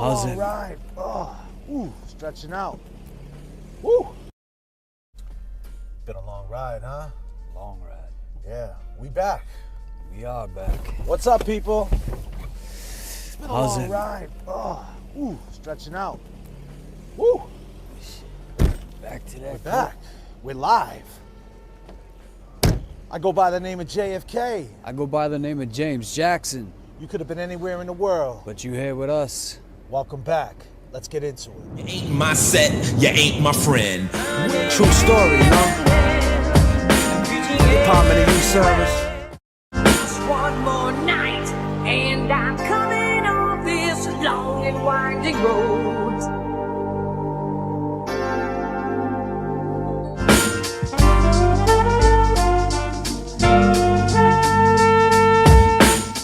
a long ride. Oh, ooh, stretching out. Woo. Been a long ride, huh? Long ride. Yeah, we back. We are back. What's up, people? It's been a long ride. Oh, ooh, stretching out. Woo. Back to that. We're back. We're live. I go by the name of J.F.K. I go by the name of James Jackson. You could have been anywhere in the world. But you here with us. Welcome back. Let's get into it. You ain't my set, you ain't my friend. True story, huh? Department of Youth Service. One more night, and I'm coming off this long and winding road.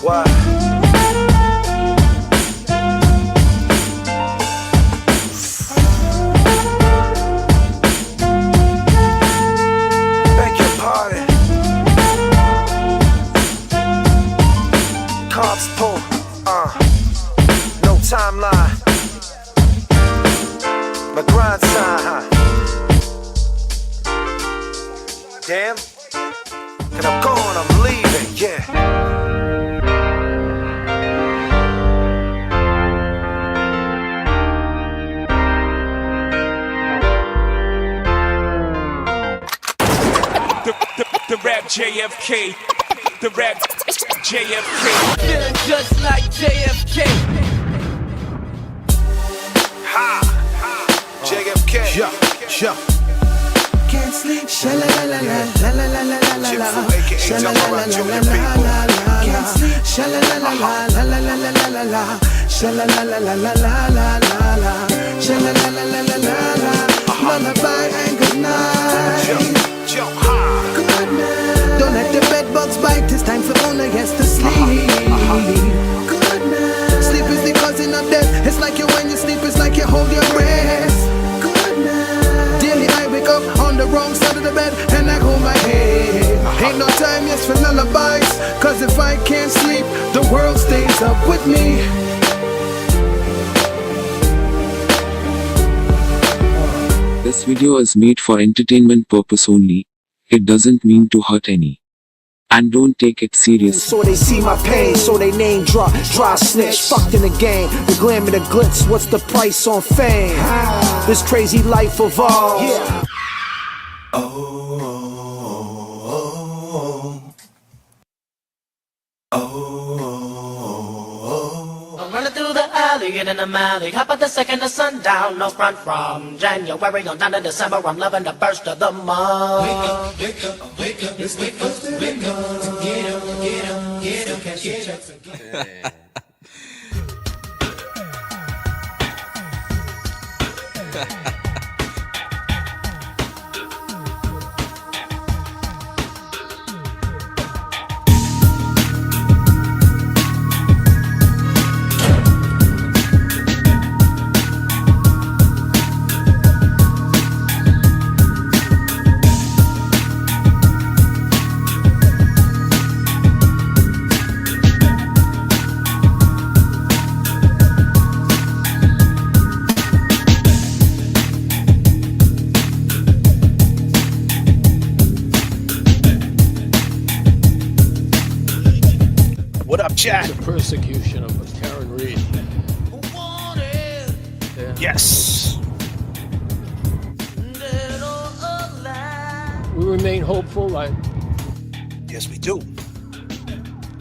What? Beg your pardon. Cops pull, no timeline. My grind sign, huh? Damn. And I'm going, I'm leaving, yeah. The rap J.F.K. The rap J.F.K. Feeling just like J.F.K. Ha! J.F.K. Yeah. Can't sleep, sha la la la la la la la la la la, sha la la la la la la la. Can't sleep, sha la la la la la la la la la la, sha la la la la la la la la, sha la la la la la la la. Lullaby and good night. Good night. Don't let the bed bugs bite. It's time for owner yes to sleep. Good night. Sleep is the cousin of death. It's like you when you sleep. It's like you hold your breath. Good night. Daily I wake up on the wrong side of the bed and I hold my head. Ain't no time yes for lullabies. Cause if I can't sleep, the world stays up with me. This video is made for entertainment purpose only. It doesn't mean to hurt any. And don't take it serious. So they see my pain, so they name drop, dry snitch, fucked in the game. The glam and the glitz, what's the price on fame? This crazy life of ours. Yeah. I'm running through the alley in an alley. Hop at the second of sundown, no front from January on down to December. I'm loving the burst of the month. Wake up, let's wake up, wake up. Get up, cash your checks again. What up, chat? The persecution of Karen Reed. Yeah. Yes. We remain hopeful. Yes, we do.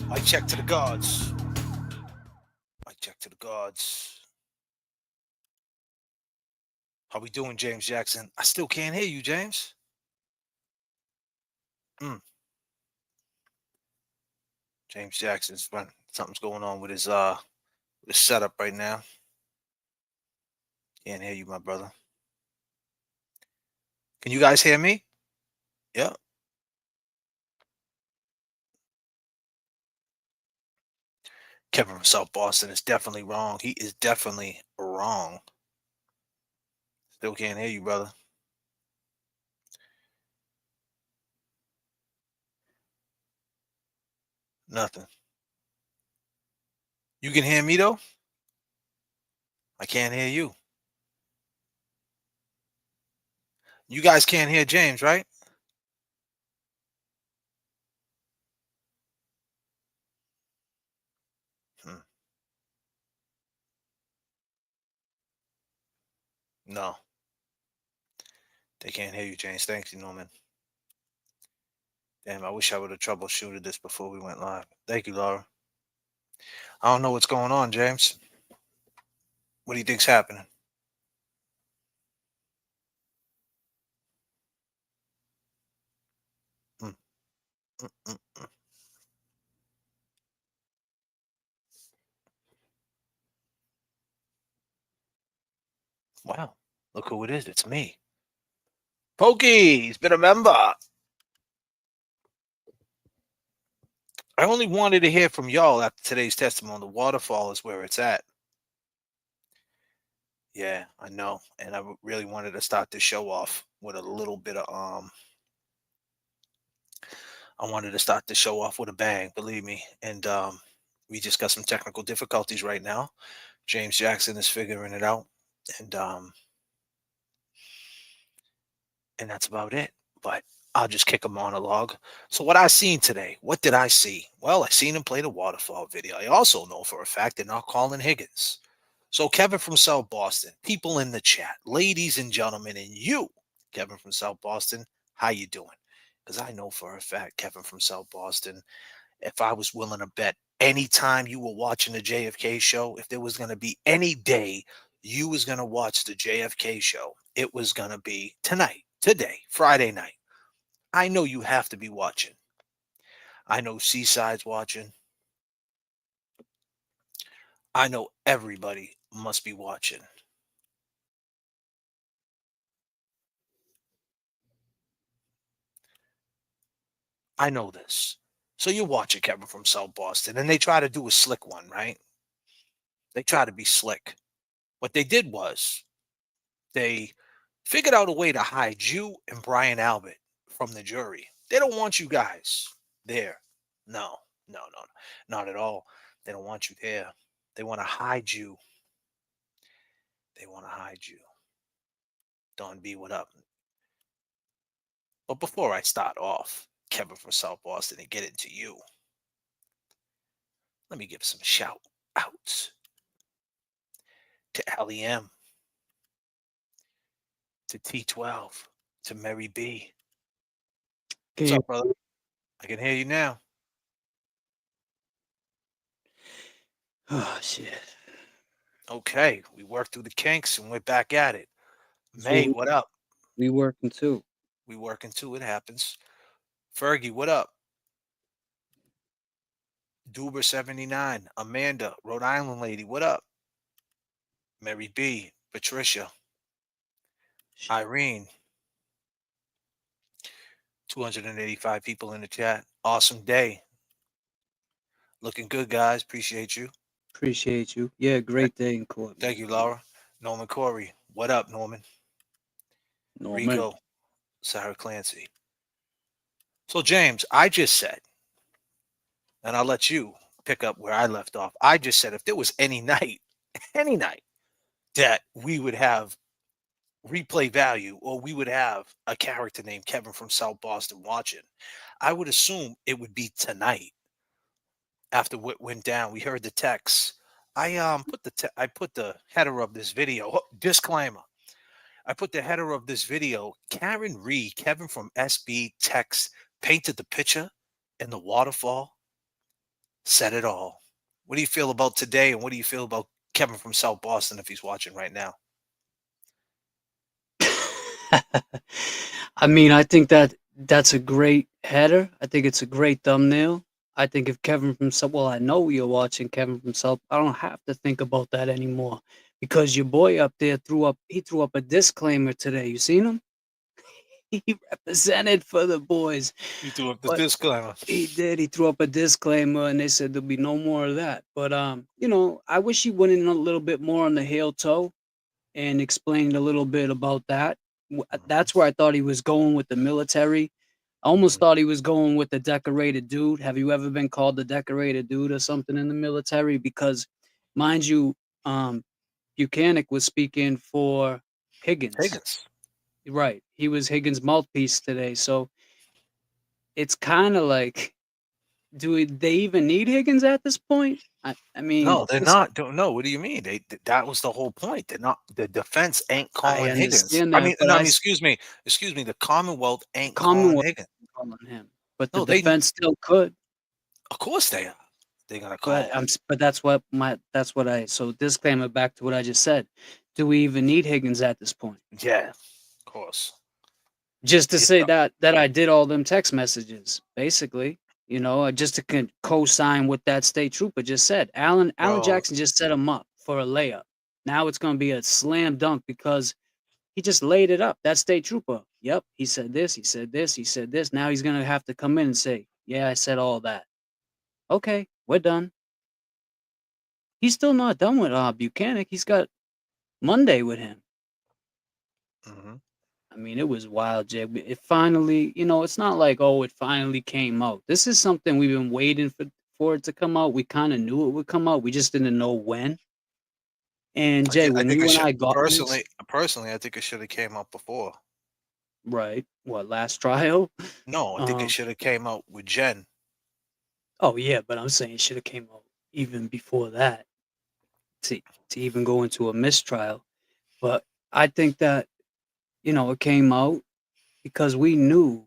Mic check to the gods. Mic check to the gods. How we doing, James Jackson? I still can't hear you, James. James Jackson's something's going on with his setup right now. Can't hear you, my brother. Can you guys hear me? Yeah. Kevin from South Boston is definitely wrong. He is definitely wrong. Still can't hear you, brother. Nothing. You can hear me though? I can't hear you. You guys can't hear James, right? Hmm. No, they can't hear you, James. Thanks, you, Norman. Damn, I wish I would have troubleshooted this before we went live. Thank you, Laura. I don't know what's going on, James. What do you think's happening? Mm, mm, mm, mm. Wow, look who it is. It's me. Pokey's been a member. I only wanted to hear from y'all after today's testimony. The waterfall is where it's at. Yeah, I know. And I really wanted to start this show off with a little bit of I wanted to start the show off with a bang, believe me. And we just got some technical difficulties right now. James Jackson is figuring it out. And that's about it. But I'll just kick a monologue. So what I seen today, what did I see? Well, I seen him play the waterfall video. I also know for a fact they're not calling Higgins. So Kevin from South Boston, people in the chat, ladies and gentlemen, and you, Kevin from South Boston, how you doing? Because I know for a fact, Kevin from South Boston, if I was willing to bet anytime you were watching the J.F.K. show, if there was going to be any day you was going to watch the J.F.K. show, it was going to be tonight, today, Friday night. I know you have to be watching. I know Seaside's watching. I know everybody must be watching. I know this. So you watch it, Kevin from South Boston, and they try to do a slick one, right? They try to be slick. What they did was they figured out a way to hide you and Brian Albert from the jury. They don't want you guys there. No, no, no, not at all. They don't want you there. They want to hide you. They want to hide you. Don B, what up? But before I start off, Kevin from South Boston, and get into you, let me give some shout outs to LEM, to T12, to Mary B. What's up, brother? I can hear you now. Oh shit. Okay, we worked through the kinks and we're back at it. So May, what up? we working too. We working too. It happens. Fergie, what up? Duber 79, Amanda, Rhode Island lady, what up? Mary B, Patricia, Irene, 285 people in the chat. Awesome day. Looking good, guys. Appreciate you. Appreciate you. Yeah, great day in court. Thank you, Laura. Norman Corey, what up, Norman? Norman. Rico, Sarah Clancy. So, James, I just said, and I'll let you pick up where I left off. I just said if there was any night that we would have replay value or we would have a character named Kevin from South Boston watching, I would assume it would be tonight after what went down. We heard the text. I put the header of this video. Disclaimer. I put the header of this video. Karen Reed, Kevin from SB text, painted the picture in the waterfall. Said it all. What do you feel about today, and what do you feel about Kevin from South Boston if he's watching right now? I mean, I think that's a great header. I think it's a great thumbnail. I think if Kevin from South, well, I know you're watching Kevin from South. I don't have to think about that anymore because your boy up there threw up a disclaimer today. You seen him? He represented for the boys. He threw up the But disclaimer. he did. He threw up a disclaimer, and they said there'll be no more of that. But you know, I wish he went in a little bit more on the heel toe and explained a little bit about that. That's where I thought he was going with the military. I almost thought he was going with the decorated dude. Have you ever been called the decorated dude or something in the military? Because, mind you, Buchanan was speaking for Higgins. Higgins. Right. He was Higgins' mouthpiece today. So it's kind of like, they even need Higgins at this point? I mean, No, they're this not. Don't know. What do you mean? That was the whole point. They're not. The defense ain't I calling Higgins. understand I that, mean, but no, I mean, excuse me. The Commonwealth the ain't calling Commonwealth Higgins. is calling him, but the No, they. defense still could. Of course they are. They're gonna But call him. but that's what I so disclaimer back to what I just said. Do we even need Higgins at this point? Yeah, of course. Just to It's say that I did all them text messages, basically. Just to co-sign what that state trooper just said. Alan bro. Jackson just set him up for a layup. Now it's going to be a slam dunk because he just laid it up. That state trooper. Yep, he said this, he said this, he said this. Now he's going to have to come in and say, "Yeah, I said all that." Okay, we're done. He's still not done with Buchanan. He's got Monday with him. hmm I mean, it was wild, Jay. It finally, it's not like, oh, it finally came out. This is something we've been waiting for it to come out. We kind of knew it would come out. We just didn't know when. And Jay, I when think it you and should. I got this, Personally, I think it should have came out before. right? What, last trial? No, I think it Um, should have came out with Jen. oh yeah, but I'm saying it should have came out even before that to even go into a mistrial. But I think that, it came out because we knew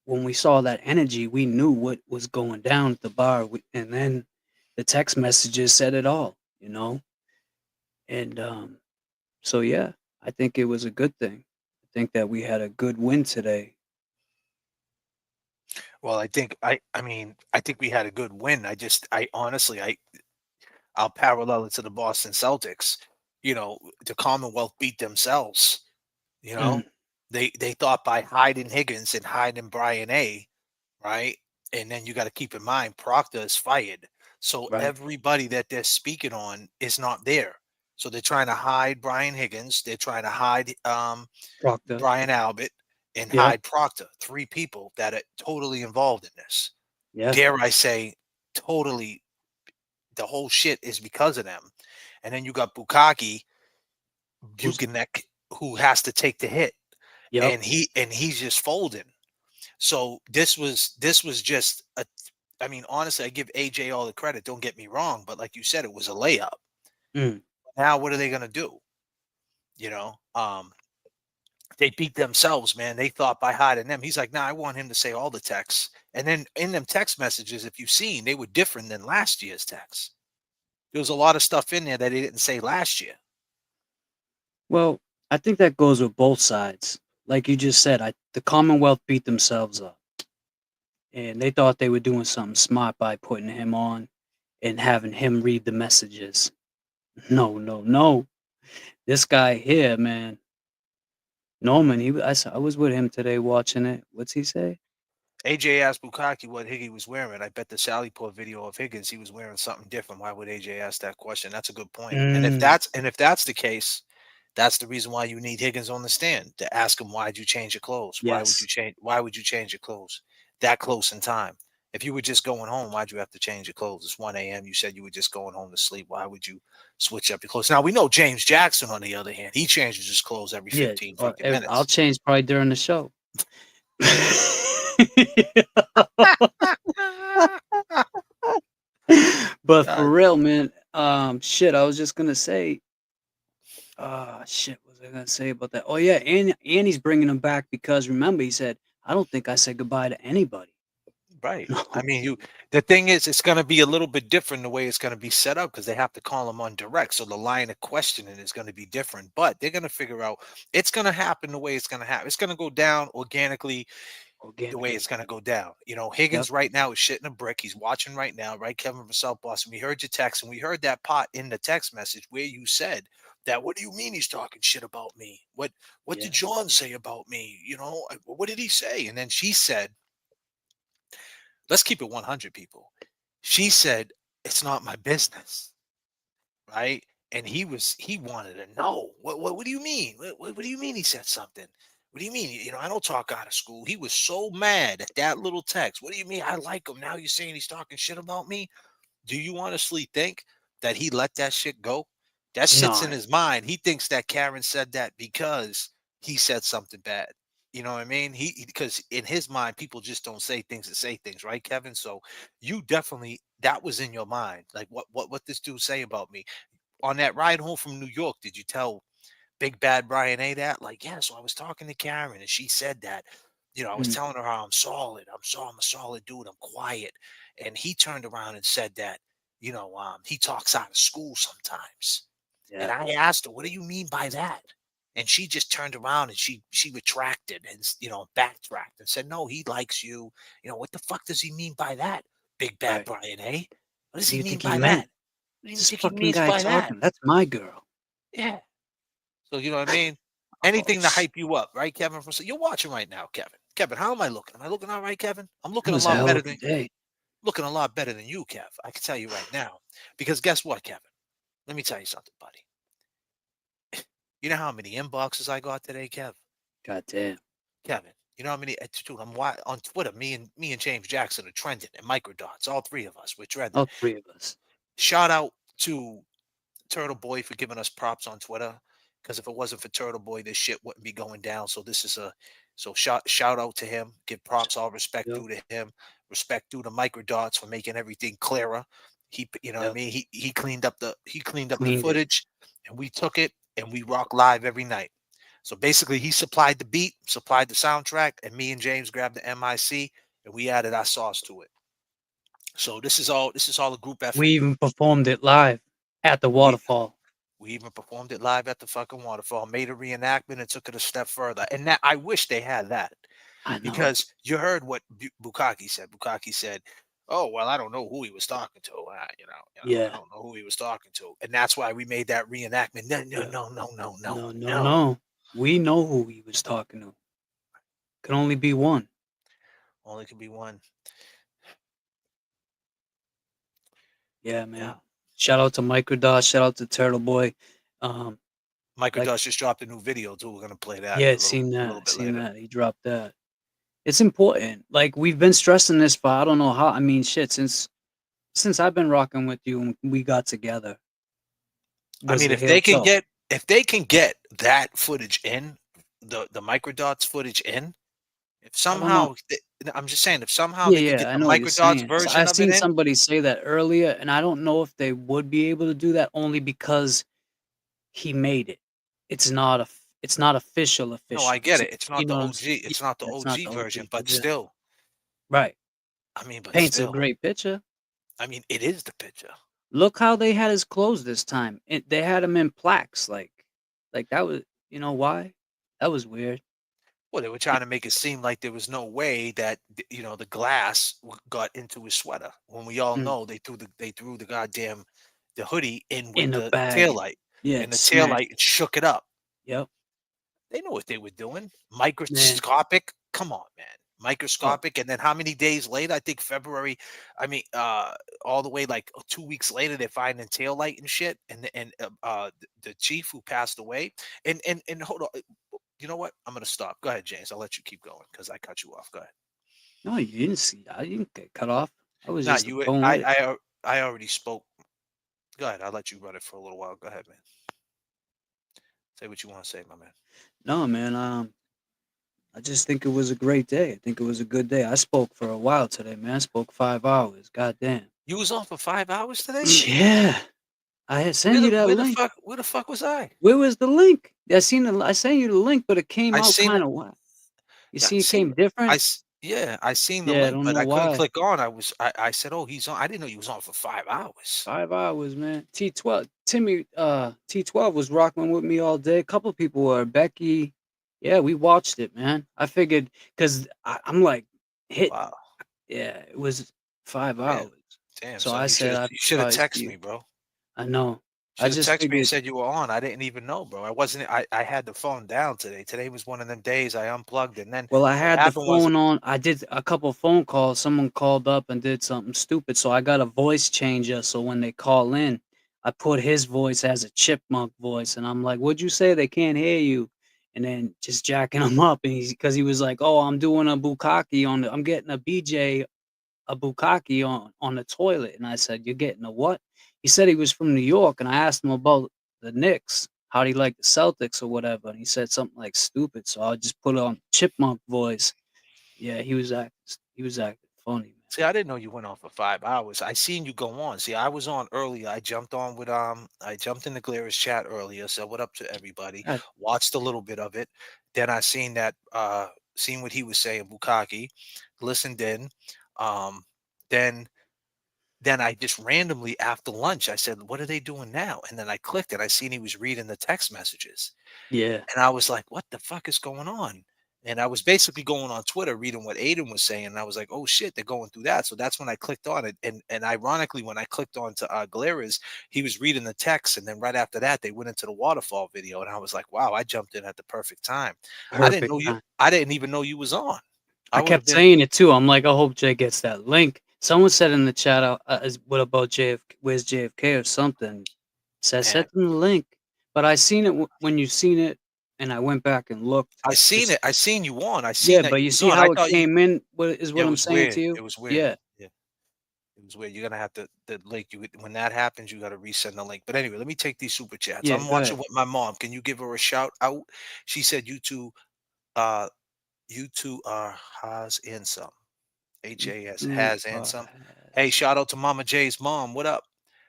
when we saw that energy, we knew what was going down at the bar, and then the text messages said it all, And so yeah, I think it was a good thing. I think that we had a good win today. Well, I mean, I think we had a good win. I honestly, I'll parallel it to the Boston Celtics. The Commonwealth beat themselves. You know, Mm, they thought by hiding Higgins and hiding Brian A, right? And then you got to keep in mind Proctor is fired, so right, everybody that they're speaking on is not there. So they're trying to hide Brian Higgins. They're trying to hide Proctor. Brian Albert and Yep. hide Proctor. Three people that are totally involved in this. Yeah. Dare I say, totally, the whole shit is because of them. And then you got Who's? Buchanek, who has to take the hit, Yep. and he's just folding. So this was just a. I mean, honestly, I give AJ all the credit. Don't get me wrong, but like you said, it was a layup. Mm, Now, what are they gonna do? You know, they beat themselves, man. They thought by hiding them. He's like, nah, I want him to say all the texts. And then in them text messages, if you've seen, they were different than last year's texts. There was a lot of stuff in there that he didn't say last year. well, I think that goes with both sides. Like you just said, the Commonwealth beat themselves up, and they thought they were doing something smart by putting him on and having him read the messages. No, no, no. This guy here, man, Norman. I was with him today watching it. What's he say? AJ asked Bukaki what Higgy was wearing. I bet the Sallyport video of Higgins, he was wearing something different. Why would AJ ask that question? That's a good point. And if Mm, that's the case, that's the reason why you need Higgins on the stand to ask him why did you change your clothes? yes. Why would you change your clothes that close in time? If you were just going home, why'd you have to change your clothes? It's 1 a.m. You said you were just going home to sleep. Why would you switch up your clothes? Now we know James Jackson, on the other hand, he changes his clothes every Yeah. 15, 50 I'll minutes. change probably during the show. But for God, real, man, shit, I was just gonna say, shit, what was I gonna say about that? Oh yeah, and he's bringing him back because remember he said, "I don't think I said goodbye to anybody." right. I No, mean, the thing is, it's going to be a little bit different the way it's going to be set up because they have to call them on direct. So the line of questioning is going to be different, but they're going to figure out it's going to happen the way it's going to happen. It's going to go down organically the way it's organically. going to go down. Yep. Higgins right now is shitting a brick. He's watching right now, right? Kevin from South Boston. We heard your text and we heard that part in the text message where you said that, what do you mean he's talking shit about me? What did Yes. John say about me? What did he say? And then she said, let's keep it 100, people. She said, it's not my business, right? And he wanted to know, what do you mean? What do you mean he said something? What do you mean? I don't talk out of school. He was so mad at that little text. What do you mean? I like him. Now you're saying he's talking shit about me? Do you honestly think that he let that shit go? That sits in No. his mind. He thinks that Karen said that because he said something bad. You know what I mean? Because in his mind, people just don't say things to say things, right, Kevin? So you definitely that was in your mind. Like what this dude say about me on that ride home from New York? Did you tell Big Bad Brian A that? Like, yeah, so I was talking to Karen and she said that, I was Mm, telling her how I'm solid. I'm a solid dude. I'm quiet. And he turned around and said that, he talks out of school sometimes. And yeah. I asked her, what do you mean by that? And she just turned around and she retracted and backtracked and said, no, he likes you. What the fuck does he mean by that? Big Bad Right. Brian A. What does What do he you mean think he by meant? that? What do you This think he fucking means guy by that? talking. That's my girl. Yeah. So you know what I mean? Oh, Anything to hype you up, right, Kevin? You're watching right now, Kevin. Kevin, how am I looking? Am I looking all right, Kevin? I'm it looking a was a lot hell better of a than day. you, Kev. I can tell you right now. Because guess what, Kevin? Let me tell you something, buddy. You know how many inboxes I got today, Kev? God damn. Kevin, you know how many? Dude, on Twitter. Me and James Jackson are trending and microdots. All three of us, we're trending. All three of us. Shout out to Turtle Boy for giving us props on Twitter. Because if it wasn't for Turtle Boy, this shit wouldn't be going down. So this is shout out to him. Give props, all respect Yep. due to him. Respect due to Microdots for making everything clearer. You know what I Yep. mean? He cleaned up the Cleaned it. footage, and we took it and we rock live every night. So basically, he supplied the beat, supplied the soundtrack, and me and James grabbed the MIC and we added our sauce to it. So this is all a group We effort. even performed it live at the We waterfall. We even performed it live at the fucking waterfall, made a reenactment, and took it a step further. And that I wish they had that I know. because you heard what Bukaki said. Bukaki said, "Oh well, I don't know who he was talking to. I Yeah. don't know who he was talking to," and that's why we made that reenactment. No, no, Yeah. no, no, no, no, No, no, no. no. We know who he was talking to. Can only be one. Only could be one. Yeah, Yeah. man. Shout out to Microdot. Shout out to Turtle Boy. Um, Micro like, Dust just dropped a new video too. We're gonna play that yeah, a little bit seen later. that. He dropped that. It's important. Like we've been stressing this for I don't know how. I mean, shit, since I've been rocking with you and we got together I was mean, the Hail Toe. if they can get that footage in, the microdots footage in, if I don't know. somehow I'm just saying, if somehow Yeah, they could yeah, get I the know what you're microdots saying. version I of it seen in, somebody say that earlier, and I don't know if they would be able to do that only because he made it. It's not official no, I official. get So it. It's you not know the what I'm saying? OG. Yeah, It's not the it's not OG the version, OG, but yeah. still, Right. I mean, but Paints a still, great picture. I mean, it is the picture. Look how they had his clothes this time. They had him in plaques, like that was. You know why? That was weird. Well, they were trying to make it seem like there was no way that the glass got into his sweater. When we all Mm. know they threw the goddamn the hoodie in with In a the bag and taillight, yeah, and and the smashed taillight it. shook it up. Yep, They know what they were doing. man. Microscopic. Come on, man. Oh, Microscopic. And then how many days later? I think February. I mean, all the way like 2 weeks later, they're finding taillight and shit. The chief who passed away. And hold on. You know what? I'm gonna stop. Go ahead, James. I'll let you keep going because I cut you off. Go ahead. no, you didn't see that. You didn't get cut off. I was Nah, just going with it. I already spoke. Go ahead. I'll let you run it for a little while. Go ahead, man. Say what you want to say, my man. No, man. I just think it was a great day. I think it was a good day. I spoke for a while today, man. I spoke 5 hours. God damn. You was on for 5 hours today? Yeah. I had sent you that link. Where the fuck was I? Where was the link? I sent you the link, but it came I out seen kind it. of what? You Yeah, see, it came different. yeah, I seen the Yeah, I link, don't but know I couldn't why. click on. I said, "Oh, he's on." I didn't know he was on for 5 hours. 5 hours, man. T12, T12 was rocking with me all day. A couple people were. Becky, yeah, we watched it, man. I figured because I'm like hit. Wow. Yeah, it was 5 hours. Damn. Damn. So Son, I said I'd you should have probably see texted you. me, bro. I know. I Should have just texted me and figured. said you were on. I didn't even know, bro. I wasn't. I had the phone down today. Today was one of them days I unplugged, and then Well, I what had the happened was, phone on. I did a couple phone calls. Someone called up and did something stupid, so I got a voice changer. So when they call in, I put his voice as a chipmunk voice, and I'm like, "What'd you say? They can't hear you." And then just jacking him up, and because he was like, "Oh, I'm doing a bukkake I'm getting a BJ, a bukkake on the toilet." And I said, "You're getting a what?" He said he was from New York, and I asked him about the Knicks. How do you like the Celtics or whatever? And he said something like stupid. So I just put on chipmunk voice. Yeah, he was acting funny, man. See, I didn't know you went on for 5 hours. I seen you go on. See, I was on earlier. I jumped on with I jumped in the Glarious chat earlier. So what up to everybody? God, Watched a little bit of it. Then I seen that seen what he was saying, Bukaki, listened in. Um then then I just randomly after lunch I said, "What are they doing now?" And then I clicked and I seen he was reading the text messages. yeah, And I was like, "What the fuck is going on?" And I was basically going on Twitter reading what Aiden was saying, and I was like, "Oh shit, they're going through that." So that's when I clicked on it, and ironically, when I clicked on to Galera's, he was reading the text, and then right after that, they went into the waterfall video, and I was like, "Wow, I jumped in at the perfect time." I didn't perfect know you. time. I didn't even know you was on. I I would have kept been. saying it too. I'm like, I hope Jay gets that link. Someone said in the chat, "What about JFK? Where's JFK or something?" Said Man, sent them the link, but I seen it when you seen it, and I went back and looked. I seen 'Cause- it. I seen you on. I yeah, seen that but you you was see on. I how it thought you. came in. What is Yeah, what it I'm was saying to weird. you? It was weird. Yeah, Yeah. It was weird. You're gonna have to the link. When that happens, you gotta resend the link. But anyway, let me take these super chats. yeah. I'm Go watching ahead. with my mom. Can you give her a shout out? She said uh you two are has and some. HAS You has and some. Hey, has shout out to Mama J's mom. What up?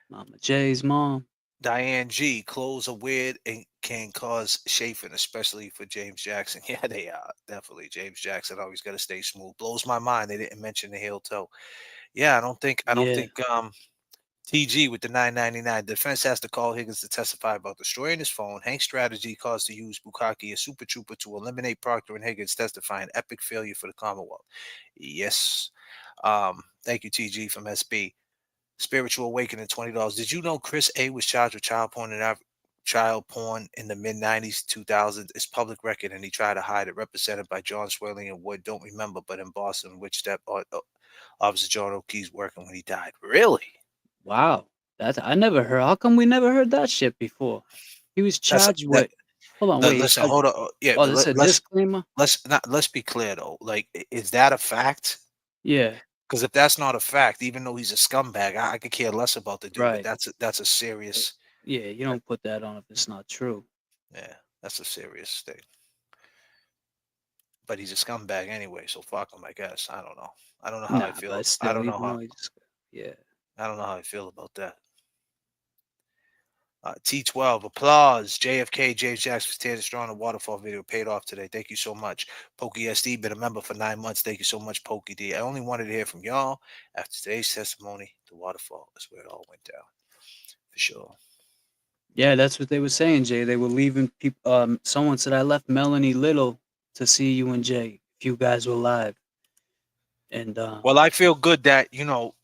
Mama J's mom. Diane G. Clothes are weird and can cause chafing, especially for James Jackson. Yeah, they are definitely. James Jackson always got to stay smooth. Blows my mind they didn't mention the heel toe. Yeah, Yeah, TG with the 999. Defense has to call Higgins to testify about destroying his phone. Hank's strategy caused to use Bukaki, a super trooper, to eliminate Proctor and Higgins, testifying epic failure for the Commonwealth. Yes. Thank you, TG from SB. Spiritual Awakening, $20. Did you know Chris A was charged with child porn in the mid 90s, 2000s? It's public record, and he tried to hide it. Represented by John Swirling and Wood. Don't remember, but in Boston, which step Officer John O'Keefe working when he died. Really? wow. That I never heard. How come we never heard that shit before? He was That's charged that. with. Hold on, wait. Listen, hold on. Yeah, Oh, this is a let's disclaimer. let's be clear though. Like, is that a fact? Yeah, Because if that's not a fact, even though he's a scumbag, I could care less about the dude. But right. that's a serious. Yeah, you don't put that on if it's not true. Yeah, that's a serious thing. But he's a scumbag anyway, so fuck him. I guess I don't know. I don't know how I Nah, feel. but I still, don't know even how. though he's yeah. I don't know how I feel about that. T12 applause. JFK James Jackson standing strong. The waterfall video paid off today. Thank you so much. Pokey SD been a member for 9 months. Thank you so much, Pokey D. I only wanted to hear from y'all after today's testimony. The waterfall is where it all went down for sure. Yeah, that's what they were saying, Jay. They were leaving people. Someone said I left Melanie Little to see you and Jay if you guys were live. And Well, I feel good that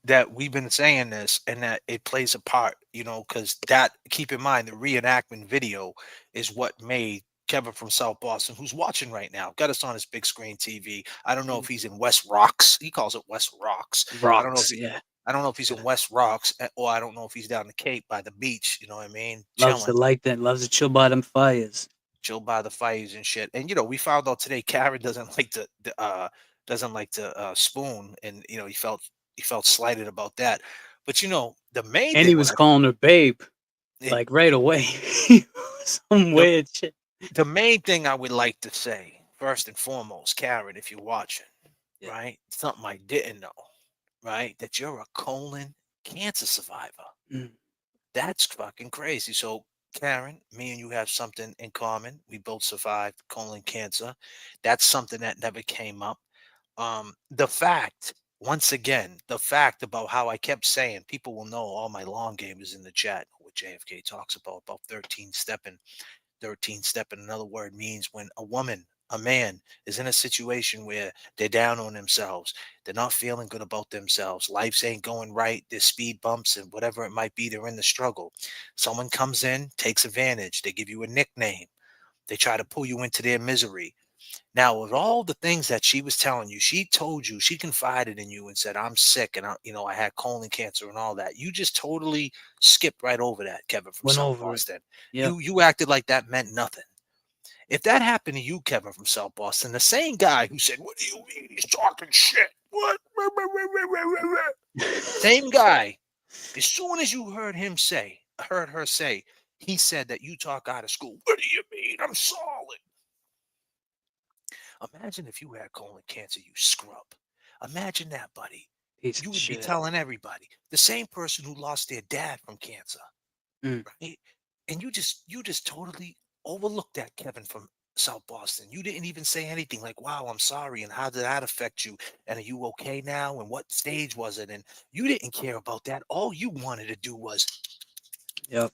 that we've been saying this and that it plays a part, because that, keep in mind, the reenactment video is what made Kevin from South Boston, who's watching right now, got us on his big screen TV. I don't know if he's in West Rocks. He calls it West Rocks. I don't know if rocks, he, yeah, I don't know if he's in West Rocks, or I don't know if he's down the Cape by the beach. You know what I mean? loves Chilling, to light that, loves to chill by them fires. chill by the fires and shit. And we found out today Karen doesn't like to spoon, and he felt slighted about that. But the main And he thing was calling her babe it, like right away. Some the weird shit. the main thing I would like to say first and foremost, Karen, if you're watching, Yeah. right, something I didn't know, right, that you're a colon cancer survivor. Mm. That's fucking crazy. So, Karen, me and you have something in common. We both survived colon cancer. That's something that never came up. The fact, once again, the fact about how I kept saying, people will know, all my long gamers in the chat, what JFK talks about 13 stepping. 13 step, in another word, means when a man is in a situation where they're down on themselves, they're not feeling good about themselves, life ain't going right, there's speed bumps and whatever it might be, they're in the struggle. Someone comes in, takes advantage, they give you a nickname, they try to pull you into their misery. Now, with all the things that she was telling you, she told you, she confided in you and said, I'm sick and I had colon cancer and all that. You just totally skipped right over that, Kevin from Went South over it. Boston. Yep. You acted like that meant nothing. If that happened to you, Kevin from South Boston, the same guy who said, "What do you mean he's talking shit?" What? Same guy. As soon as you heard her say, He said that you talk out of school. What do you mean? I'm solid. Imagine if you had colon cancer, you scrub. Imagine that, buddy. Piece You of would be shit. telling everybody. The same person who lost their dad from cancer, Mm. right? And you just totally overlooked that, Kevin from South Boston. You didn't even say anything like, "Wow, I'm sorry," and how did that affect you? And are you okay now? And what stage was it? And you didn't care about that. All you wanted to do was Yep.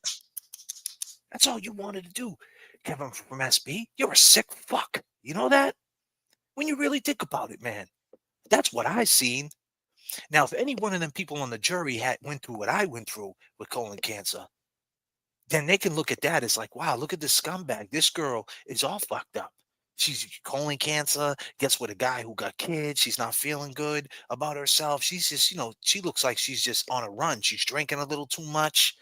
that's all you wanted to do. Kevin from SB, you're a sick fuck. You know that? When you really think about it, man. That's what I seen. Now, if any one of them people on the jury had went through what I went through with colon cancer, then they can look at that as like, wow, look at this scumbag. This girl is all fucked up. She's colon cancer, gets with a guy who got kids. She's not feeling good about herself. She's just, she looks like she's just on a run. She's drinking a little too much,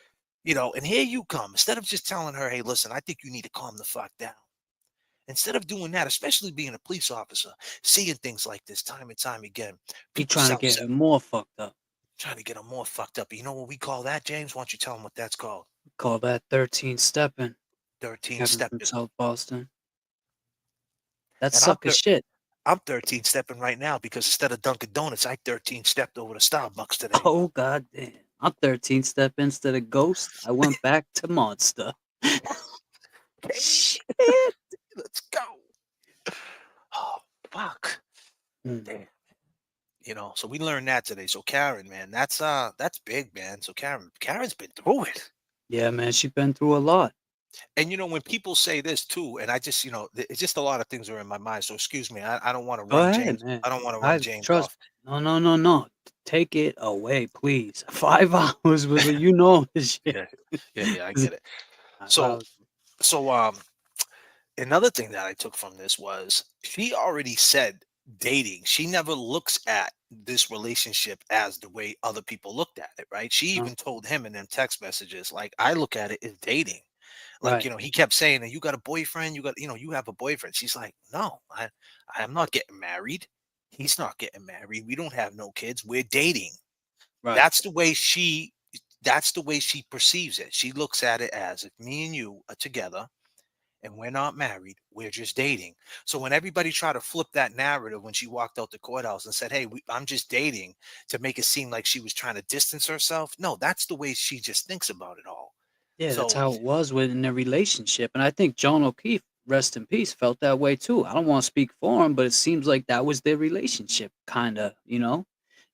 and here you come. Instead of just telling her, hey, listen, I think you need to calm the fuck down. Instead of doing that, especially being a police officer, seeing things like this time and time again, He people trying to self get her more fucked up. trying to get them more fucked up. You know what we call that, James? Why don't you tell them what that's called? Call that 13 stepping. 13 Kevin from stepping. South Boston. That's And I'm sucker shit. I'm 13 stepping right now because instead of Dunkin' Donuts, I 13 stepped over to Starbucks today. Oh god damn. I'm 13 step instead of Ghost. I went back to Monster. Okay, Shit. let's go. Oh, fuck. Mm. Damn. So we learned that today. So Karen, man, that's big, man. So Karen's been through it. Yeah, man, she been through a lot. And when people say this too, and I just, it's just a lot of things are in my mind. So excuse me, I don't want to Go run ahead, James. man. I don't want to run I James trust off. me. No. Take it away, please. 5 hours was this shit. Yeah, I get it. 5 So, hours. so another thing that I took from this was she already said dating. She never looks at this relationship as the way other people looked at it, right? She No, even told him in them text messages, like, I look at it as dating. Like, right. he kept saying that you got a boyfriend, you have a boyfriend. She's like, no, I'm not getting married. He's not getting married. We don't have no kids. We're dating. Right. That's the way she perceives it. She looks at it as if me and you are together and we're not married, we're just dating. So when everybody tried to flip that narrative when she walked out the courthouse and said, hey, I'm just dating, to make it seem like she was trying to distance herself, no, that's the way she just thinks about it all. Yeah, that's So how it was within their relationship. And I think John O'Keefe, rest in peace, felt that way too. I don't want to speak for him, but it seems like that was their relationship, kinda.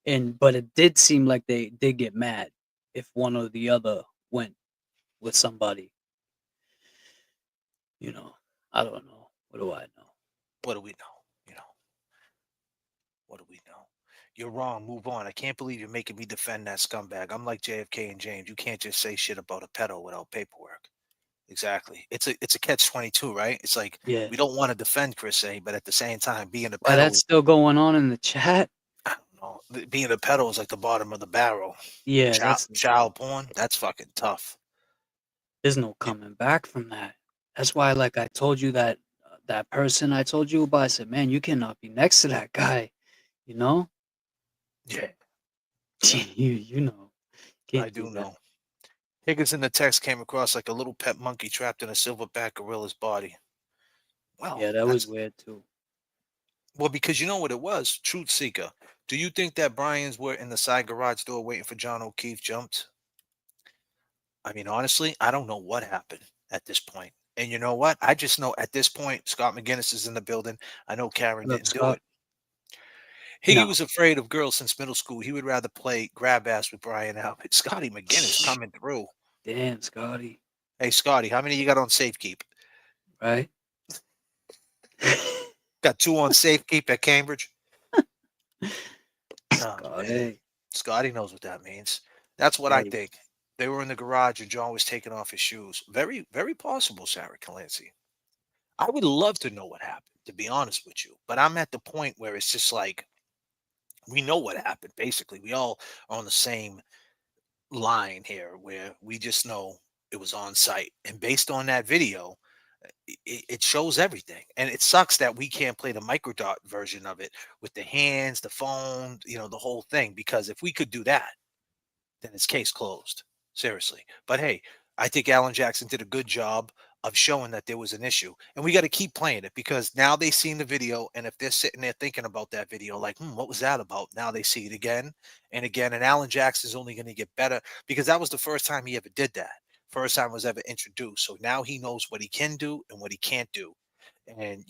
But it did seem like they did get mad if one or the other went with somebody, you know. I don't know. What do I know? what do we know? What do we know? You're wrong. Move on. I can't believe you're making me defend that scumbag. I'm like J.F.K. and James. You can't just say shit about a pedo without paperwork. Exactly. It's a catch 22, right? It's like Yeah. we don't want to defend Chris A, but at the same time, being a Why pedo that's is, still going on in the chat? I don't know, being a pedo is like the bottom of the barrel. Yeah, Child porn, that's fucking tough. there's no Y- coming back from that. That's why, like I told you that person I told you about, I said, man, you cannot be next to that guy, you know? Yeah, you know, I can't do do that. know. Higgins in the text came across like a little pet monkey trapped in a silverback gorilla's body. Well, Yeah, that was that's weird too. well because you know what it was. Truth seeker. Do you think that Brian's were in the side garage door waiting for John O'Keefe jumped? I mean, honestly, I don't know what happened at this point. And you know what? I just know at this point, Scott McGinnis is in the building. I know Karen What up, didn't do Scott? it. Higgy No. was afraid of girls since middle school. He would rather play grab ass with Brian Albert. Scotty McGinnis coming through. Damn, Scotty. Hey, Scotty, how many you got on safekeep? Right? Got 2 on safekeep at Cambridge. Oh man, Scotty. Scotty knows what that means. That's what I Hey, think. They were in the garage and John was taking off his shoes. Very, very possible, Sarah Clancy. I would love to know what happened, to be honest with you. But I'm at the point where it's just like we know what happened. Basically, we all are on the same line here, where we just know it was on site, and based on that video, it shows everything. And it sucks that we can't play the microdot version of it with the hands, the phone, the whole thing. Because if we could do that, then it's case closed. Seriously. But hey, I think Alan Jackson did a good job of showing that there was an issue. And we got to keep playing it because now they've seen the video. And if they're sitting there thinking about that video, like, what was that about? Now they see it again and again. And Alan Jackson's only going to get better because that was the first time he ever did that. First time was ever introduced. So now he knows what he can do and what he can't do. And,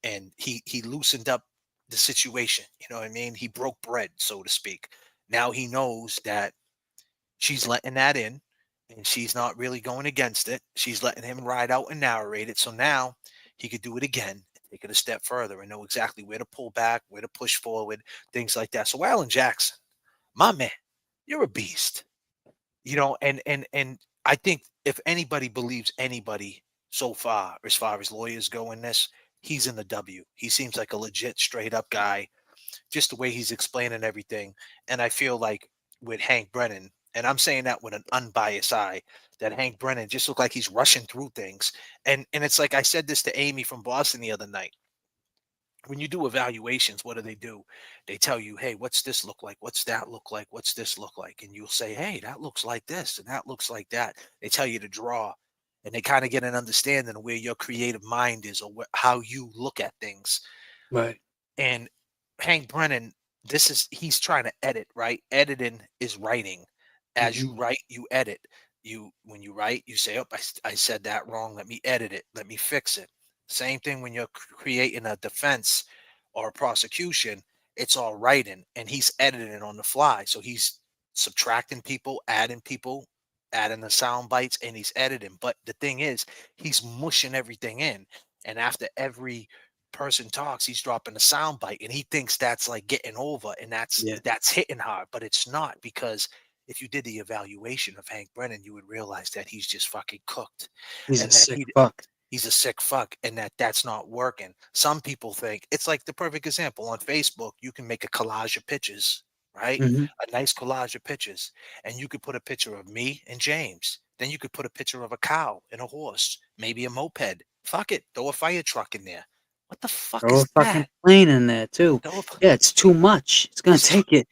and he loosened up the situation. You know what I mean? He broke bread, so to speak. Now he knows that she's letting that in and she's not really going against it. She's letting him ride out and narrate it. So now he could do it again, take it a step further and know exactly where to pull back, where to push forward, things like that. So Alan Jackson, my man, you're a beast. And I think if anybody believes anybody so far as lawyers go in this, he's in the W. He seems like a legit straight up guy, just the way he's explaining everything. And I feel like with Hank Brennan, and I'm saying that with an unbiased eye, that Hank Brennan just looked like he's rushing through things. And it's like I said this to Amy from Boston the other night. When you do evaluations, what do? They tell you, hey, what's this look like? What's that look like? What's this look like? And you'll say, hey, that looks like this and that looks like that. They tell you to draw and they kind of get an understanding of where your creative mind is or how you look at things. Right. And Hank Brennan, he's trying to edit, right? Editing is writing. As you write, you edit. When you write, you say, "Oh, I said that wrong. Let me edit it. Let me fix it." Same thing when you're creating a defense or a prosecution. It's all writing, and he's editing it on the fly. So he's subtracting people, adding the sound bites, and he's editing. But the thing is, he's mushing everything in, and after every person talks, he's dropping a sound bite and he thinks that's like getting over and that's hitting hard, but it's not, because if you did the evaluation of Hank Brennan, you would realize that he's just fucking cooked He's a and that sick fuck. he's a sick fuck and that's not working. Some people think it's like the perfect example on Facebook. You can make a collage of pictures, right? Hmm. A nice collage of pictures, and you could put a picture of me and James. Then you could put a picture of a cow and a horse, maybe a moped. Fuck it, throw a fire truck in there. What the fuck Throw a is fucking that? plane in there too. Throw a, Yeah, it's too much. It's gonna it's too, take it.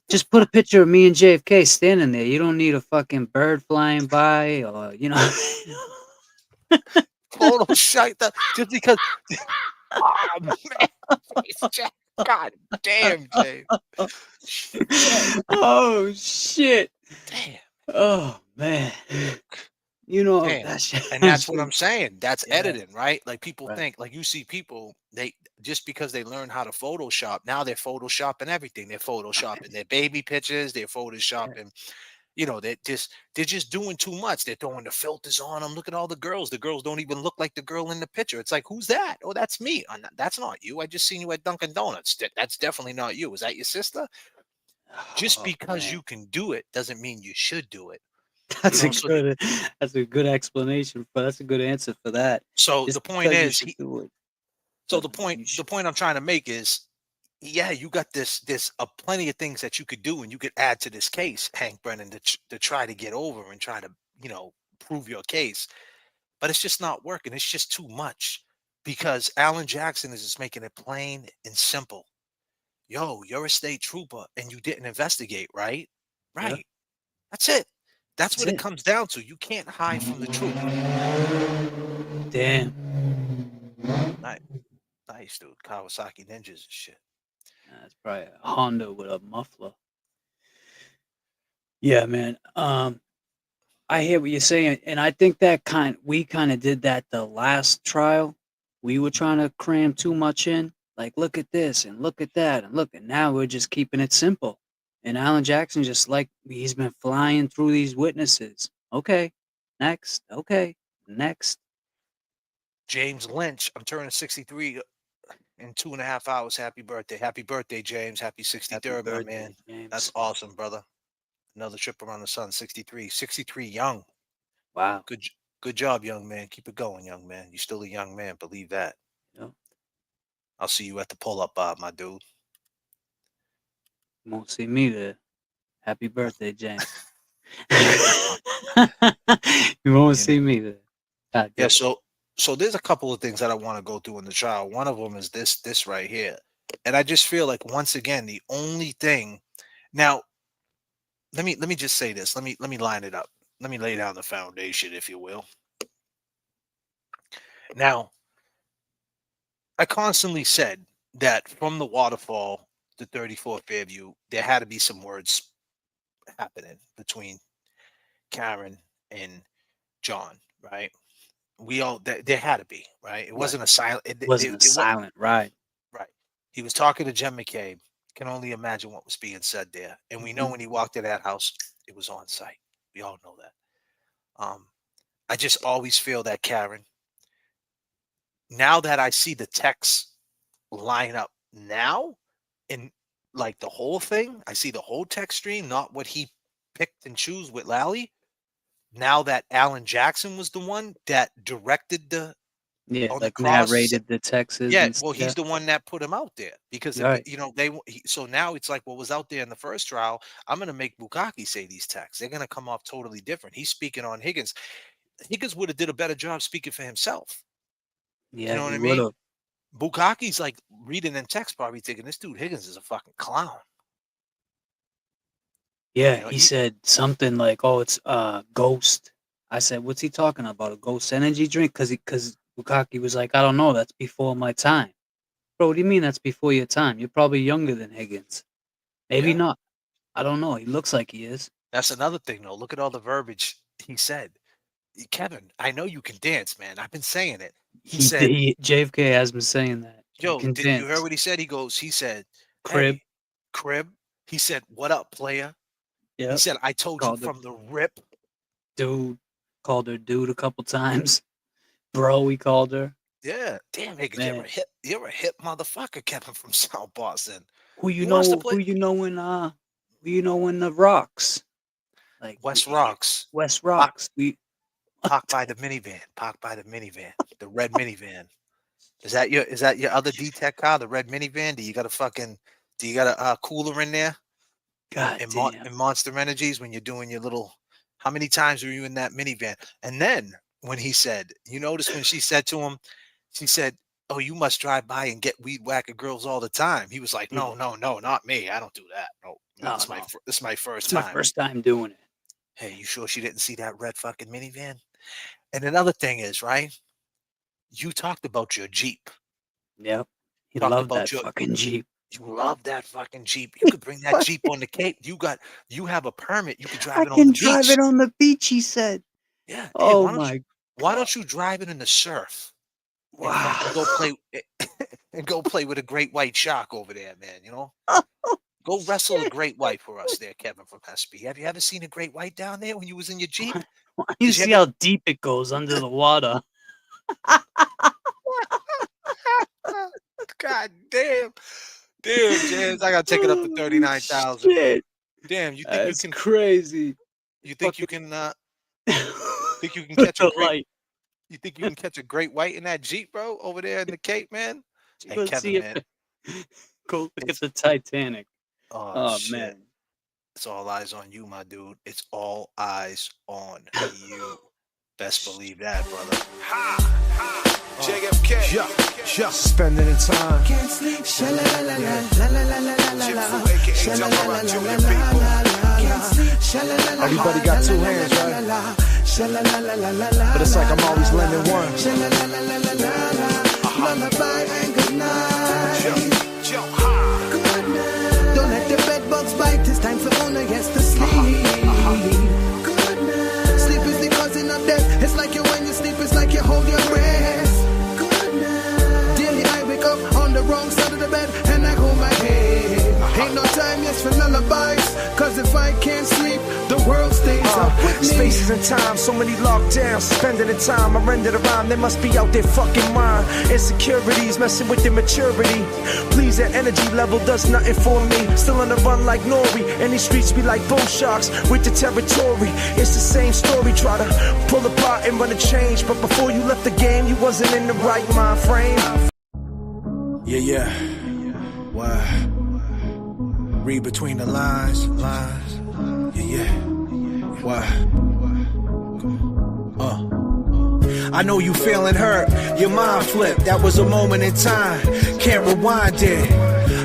Just put a picture of me and JFK standing there. You don't need a fucking bird flying by or total shite. Just because. Oh man, God damn, James. Shit. Oh shit. Damn. Oh man. Damn. That shit. And that's what I'm saying. That's Yeah. editing, right? Like people Right. think, like you see people, they just because they learn how to Photoshop, now they're Photoshopping everything. They're Photoshopping their baby pictures, they're Yeah. Photoshopping, they're just doing too much. They're throwing the filters on them. Look at all the girls. The girls don't even look like the girl in the picture. It's like, who's that? Oh, that's me. That's not you. I just seen you at Dunkin' Donuts. That's definitely not you. Is that your sister? Just Oh because man. you can do it doesn't mean you should do it. That's a So good that's a good explanation for that's a good answer for that. so the Just point because you is, should do it so the doesn't mean point you the should. point I'm trying to make is, yeah, you got this plenty of things that you could do and you could add to this case, Hank Brennan, to try to get over and try to prove your case, but it's just not working. It's just too much because Alan Jackson is just making it plain and simple. Yo, you're a state trooper and you didn't investigate, right? Yeah. Right. That's it. That's That's what it it. comes down to. You can't hide from the truth. Damn. Nice, nice, dude. Kawasaki Ninjas and shit. That's probably a Honda with a muffler. Yeah, man. I hear what you're saying, and I think we kind of did that the last trial. We were trying to cram too much in. Like, look at this and look at that and look, and now we're just keeping it simple. And Alan Jackson just like he's been flying through these witnesses. Okay, next. Okay, next. James Lynch, I'm turning 63 in 2.5 hours. Happy birthday. Happy birthday, James. Happy Happy 63rd, my birthday, man. That's James. awesome, brother. Another trip around the sun. 63. 63 young. Wow. Good job, young man. Keep it going, young man. You're still a young man. Believe that. You know, I'll see you at the pull-up, Bob, my dude. you won't see me there. Happy birthday, James. You won't You know. see me there. God Yeah, damn. so there's a couple of things that I want to go through in the trial. One of them is this right here. And I just feel like once again, the only thing now, let me just say this. Let me line it up. let me lay down the foundation, if you will. Now, I constantly said that from the Waterfall to 34 Fairview, there had to be some words happening between Karen and John, right? We all there had to be, right? It wasn't a silent. Wasn't a silent, right? Right. He was talking to J.F.K. Can only imagine what was being said there, and we know when he walked in that house, it was on site. We all know that. I just always feel that, Karen. Now that I see the text line up now, in like the whole thing, I see the whole text stream, not what he picked and chose with Lally. Now that Alan Jackson was the one that directed the on the cross, narrated the Texas. yeah, well, he's the one that put him out there because Right. you know so now it's like what was out there in the first trial. I'm going to make Bukaki say these texts. They're going to come off totally different. He's speaking on Higgins. Higgins would have did a better job speaking for himself. Yeah, You know what I mean? Bukaki's like reading in text, probably thinking this dude Higgins is a fucking clown. Yeah, You know, he said something like, "Oh, it's ghost." I said, "What's he talking about? A ghost energy drink?" Because Bukaki was like, "I don't know. That's before my time." Bro, what do you mean that's before your time? You're probably younger than Higgins. Maybe Yeah. not. I don't know. He looks like he is. That's another thing, though. Look at all the verbiage he said. Kevin, I know you can dance, man. I've been saying it. He said, JFK has been saying that. "Yo, He can did you hear dance. what he said?" He said, Crib. "Hey, crib." He said, "What up, player?" Yeah. He said, "I told you Called her from the rip." dude. Called her dude a couple times. Bro, he called her. Yeah, damn, Higgins, you're a hip motherfucker, Kevin from South Boston. Who you wants to know? play- Who you know in the Rocks? Like West Rocks. West Rocks. Parked by the minivan. Parked by the minivan. The red minivan. Is that your other D-Tech car? The red minivan? Do you got a cooler in there? God in damn. Monster Energies when you're doing your little. How many times were you in that minivan? And then when he said, you notice when she said to him, she said, "Oh, you must drive by and get weed whacker girls all the time." He was like, "No, not me. I don't do that. No, this is my first time. My first time doing it." Hey, you sure she didn't see that red fucking minivan? And another thing is, right? You talked about your Jeep. Yep. He Talked loved about that your- fucking Jeep. You love that fucking Jeep. You could bring that Jeep on the Cape. You have a permit. You could drive it on the beach. I can drive it on the beach, he said. Yeah. Dave, Oh why don't my you, why don't you drive it in the surf? And Wow. fucking go play and go play with a great white shark over there, man. You know, go wrestle a great white for us there, Kevin from SB. Have you ever seen a great white down there when you was in your Jeep? You see how deep it goes under the water. God damn, James, I gotta take it up to 39,000. Shit. Damn, you think That's you can? crazy. You think you can? Think you can catch a great? Light. You think you can catch a great white in that Jeep, bro, over there in the Cape, man? Hey, Go Kevin, see man. Go look at the Titanic. Oh, shit. Man. It's all eyes on you, my dude. It's all eyes on you. Best believe that, brother. J.F.K. Yeah, spending the time. Can't sleep. Everybody got two hands, right? But it's like I'm always lending one. Lullaby and good night. Don't let the bed bugs bite. It's time for owner gets to sleep. Good night. Sleep is the cousin of death. It's like you when you sleep. It's like you hold your breath. Good night. Daily I wake up on the wrong side of the bed and I hold my head. Ain't no time, yes, for lullabies. Cause if I can't sleep, the world stays up with me. Spaces and time, so many lockdowns. Spending the time, I render the rhyme. They must be out their fucking mind. Insecurities messing with their maturity. Please, that energy level does nothing for me. Still on the run like Nori. And these streets be like bull sharks with the territory. It's the same story. Try to pull apart and run a change. But before you left the game, you wasn't in the right mind frame. Yeah. Why? Read between the lines. Yeah. Why? I know you feeling hurt, your mind flipped. That was a moment in time, can't rewind it.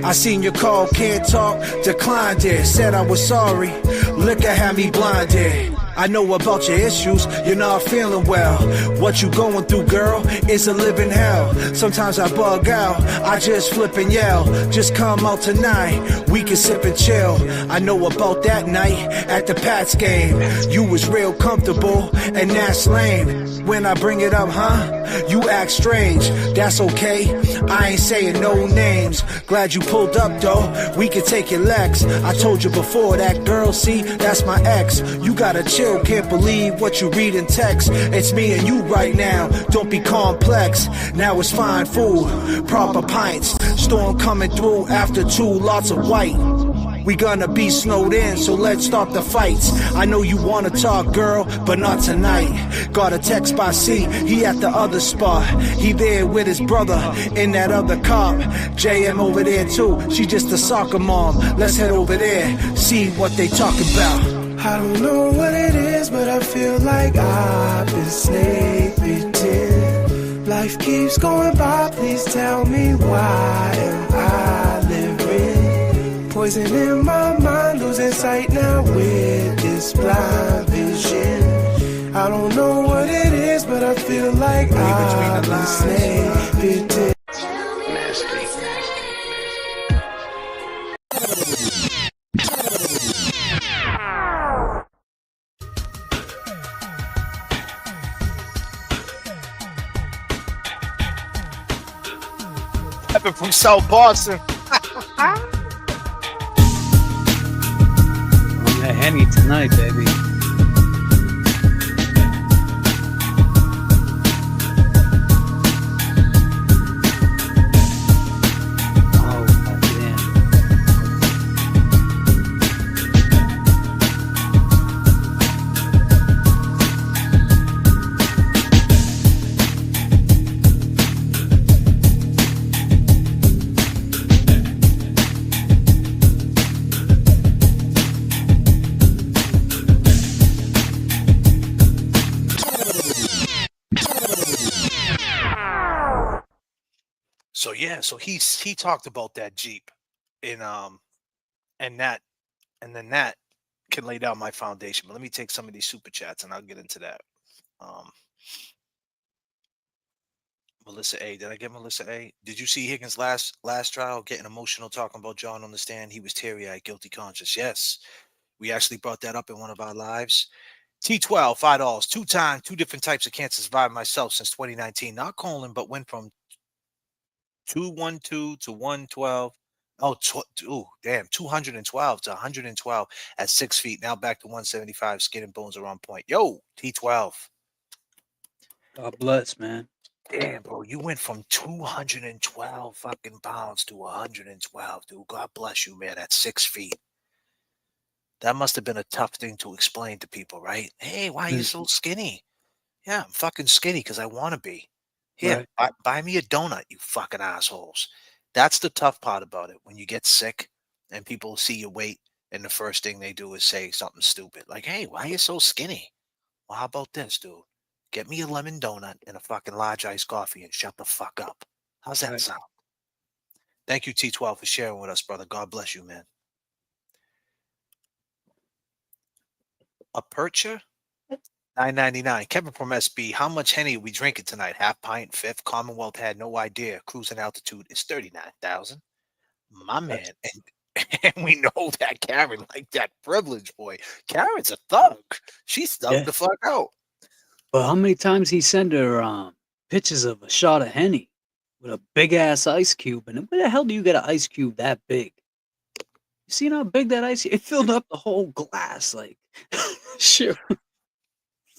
I seen your call, can't talk, declined it. Said I was sorry, liquor had me blinded. I know about your issues, you're not feeling well. What you going through, girl, is a living hell. Sometimes I bug out, I just flip and yell. Just come out tonight, we can sip and chill. I know about that night at the Pats game. You was real comfortable, and that's lame. When I bring it up, huh, you act strange. That's okay, I ain't saying no names. Glad you pulled up though, we can take your legs. I told you before, that girl, see, that's my ex. You gotta chill, can't believe what you read in text. It's me and you right now, don't be complex. Now it's fine food, proper pints. Storm coming through after 2 lots of white. We gonna be snowed in, so let's start the fights. I know you wanna talk, girl, but not tonight. Got a text by C, he at the other spot. He there with his brother in that other cop. JM over there too, she just a soccer mom. Let's head over there, see what they talk about. I don't know what it is, but I feel like I've been snake bitten. Life keeps going by, please tell me why am I living? Poison in my mind, losing sight now with this blind vision. I don't know what it is, but I feel like I've been snake bitten. From South Boston. That Henny tonight, baby. Oh, goddamn. So yeah, so he talked about that Jeep in and then that can lay down my foundation. But let me take some of these super chats and I'll get into that. Melissa A. Did I get Melissa A? Did you see Higgins' last trial getting emotional talking about John on the stand? He was teary-eyed, guilty conscious. Yes. We actually brought that up in one of our lives. T12, $5. 2 different types of cancer survived myself since 2019. Not colon, but went from 212 to 112. Oh, damn, 212 to 112 at 6 feet. Now back to 175. Skin and bones are on point. Yo, T12. God bless, man. Damn, bro, you went from 212 fucking pounds to 112, dude. God bless you, man, at 6 feet. That must have been a tough thing to explain to people, right? Hey, why are you so skinny? Yeah, I'm fucking skinny because I want to be. Here, buy me a donut, you fucking assholes. That's the tough part about it. When you get sick and people see your weight and the first thing they do is say something stupid. Like, hey, why are you so skinny? Well, how about this, dude? Get me a lemon donut and a fucking large iced coffee and shut the fuck up. How's that sound? Thank you, T12, for sharing with us, brother. God bless you, man. A Percher? $9.99. Kevin from SB. How much Henny are we drinking tonight? Half pint, fifth. Commonwealth had no idea. Cruising altitude is 39,000. My man. And we know that Karen like that privilege, boy. Karen's a thug. She's thugged the fuck out. But how many times he send her pictures of a shot of Henny with a big ass ice cube? And where the hell do you get an ice cube that big? You seen how big that ice? It filled up the whole glass. Like, sure.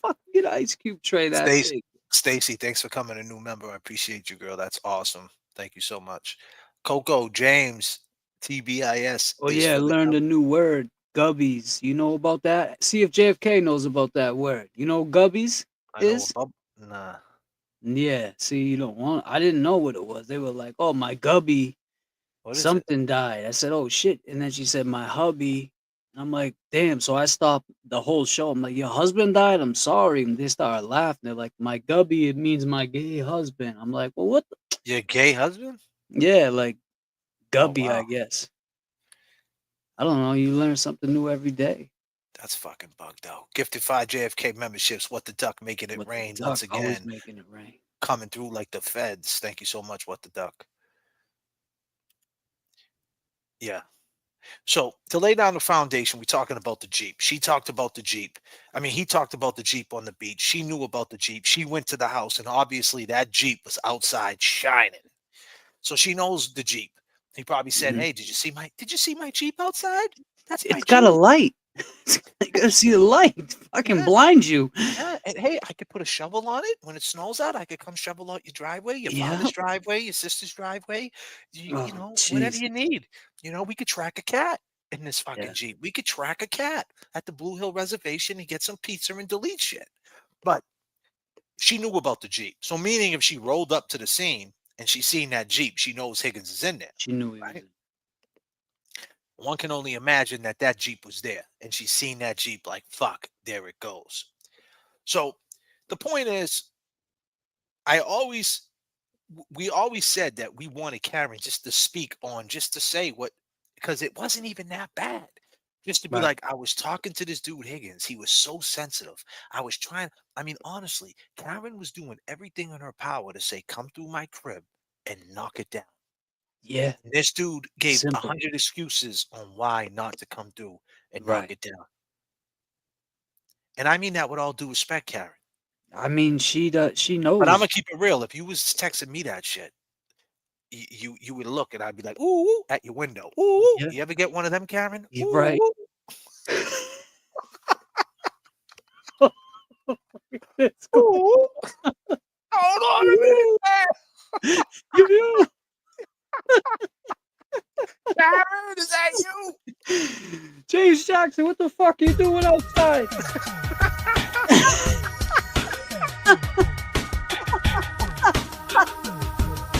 Fuck, get an ice cube tray that big. Stacy, thanks for coming, a new member. I appreciate you, girl. That's awesome. Thank you so much. Coco, James, TBIS. Oh yeah, I learned a new word, gubbies. You know about that? See if J.F.K. knows about that word. You know what gubbies is? Nah. Yeah, see, you don't want. I didn't know what it was. They were like, "Oh, my gubby, something died." I said, "Oh shit!" And then she said, "My hubby." And I'm like, "Damn!" So I stopped the whole show. I'm like, "Your husband died. I'm sorry." And they started laughing. They're like, "My gubby, it means my gay husband." I'm like, "Well, what?" Your gay husband? Yeah, like gubby, I guess. I don't know. You learn something new every day. That's fucking bugged out. Gifted 5 JFK memberships. What the Duck making it What the rain duck once always again. making it rain. Coming through like the feds. Thank you so much, What the Duck. Yeah. So to lay down the foundation, we're talking about the Jeep. She talked about the Jeep. I mean, he talked about the Jeep on the beach. She knew about the Jeep. She went to the house, and obviously that Jeep was outside shining. So she knows the Jeep. He probably said, Mhm. "Hey, did you see my Jeep outside? That's my It's got a Jeep." light. You gotta see the light. Fucking Yeah. blind you. Yeah, and hey, I could put a shovel on it when it snows out. I could come shovel out your driveway, your Yeah. father's driveway, your sister's driveway. You Oh, know, whatever jeez. you need. We could track a cat in this fucking Yeah. Jeep. We could track a cat at the Blue Hill Reservation and get some pizza and delete shit. But she knew about the Jeep. So meaning if she rolled up to the scene and she seen that Jeep, she knows Higgins is in there, She knew he was right? in. One can only imagine that that Jeep was there and she's seen that Jeep like, fuck, there it goes. So the point is, I always we always said that we wanted Karen just to speak on, just to say what, because it wasn't even that bad. Just to be Right. like, I was talking to this dude Higgins. He was so sensitive. I was trying. I mean, honestly, Karen was doing everything in her power to say, "Come through my crib and knock it down." Yeah. And this dude gave a Simple. hundred excuses on why not to come through and knock Right. it down. And I mean that with all due respect, Karen. I mean, she does. She But I'm knows. gonna keep it real. If you was texting me that shit, you would look and I'd be like, ooh, ooh, at your window. Ooh, ooh. Yeah. You ever get one of them, Karen? You're Ooh, right. ooh. Let's go. Ooh. Hold on a minute, man. You. Karen, is that you? James Jackson, what the fuck are you doing outside?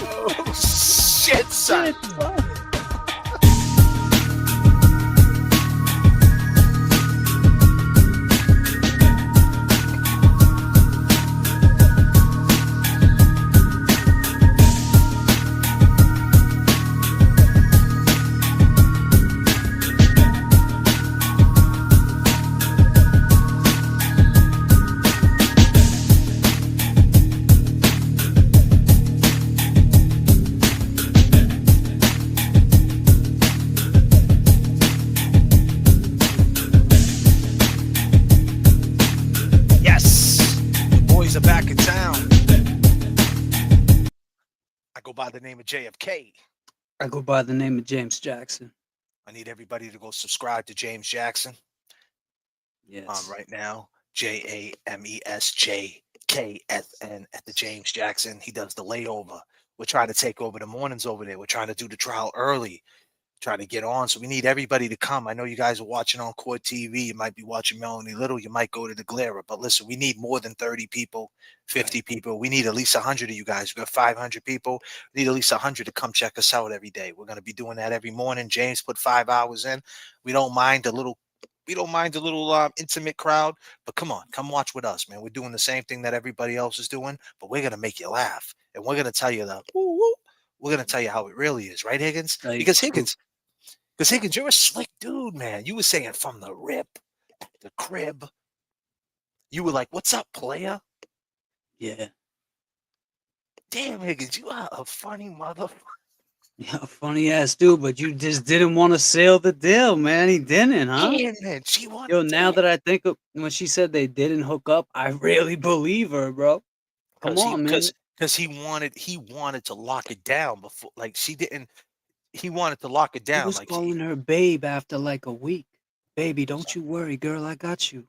Oh, shit, son. Shit, son. Yes, the boys are back in town. I go by the name of J.F.K. I go by the name of James Jackson. I need everybody to go subscribe to James Jackson Yes. right now. JAMESJKSN at the James Jackson. He does the layover. We're trying to take over the mornings over there. We're trying to do the trial early, trying to get on. So we need everybody to come. I know you guys are watching on Court TV. You might be watching Melanie Little. You might go to the Glera. But listen, we need more than 30 people, 50 people. We need at least 100 of you guys. We got 500 people. We need at least 100 to come check us out every day. We're going to be doing that every morning. James put 5 hours in. We don't mind a little. We don't mind a little intimate crowd, but come on, come watch with us, man. We're doing the same thing that everybody else is doing, but we're gonna make you laugh, and we're gonna tell you that. Woo, woo. We're gonna tell you how it really is, right, Higgins? Tell you the Because truth. Higgins, you're a slick dude, man. You were saying from the rip, at the crib. You were like, "What's up, player?" Yeah. Damn, Higgins, you are a funny motherfucker. Yeah, funny ass dude, but you just didn't want to seal the deal, man. He didn't, huh? Damn, man, she wanted. Yo, now that I think of when she said they didn't hook up, I really believe her, bro. Come on, man. Because he wanted to lock it down before, like she didn't. He wanted to lock it He down, was like she. calling her babe after like a week. Baby, don't you worry, girl. I got you.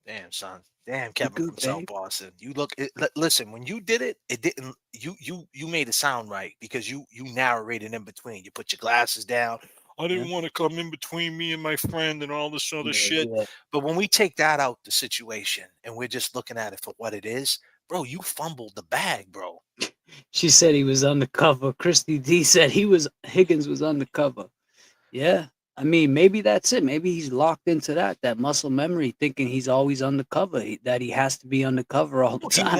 Damn, son. Damn, You Kevin good, from South babe? Boston. You look. Listen, when you did it, it didn't. You made it sound right because you narrated in between. You put your glasses down. I Yeah. didn't want to come in between me and my friend and all this other Yeah, shit. yeah. But when we take that out the situation and we're just looking at it for what it is, bro, you fumbled the bag, bro. She said he was undercover. Christy D said Higgins was undercover. Yeah. I mean, maybe that's it. Maybe he's locked into that muscle memory, thinking he's always undercover, that he has to be undercover all the He time.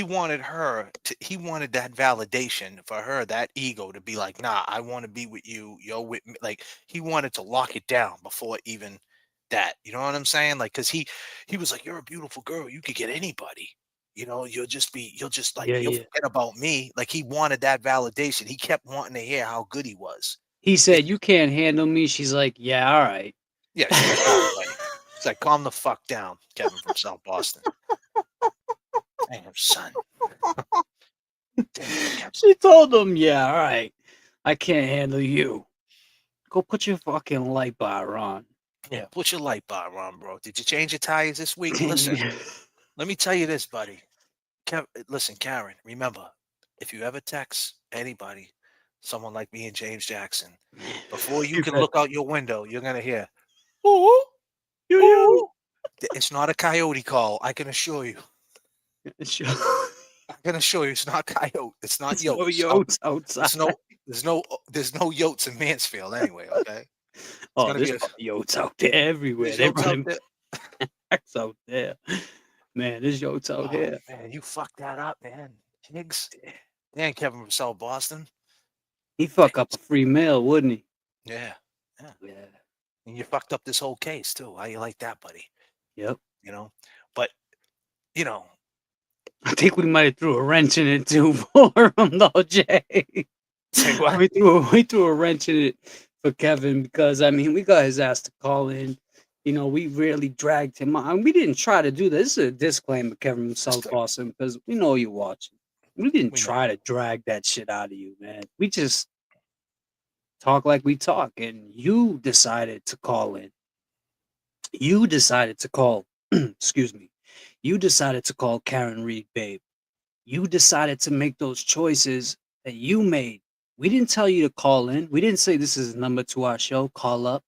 wanted her to, he wanted that validation for her, that ego to be like, nah, I want to be with you. You're with me. Like he wanted to lock it down before even that. You know what I'm saying? Like, cause he was like, "You're a beautiful girl. You could get anybody. You'll just like Yeah, you'll yeah. forget about me." Like he wanted that validation. He kept wanting to hear how good he was. He It, said, "You can't handle me." She's like, "Yeah, all right." yeah, she's like, "All right, buddy." It's like, calm the fuck down, Kevin from South Boston. Damn, son. Damn, Kevin. She told him, "Yeah, all right. I can't handle you. Go put your fucking light bar on." Yeah, put your light bar on, bro. Did you change your tires this week? And Listen, you- let me tell you this, buddy. Listen, Karen, remember, if you ever text anybody, someone like me and James Jackson, before you you can bet. look out your window, you're gonna hear, ooh, You. ooh. It's not a coyote call. I can assure you. Sure. I can assure you, it's not coyote. It's not It's no yotes. yotes outside. There's no, there's no yotes in Mansfield anyway. Okay, it's Oh, gonna be there's a probably yotes out there everywhere. there's They yotes out running there. packs out there. Man, there's yotes out Oh here. man, you fucked that up, man. Higgs, Dan Kevin from South Boston. He'd Damn. fuck up a free meal, wouldn't he? Yeah, yeah. Yeah. And you fucked up this whole case too. How you like that, buddy? Yep. You know, but you know, I think we might have threw a wrench in it too for him, though, Jay. say what? We threw a wrench in it for Kevin because I mean we got his ass to call in. We really dragged him on. We didn't try to do this. This is a disclaimer, Kevin from It's South good. Boston, because we know you're watching. We didn't We know. try to drag that shit out of you, man. We just talk like we talk, and you decided to call in. You decided to call. Excuse me. You decided to call Karen Reed, babe. You decided to make those choices that you made. We didn't tell you to call in. We didn't say this is a number to our show. Call up.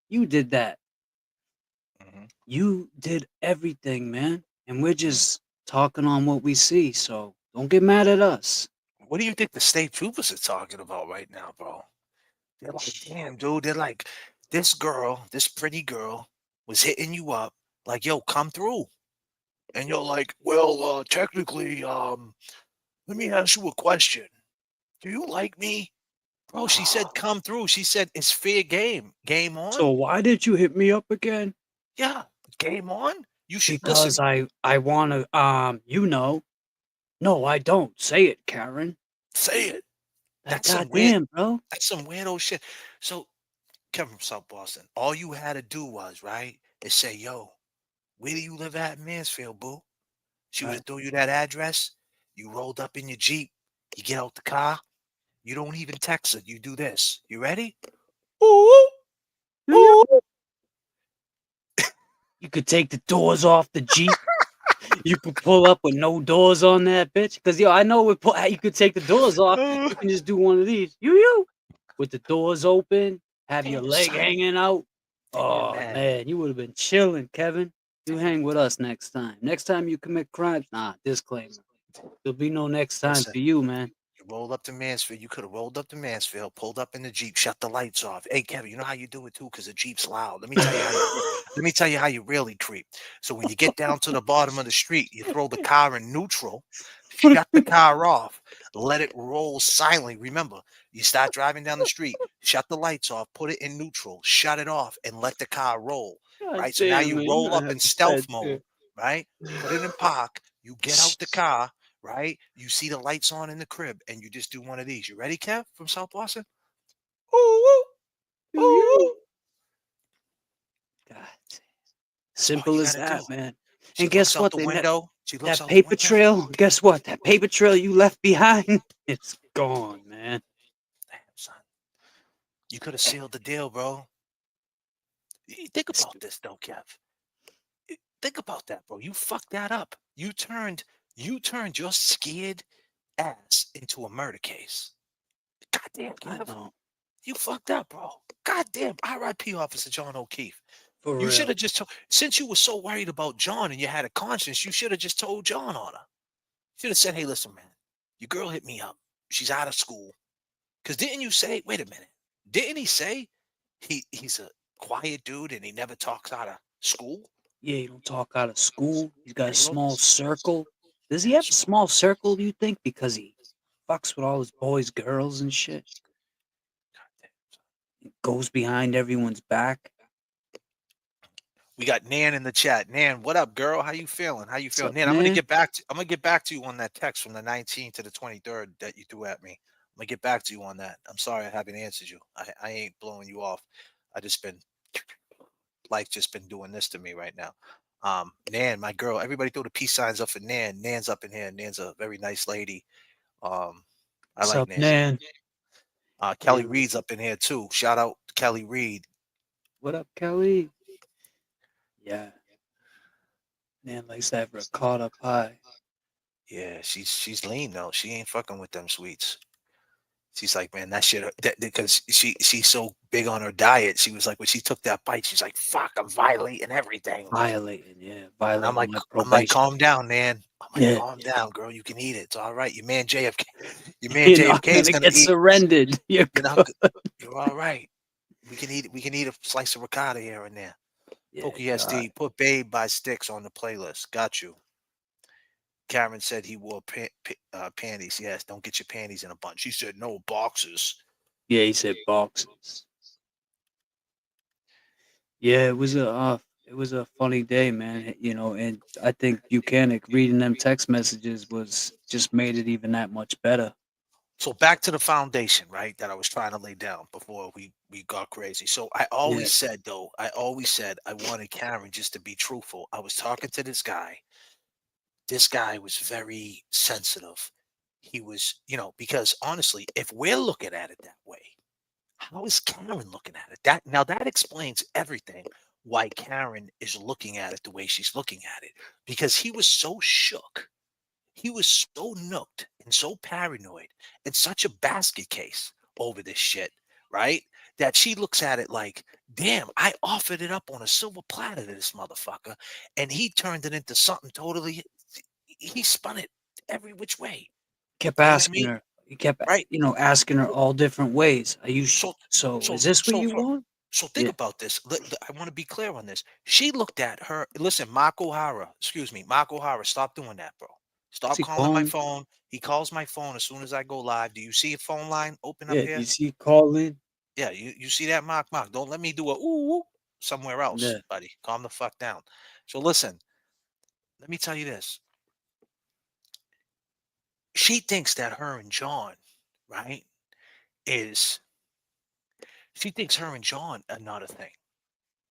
You did that. Mhm, You did everything, man. And we're mhm. just talking on what we see. So don't get mad at us. What do you think the state troopers are talking about right now, bro? They're like, damn, dude. They're like, this girl, this pretty girl, was hitting you up, like, yo, come through. And you're like, well, technically, let me ask you a question. Do you like me? Bro, she said, come through. She said, it's fair game. Game So on? why did you hit me up again? Yeah, game on. You should Because listen. I want to No, I don't. Say it, Karen. Say it. That That's some weird. goddamn, bro. That's some weirdo shit. So, Kevin from South Boston, all you had to do was right is say, "Yo, where do you live at in Mansfield, boo?" She would Right. have throw you that address. You rolled up in your Jeep. You get out the car. You don't even text her. You do this. You ready? Ooh, ooh. You could take the doors off the Jeep. You could pull up with no doors on that bitch. Cause I know you could take the doors off. You can just do one of these. You with the doors open, have your Damn, leg son. hanging out. Damn, Oh man. man, you would have been chilling, Kevin. You hang with us next time. Next time you commit crimes, disclaimer. There'll be no next time Listen, for you, man. you rolled up to Mansfield. You could have rolled up to Mansfield, pulled up in the Jeep, shut the lights off. Hey, Kevin, you know how you do it too, because the Jeep's loud. Let me tell you how you. Let me tell you how you really creep. So when you get down to the bottom of the street, you throw the car in neutral, shut the car off, let it roll silently. Remember, you start driving down the street, shut the lights off, put it in neutral, shut it off, and let the car roll. God Right. So now damn, you man, you roll might up have in to say stealth mode. it Right. Put it in park. You get out the car. Right. You see the lights on in the crib, and you just do one of these. You ready, Kev, from South Boston? Ooh, ooh, too. ooh. God, That's all simple you as gotta do. that, man. She And looks guess out what? the window. She looks That out the paper window. trail. Guess what? That paper trail you left behind, it's gone, man. Damn, son. You could have sealed the deal, bro. Think about this, though, Kev. Think about that, bro. You fucked that up. You turned your scared ass into a murder case. Goddamn, I Kev. know, You fucked up, bro. Goddamn. R.I.P. Officer John O'Keefe. for You should real. have just told, since you were so worried about John and you had a conscience, you should have just told John on her. Should have said, hey, listen, man, your girl hit me up. She's out of school. Because didn't you say, wait a minute, didn't he say he's a quiet dude and he never talks out of school? Yeah, you don't talk out of school. He's got a And look, small circle. Does he yeah, have a small circle, do you think? Because he fucks with all his boys, girls, and shit. Goes behind everyone's back. We got Nan in the chat. Nan, what up, girl? How you feeling? How you What's feeling? up, Nan, I'm gonna man? get back to you on that text from the 19th to the 23rd that you threw at me. I'm gonna get back to you on that. I'm sorry I haven't answered you. I ain't blowing you off. I just been life just been doing this to me right now. Nan, my girl, everybody throw the peace signs up for Nan. Nan's up in here. Nan's a very nice lady. I What's like up, Nan. Nan? Kelly Man, Reed's up in here too. Shout out to Kelly Reed. what up, Kelly? Yeah, Nan likes that ricotta pie. Yeah, she's lean though. She ain't fucking with them sweets. She's like, man, that shit. Because she's so big on her diet. She was like, when she took that bite, she's like, fuck, I'm violating everything. Violating, yeah, And violating my I'm like, probation. calm down, man. I'm like, Yeah, calm down, girl. You can eat it. It's all right. Your man JFK, you're not is gonna gonna get eat. surrendered. You're You're not. good. You're all right. We can eat a slice of ricotta here and there. Yeah, Pokey God. SD, put Babe by Sticks on the playlist. Got you. Cameron said he wore panties. Yes, don't get your panties in a bunch. He said no boxes. Yeah, he said boxes. Yeah, it was a funny day, man. You know, and I think Buchanan reading them text messages was just made it even that much better. So back to the foundation, right? That I was trying to lay down before we got crazy. So I always said I wanted Karen just to be truthful. I was talking to this guy. This guy was very sensitive. He was, because honestly, if we're looking at it that way, how is Karen looking at it? That explains everything why Karen is looking at it the way she's looking at it. Because he was so shook. He was so nooked and so paranoid and such a basket case over this shit, right? That she looks at it like, damn, I offered it up on a silver platter to this motherfucker, and he turned it into something totally. He spun it every which way. Kept You know what I asking mean? her. He kept, Right. asking her all different ways. Are you So, so? so, Is this what so, you for, want? so think Yeah. about this. I want to be clear on this. She looked at her. Listen, Mark O'Hara. Excuse me, Mark O'Hara. Stop doing that, bro. Is Stop he calling my calling? phone. He calls my phone as soon as I go live. Do you see a phone line open up Yeah. here? You see, calling. Yeah, you see that, Mark? Mark, don't let me do a ooh, ooh somewhere else, Yeah. buddy. Calm the fuck down. So listen, let me tell you this. She thinks that her and John, right, she thinks her and John are not a thing.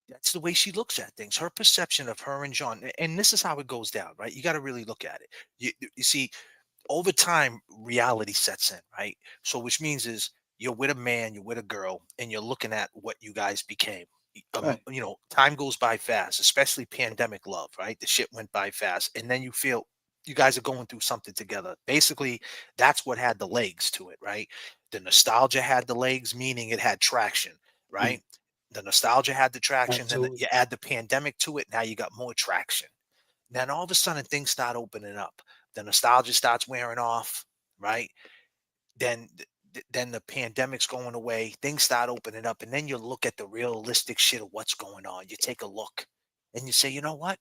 That's the way she looks at things. Her perception of her and John, and this is how it goes down, right? You got to really look at it. You see, over time, reality sets in, right? So, which means is you're with a man, you're with a girl, and you're looking at what you guys became. Right. Time goes by fast, especially pandemic love, right? The shit went by fast, and then you feel you guys are going through something together. Basically, that's what had the legs to it, right? The nostalgia had the legs, meaning it had traction, Mm, right? The nostalgia had the traction, then absolutely. you add the pandemic to it. Now you got more traction. Then all of a sudden things start opening up. The nostalgia starts wearing off, right? Then then the pandemic's going away. Things start opening up, and then you look at the realistic shit of what's going on. You take a look, and you say, you know what?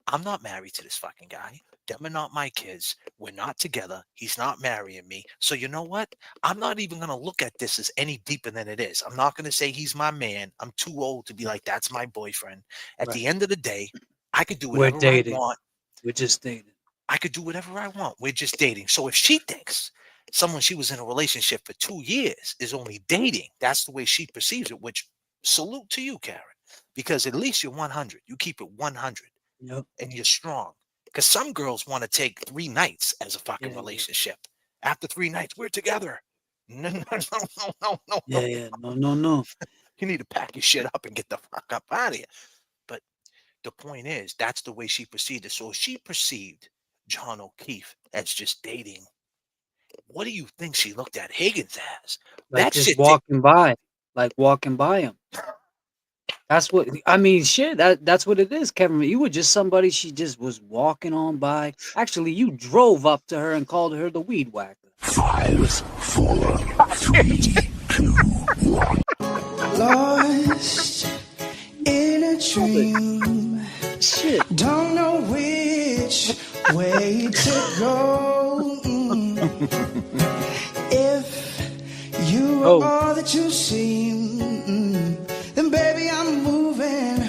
I'm not married to this fucking guy. Them are not my kids. We're not together. He's not marrying me. So you know what? I'm not even going to look at this as any deeper than it is. I'm not going to say he's my man. I'm too old to be like, that's my boyfriend. At Right. the end of the day, I could do We're whatever I dating. want. We're just dating. I could do whatever I want. We're just dating. So if she thinks someone she was in a relationship for 2 years is only dating, that's the way she perceives it, which salute to you, Karen, because at least you're 100. You keep it 100 Yep. and you're strong. Because some girls want to take 3 nights as a fucking Yeah. Yeah. relationship. After 3 nights, we're together. No, no, no, no, no, no. Yeah. Yeah. No. No. No. You need to pack your shit up and get the fuck up out of here. But the point is, that's the way she perceived it. So if she perceived John O'Keefe as just dating, what do you think she looked at Higgins as? Like That just shit. walking by. Like walking by him. That's what I mean. Shit, that's what it is, Kevin. You were just somebody she just was walking on by. Actually, you drove up to her and called her the weed whacker. 5, 4, 3, 2, 1. Lost in a dream. Shit. Don't know which way to go. If you were Oh. all that you seem, then baby I'm moving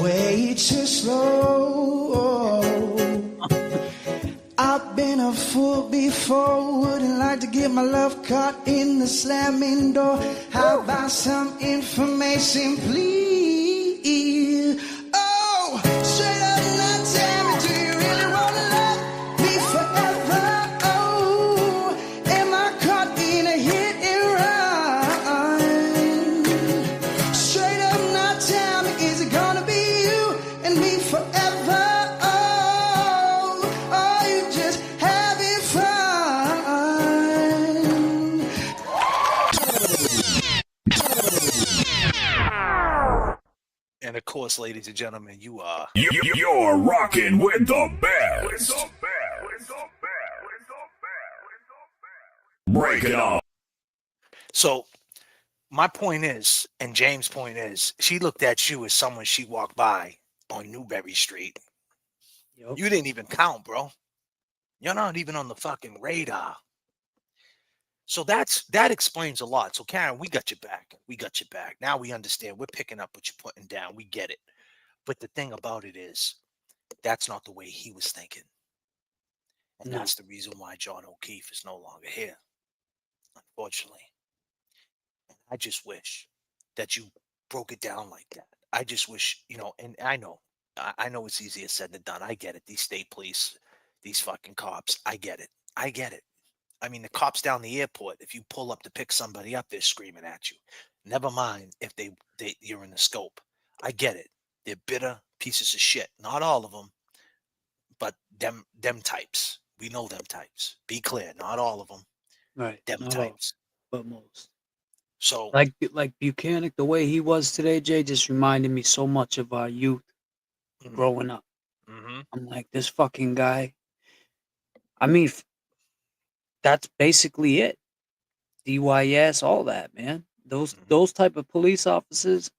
way before. Wouldn't like to get my love caught in the slamming door. How about some information, please? Oh, straight up now tell me, do you really wanna love me forever? Oh, am I caught in a hit and run? Straight up now tell me, is it gonna be you and me forever? Oh, are you just having fun? And of course, ladies and gentlemen, you are. You're rocking with the best. Break it up. So my point is, and James' point is, she looked at you as someone she walked by on Newberry Street. Yup. You didn't even count, bro. You're not even on the fucking radar. So that explains a lot. So Karen, we got you back. We got you back. Now we understand. We're picking up what you're putting down. We get it. But the thing about it is, that's not the way he was thinking. And No. that's the reason why John O'Keefe is no longer here, unfortunately. And I just wish that you broke it down like that. I just wish, and I know it's easier said than done. I get it. These state police, these fucking cops, I get it. I get it. I mean, the cops down the airport, if you pull up to pick somebody up, they're screaming at you. Never mind if you're in the scope. I get it. They're bitter pieces of shit. Not all of them, but them types. We know them types. Be clear, not all of them. Right. Them Not all, types. but most. So Like Buchanan, the way he was today, Jay, just reminded me so much of our youth growing up. Mm-hmm. I'm like, this fucking guy. I mean, that's basically it. DYS, all that, man. Those type of police officers.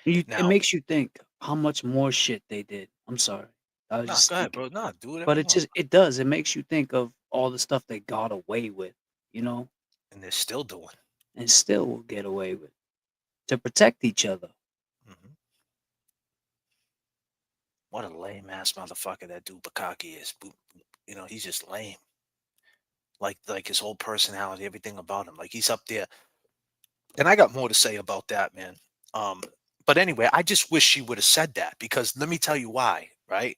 It now, makes you think how much more shit they did. I'm sorry. I was no, just go ahead, thinking. bro. No, do whatever But you want. it does. It makes you think of all the stuff they got away with, And they're still doing. and still will get away with to protect each other. Mm-hmm. What a lame ass motherfucker that dude Bukaki is. He's just lame. Like his whole personality, everything about him. Like he's up there. And I got more to say about that, man. But anyway, I just wish she would have said that, because let me tell you why, right?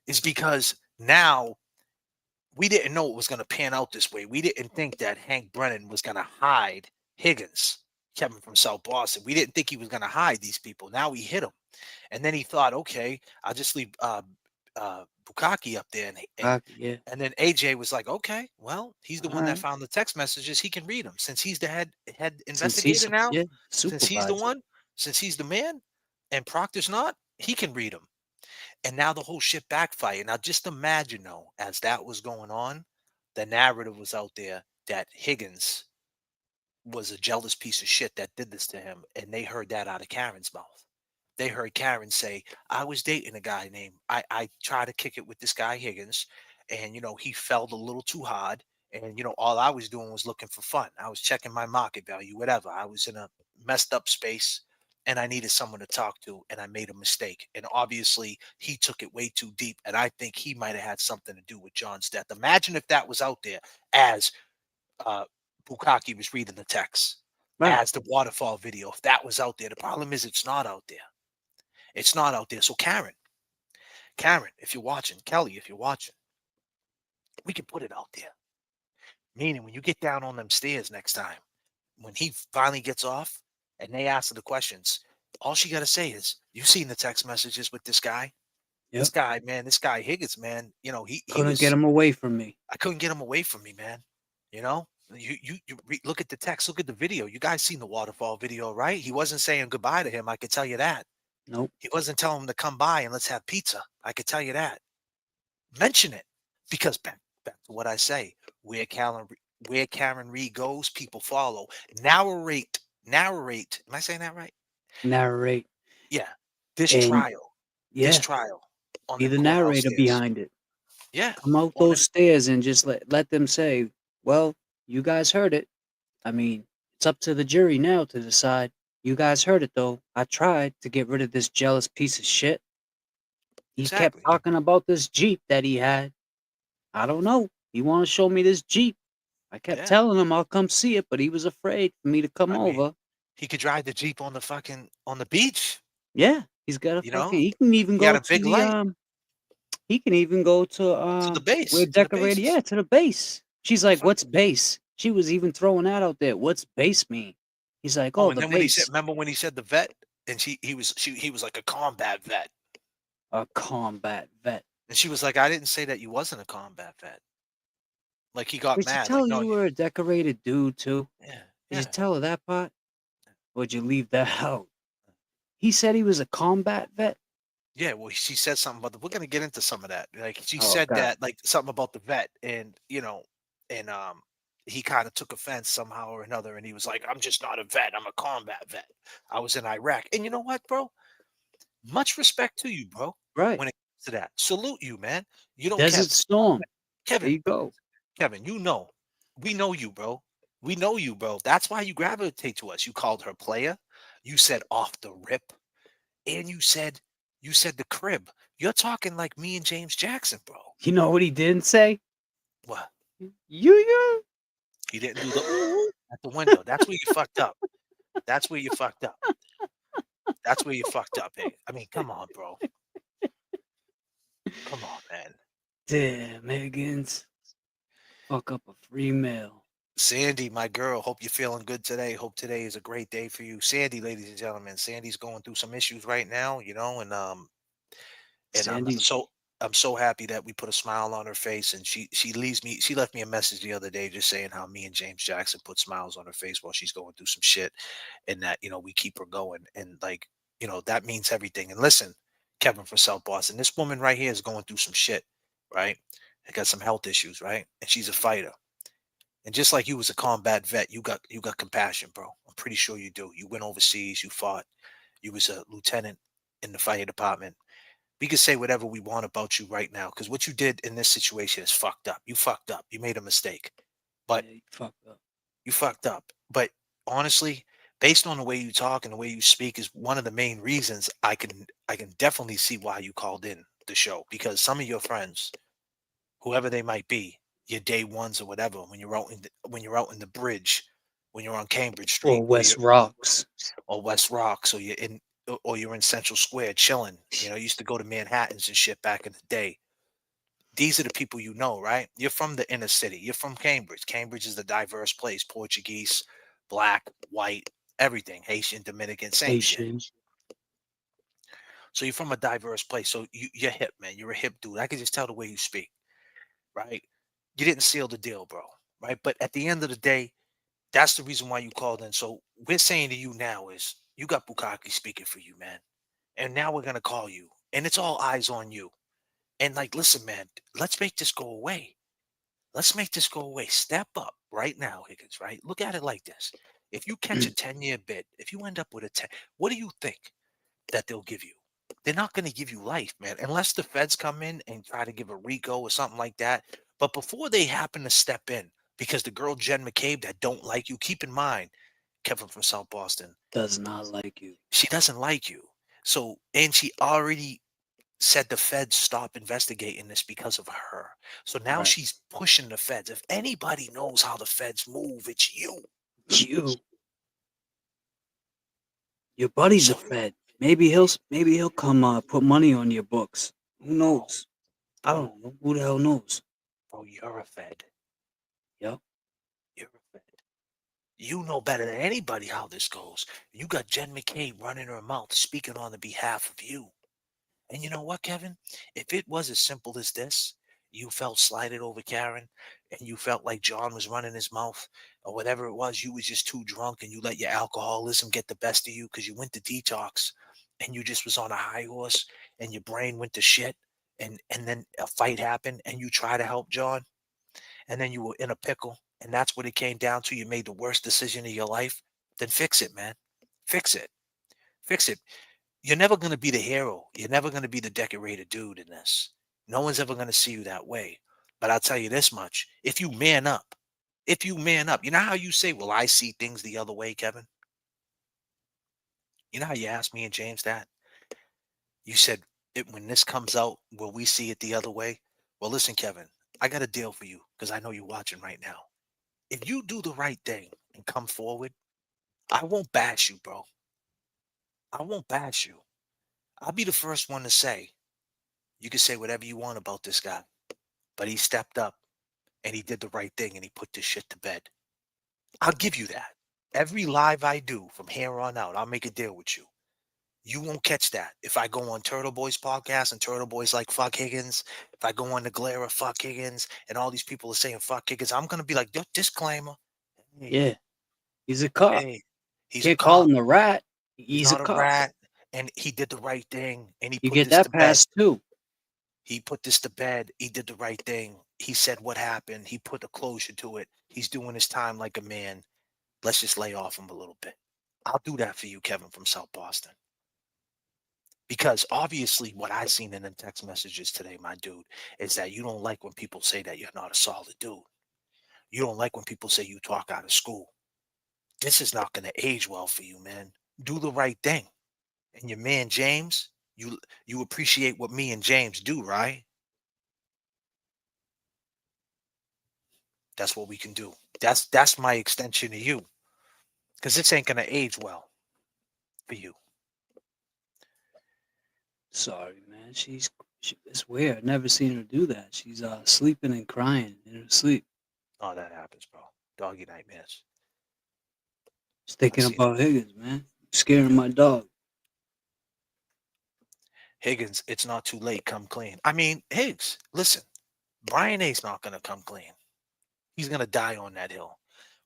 It's because now we didn't know it was going to pan out this way. We didn't think that Hank Brennan was going to hide Higgins, Kevin from South Boston. We didn't think he was going to hide these people. Now he hit him. And then he thought, okay, I'll just leave Bukaki up there. Yeah. And then AJ was like, okay, well, he's the one that Alright. found the text messages. He can read them, since he's the head Since he's investigator now. Since he's the supervisor. one, since he's the man, and Proctor's not, he can read them. And now the whole shit backfired. Now just imagine, though, as that was going on, the narrative was out there that Higgins was a jealous piece of shit that did this to him, and they heard that out of Karen's mouth. They heard Karen say, I was dating a guy named, I tried to kick it with this guy Higgins, and he felt a little too hard. And all I was doing was looking for fun. I was checking my market value, whatever. I was in a messed up space, and I needed someone to talk to, and I made a mistake. And obviously he took it way too deep, and I think he might have had something to do with John's death. Imagine if that was out there as Bukaki was reading the text, Right. as the Waterfall video. If that was out there, the problem is it's not out there. It's not out there. So Karen, if you're watching, Kelly, if you're watching, we can put it out there. Meaning, when you get down on them stairs next time, when he finally gets off and they ask her the questions, all she got to say is, you seen the text messages with this guy? Yep. This guy, man, this guy Higgins, man, he Couldn't was, get him away from me. I couldn't get him away from me, man. Look at the text, look at the video. You guys seen the Waterfall video, right? He wasn't saying goodbye to him. I could tell you that. Nope. He wasn't telling him to come by and let's have pizza. I could tell you that. Mention it, because back to what I say, where Karen Reed goes, people follow. Narrate. Am I saying that right? Narrate. Yeah. This And trial. yeah, This trial. On be them the courthouse narrator stairs. behind it. Yeah. Come out on those stairs and just let them say, well, you guys heard it. I mean, it's up to the jury now to decide. You guys heard it, though. I tried to get rid of this jealous piece of shit. He kept Exactly. talking about this Jeep that he had. I don't know. He wanted to show me this Jeep. I kept Yeah. telling him I'll come see it, but he was afraid for me to come I mean, over. he could drive the Jeep on the fucking on the beach. Yeah, he's got a You fucking. know, He can even he had go a to big the light He can even go to to the where base, to the decorated. bases. Yeah, to the base. She's like, Fuck. "What's base?" She was even throwing that out there. What's base mean? He's like, Oh, "Oh, and the then when he said, base, remember when he said the vet, and he was like a combat vet, a combat vet." and she was like, I didn't say that you wasn't a combat vet. Like he got Did you mad. tell Like her no, you were a decorated dude too? yeah, Did you yeah. tell her that part? Or did you leave that out? He said he was a combat vet. Yeah, well, she said something about the. We're gonna get into some of that. Like she Oh said God, that, like something about the vet, and and he kind of took offense somehow or another, and he was like, "I'm just not a vet. I'm a combat vet. I was in Iraq." And you know what, bro? Much respect to you, bro. right? When it comes to that, salute you, man. You don't care, Desert Storm. There Kevin. you go. Kevin, we know you, bro. We know you, bro. That's why you gravitate to us. You called her player. You said off the rip. And you said the crib. You're talking like me and James Jackson, bro. You know what he didn't say? What? You. He didn't do the ooh at the window. That's where you fucked up. That's where you fucked up. That's where you fucked up. Hey, I mean, come on, bro. Come on, man. Damn, Higgins. Fuck up a free meal. Sandy, my girl, hope you're feeling good today. Hope today is a great day for you. Sandy, ladies and gentlemen, Sandy's going through some issues right now, and Sandy. I'm so happy that we put a smile on her face, and she left me a message the other day just saying how me and James Jackson put smiles on her face while she's going through some shit, and that we keep her going, and like that means everything. And listen, Kevin from South Boston, this woman right here is going through some shit, right? I got some health issues, right? And she's a fighter, and just like you was a combat vet, you got compassion, bro. I'm pretty sure you do. You went overseas, you fought, you was a lieutenant in the fire department. We can say whatever we want about you right now because what you did in this situation is fucked up. You fucked up. You made a mistake, but Yeah, you fucked up. you fucked up. But honestly, based on the way you talk and the way you speak, is one of the main reasons I can definitely see why you called in the show because some of your friends, whoever they might be, your day ones or whatever, when you're out in the bridge, when you're on Cambridge Or Street, West Rocks. or West Rocks, or you're in Central Square chilling. You used to go to Manhattan's and shit back in the day. These are the people you know, right? You're from the inner city. You're from Cambridge. Cambridge is the diverse place. Portuguese, black, white, everything. Haitian, Dominican, same shit. Haitian. So you're from a diverse place. So you're hip, man. You're a hip dude. I can just tell the way you speak, right? You didn't seal the deal, bro. Right. But at the end of the day, that's the reason why you called in. So we're saying to you now is you got Bukaki speaking for you, man. And now we're gonna call you. And it's all eyes on you. And like, listen, man, let's make this go away. Let's make this go away. Step up right now, Higgins, right? Look at it like this. If you catch a 10-year bid, if you end up with a 10, what do you think that they'll give you? They're not going to give you life, man, unless the feds come in and try to give a RICO or something like that. But before they happen to step in, because the girl Jen McCabe that don't like you, keep in mind, Kevin from South Boston, Does not like you. she doesn't like you. So, and she already said the feds stop investigating this because of her. So now Right. she's pushing the feds. If anybody knows how the feds move, it's you. You. Your buddy's a So Fed. Maybe he'll come put money on your books. Who no, knows? I no, don't know. Who the hell knows? bro, you're a fed. Yep. You're a fed. You know better than anybody how this goes. You got Jen McKay running her mouth, speaking on the behalf of you. And you know what, Kevin? If it was as simple as this, you felt slighted over Karen, and you felt like John was running his mouth, or whatever it was, you was just too drunk and you let your alcoholism get the best of you because you went to detox and you just was on a high horse and your brain went to shit, and then a fight happened and you try to help John, and then you were in a pickle, and that's what it came down to. You made the worst decision of your life. Then fix it, man. Fix it. Fix it. You're never going to be the hero. You're never going to be the decorated dude in this. No one's ever going to see you that way. But I'll tell you this much. If you man up, you know how you say, well, I see things the other way, Kevin? You know how you asked me and James that? You said, when this comes out, will we see it the other way? Well, listen, Kevin, I got a deal for you because I know you're watching right now. If you do the right thing and come forward, I won't bash you, bro. I won't bash you. I'll be the first one to say, you can say whatever you want about this guy, but he stepped up and he did the right thing and he put this shit to bed. I'll give you that. Every live I do from here on out, I'll make a deal with you. You won't catch that. If I go on Turtle Boy's podcast and Turtle Boy's like fuck Higgins, if I go on the Glare fuck Higgins, and all these people are saying fuck Higgins, I'm gonna be like, disclaimer. Hey, Yeah, he's a cop. hey, he's a Can't call cop. him a rat. He's He's a not a cop. rat. And he did the right thing. And he You put get this to that bed. pass too. He put this to bed. He did the right thing. He said what happened. He put a closure to it. He's doing his time like a man. Let's just lay off him a little bit. I'll do that for you, Kevin from South Boston. Because obviously what I seen in the text messages today, my dude, is that you don't like when people say that you're not a solid dude. You don't like when people say you talk out of school. This is not going to age well for you, man. Do the right thing. And your man James, you appreciate what me and James do, right? That's what we can do. That's my extension to you. Because this ain't going to age well for you. Sorry, man. It's weird. I've never seen her do that. She's sleeping and crying in her sleep. Oh, that happens, bro. Doggy nightmares. Just thinking seen about Higgins, man. Scaring my dog. Higgins, it's not too late. Come clean. I mean, Higgs, listen, Brian A's not going to come clean. He's going to die on that hill.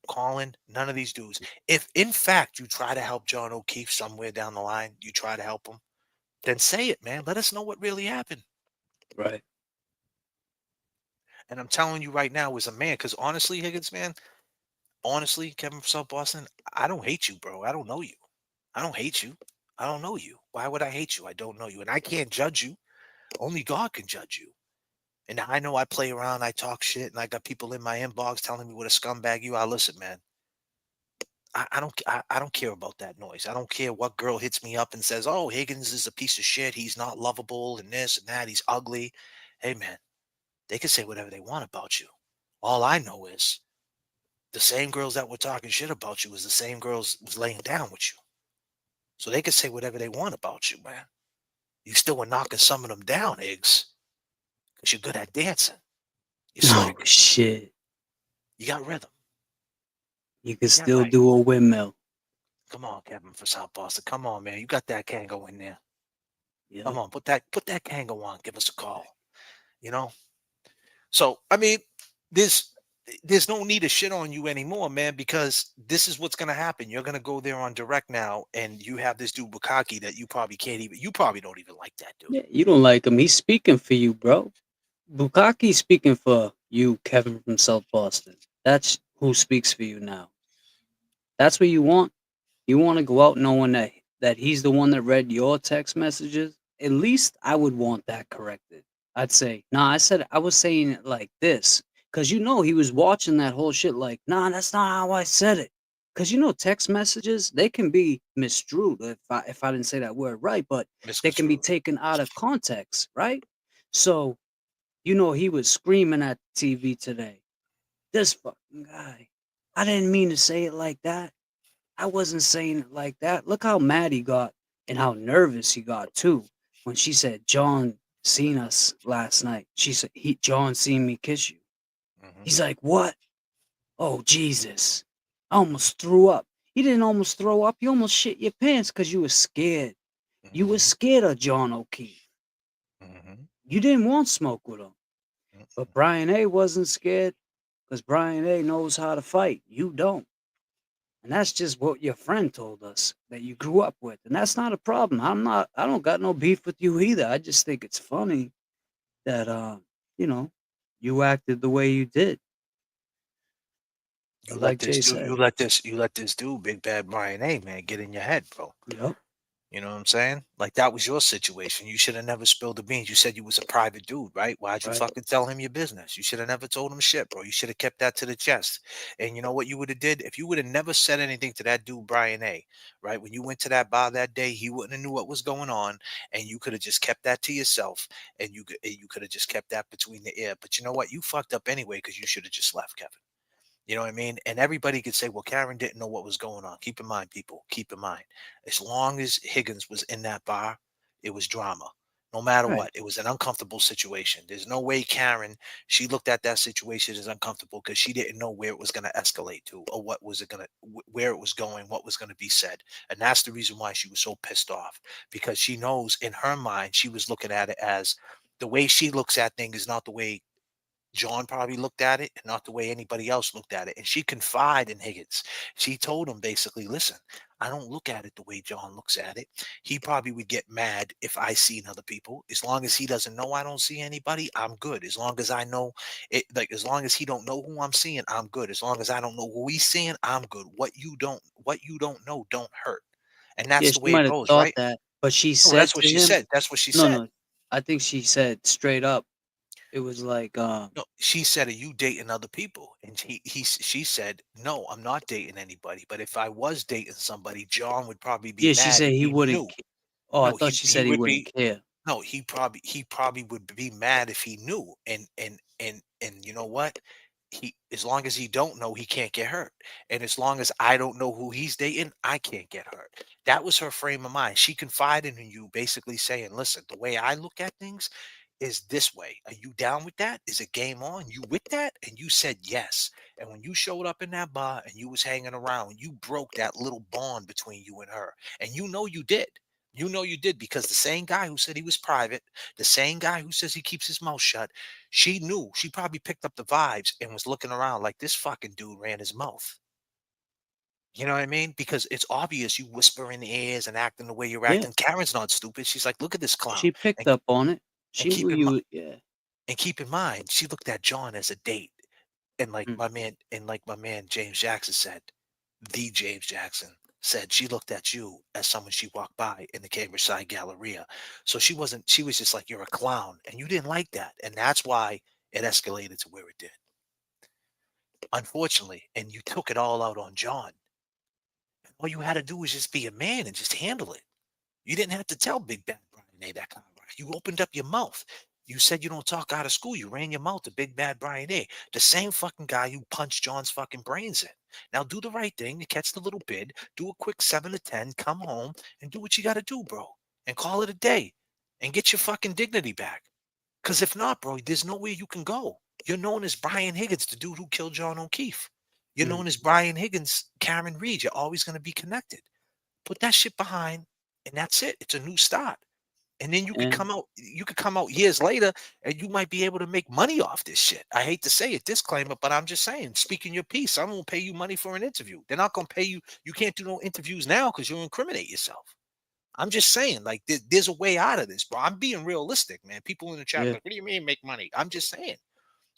Colin, none of these dudes. If in fact you try to help John O'Keefe somewhere down the line, you try to help him, then say it, man. Let us know what really happened. Right. And I'm telling you right now, as a man, because honestly, Higgins, man, honestly, Kevin from South Boston, I don't hate you, bro. I don't know you. I don't hate you. I don't know you. Why would I hate you? I don't know you. And I can't judge you. Only God can judge you. And I know I play around, I talk shit, and I got people in my inbox telling me what a scumbag you are. Listen, man, I don't care about that noise. I don't care what girl hits me up and says, "Oh, Higgins is a piece of shit. He's not lovable, and this and that. He's ugly." Hey, man, they can say whatever they want about you. All I know is the same girls that were talking shit about you is the same girls was laying down with you. So they can say whatever they want about you, man. You still were knocking some of them down, Higgs, because you're good at dancing. You're Oh swagger. shit! You got rhythm. You can Yeah, still right. do a windmill. Come on, Kevin for South Boston. Come on, man. You got that Kango in there. Yeah. Come on, put that Kango on. Give us a call. You know. So I mean, there's no need to shit on you anymore, man, because this is what's gonna happen. You're gonna go there on direct now, and you have this dude Bukaki that you probably can't even. You probably don't even like that dude. Yeah, you don't like him. He's speaking for you, bro. Bukaki's speaking for you, Kevin from South Boston. That's who speaks for you now. That's what you want. You want to go out knowing that he's the one that read your text messages. At least I would want that corrected. I'd say, nah. I was saying it like this because he was watching that whole shit. Like, nah, that's not how I said it. Because text messages they can be misdrew if I didn't say that word right, but they can be Misconstrued. taken out of context, right? So he was screaming at the TV today. This fucking guy. I didn't mean to say it like that. I wasn't saying it like that. Look how mad he got and how nervous he got too when she said John seen us last night. She said John seen me kiss you. Mhm. He's like, what? Oh Jesus. I almost threw up. He didn't almost throw up. You almost shit your pants because you were scared. You were scared of John O'Keefe. Mhm. You didn't want smoke with him. Mhm. But Brian A wasn't scared because Brian A knows how to fight. You don't. And that's just what your friend told us that you grew up with. And that's not a problem. I don't got no beef with you either. I just think it's funny that you know, you acted the way you did. But like Jay said, You let this dude, Big Bad Brian A, man, get in your head, bro. yep. You know what I'm saying? Like that was your situation. You should have never spilled the beans. You said you was a private dude, right? Why'd you Right. fucking tell him your business? You should have never told him shit, bro. You should have kept that to the chest. And you know what you would have did? If you would have never said anything to that dude, Brian A, right? When you went to that bar that day, he wouldn't have knew what was going on. And you could have just kept that to yourself. And you could have just kept that between the ear. But you know what? You fucked up anyway, because you should have just left, Kevin. You know what I mean? And everybody could say, well, Karen didn't know what was going on. Keep in mind, people, keep in mind, as long as Higgins was in that bar, it was drama. No matter Right. what, it was an uncomfortable situation. There's no way Karen, she looked at that situation as uncomfortable because she didn't know where it was going to escalate to, or what was it going to, where it was going, what was going to be said. And that's the reason why she was so pissed off, because she knows in her mind, she was looking at it as the way she looks at things is not the way John probably looked at it and not the way anybody else looked at it. And she confided in Higgins. She told him basically, listen, I don't look at it the way John looks at it. He probably would get mad if I seen other people. As long as he doesn't know I don't see anybody, I'm good. As long as I know it, like as long as he don't know who I'm seeing, I'm good. As long as I don't know who he's seeing, I'm good. What you don't know don't hurt. And Yeah, that's the she way it might have goes, thought right? that, but she No, said that's what to she him, said. That's what she no, said. no, I think she said straight up. It was like, No, she said, "Are you dating other people?" And she said, "No, I'm not dating anybody. But if I was dating somebody, John would probably be yeah, she mad said if he he wouldn't. knew." Oh, I No, thought he she he said he would wouldn't be. care. No, he probably would be mad if he knew. And you know what? He, as long as he don't know, he can't get hurt. And as long as I don't know who he's dating, I can't get hurt. That was her frame of mind. She confided in you, basically saying, "Listen, the way I look at things is this way. Are you down with that? Is it game on? You with that?" And you said yes. And when you showed up in that bar and you was hanging around, you broke that little bond between you and her. And you know you did. You know you did, because the same guy who said he was private, the same guy who says he keeps his mouth shut, she knew. She probably picked up the vibes and was looking around like this fucking dude ran his mouth. You know what I mean? Because it's obvious you whisper in the ears and acting the way you're Yeah, acting. Karen's not stupid. She's like, look at this clown. she picked And, up on it. and She knew keep in mind, you. Yeah. and keep in mind, she looked at John as a date. And Mm. like my man James Jackson said, the James Jackson said, she looked at you as someone she walked by in the Cambridge Side Galleria. So she was just like, you're a clown. And you didn't like that. And that's why it escalated to where it did. Unfortunately. And you took it all out on John. All you had to do was just be a man and just handle it. You didn't have to tell Big Bad Brian A that kind of right. You opened up your mouth. You said you don't talk out of school. You ran your mouth to Big Bad Brian A, the same fucking guy who punched John's fucking brains in. Now do the right thing and catch the little bid. Do a quick 7 to 10. Come home and do what you got to do, bro, and call it a day, and get your fucking dignity back. Because if not, bro, there's nowhere you can go. You're known as Brian Higgins, the dude who killed John O'Keefe. You're Mm. known as Brian Higgins, Karen Reed. You're always going to be connected. Put that shit behind, and that's it. It's a new start. And then And you could come out years later and you might be able to make money off this shit. I hate to say it, disclaimer, but I'm just saying, speaking your piece, I won't pay you money for an interview. They're not going to pay you. You can't do no interviews now because you'll incriminate yourself. I'm just saying, like, there's a way out of this, bro. I'm being realistic, man. People in the chat, yeah, like, what do you mean make money? I'm just saying,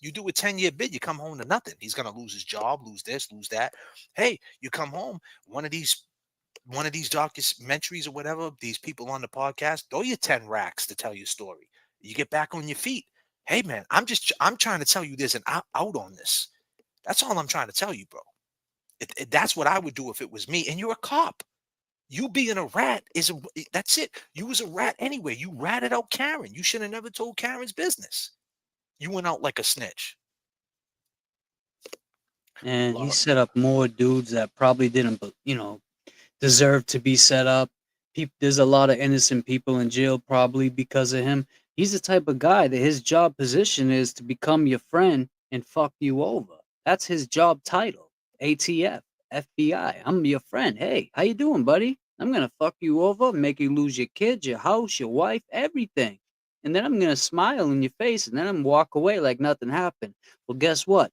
you do a 10-year bid, you come home to nothing. He's going to lose his job, lose this, lose that. Hey, you come home, one of these documentaries or whatever, these people on the podcast, throw you 10 racks to tell your story. You get back on your feet. Hey man, I'm trying to tell you there's an out on this. That's all I'm trying to tell you, bro. That's what I would do if it was me. And you're a cop. You being a rat that's it. You was a rat anyway. You ratted out Karen. You should have never told Karen's business. You went out like a snitch. and he Laura. set up more dudes that probably didn't, deserve to be set up. There's a lot of innocent people in jail probably because of him. He's the type of guy that his job position is to become your friend and fuck you over. That's his job title. ATF, FBI. I'm your friend. Hey, how you doing, buddy? I'm gonna fuck you over, make you lose your kids, your house, your wife, everything. And then I'm gonna smile in your face and then I'm walk away like nothing happened. Well, guess what?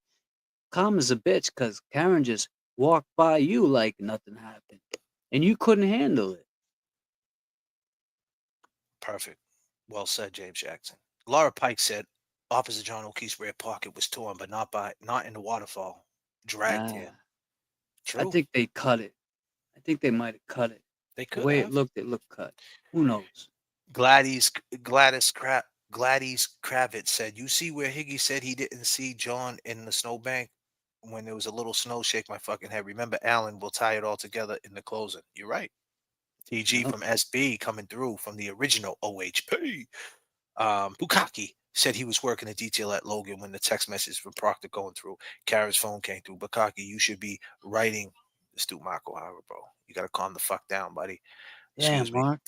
Calm as a bitch because Karen just walked by you like nothing happened. And you couldn't handle it. Perfect. Well said, James Jackson. Laura Pike said, Officer John O'Keefe's rear pocket was torn, but not in the waterfall. Dragged here. Ah, I True. think they cut it. I think they might have cut it. They The could way it have. looked, it looked cut. Who knows? Gladys Gladys Crap Gladys Kravitz said, "You see where Higgy said he didn't see John in the snowbank when there was a little snow? Shake my fucking head. Remember, Alan will tie it all together in the closing." You're right. TG No. from SB coming through from the original OHP. Bukaki said he was working a detail at Logan when the text message from Proctor going through. Kara's phone came through. Bukaki, you should be writing. Stu Marco Hara, bro. You got to calm the fuck down, buddy. Damn, Excuse me. Mark.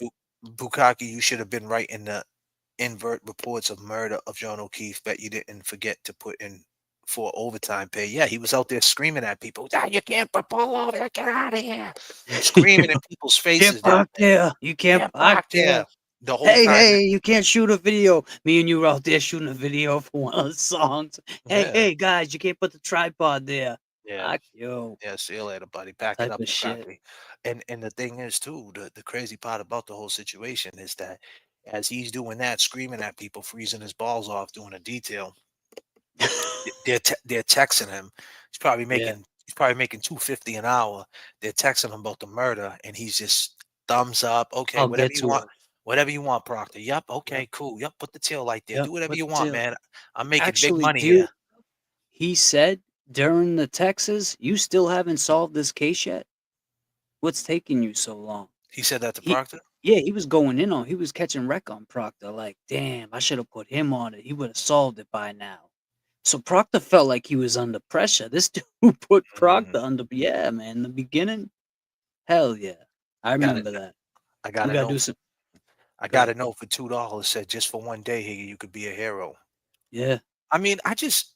Bukaki, you should have been writing the invert reports of murder of John O'Keefe. Bet you didn't forget to put in for overtime pay. Yeah, he was out there screaming at people. "Ah, you can't pull over. Get out of here." Screaming in people's Can't faces that park there. You can't can't park park there. there the whole Hey, time. hey, you can't shoot a video. Me and you were out there shooting a video for one of the songs. Hey, Yeah, hey, guys, you can't put the tripod there. yeah, Fuck you. yeah. See you later, buddy. Pack it Type up, of shit. Bukaki. And the thing is, too, the crazy part about the whole situation is that as he's doing that, screaming at people, freezing his balls off, doing a detail, they're texting him. He's probably Yeah. making he's probably making 250 an hour. They're texting him about the murder, and he's just thumbs up. Okay, I'll get to it. whatever you want, Proctor. Yep. Yep. Okay, cool. Yep. Put the tail light there. Yep. Do whatever Put you the want, tail. man. I'm making big Actually, money here. dude, he said during the Texas, you still haven't solved this case yet? What's taking you so long? He said that to He Proctor. Yeah, he was going in on he was catching wreck on Proctor, like, damn, I should have put him on it. He would have solved it by now. So Proctor felt like he was under pressure. This dude put Mm, Proctor under yeah, man. In the beginning, hell yeah. I got it. remember that. I We got to gotta know. do some I go got to ahead. know for $2. Said just for one day here, you could be a hero. Yeah, I mean, I just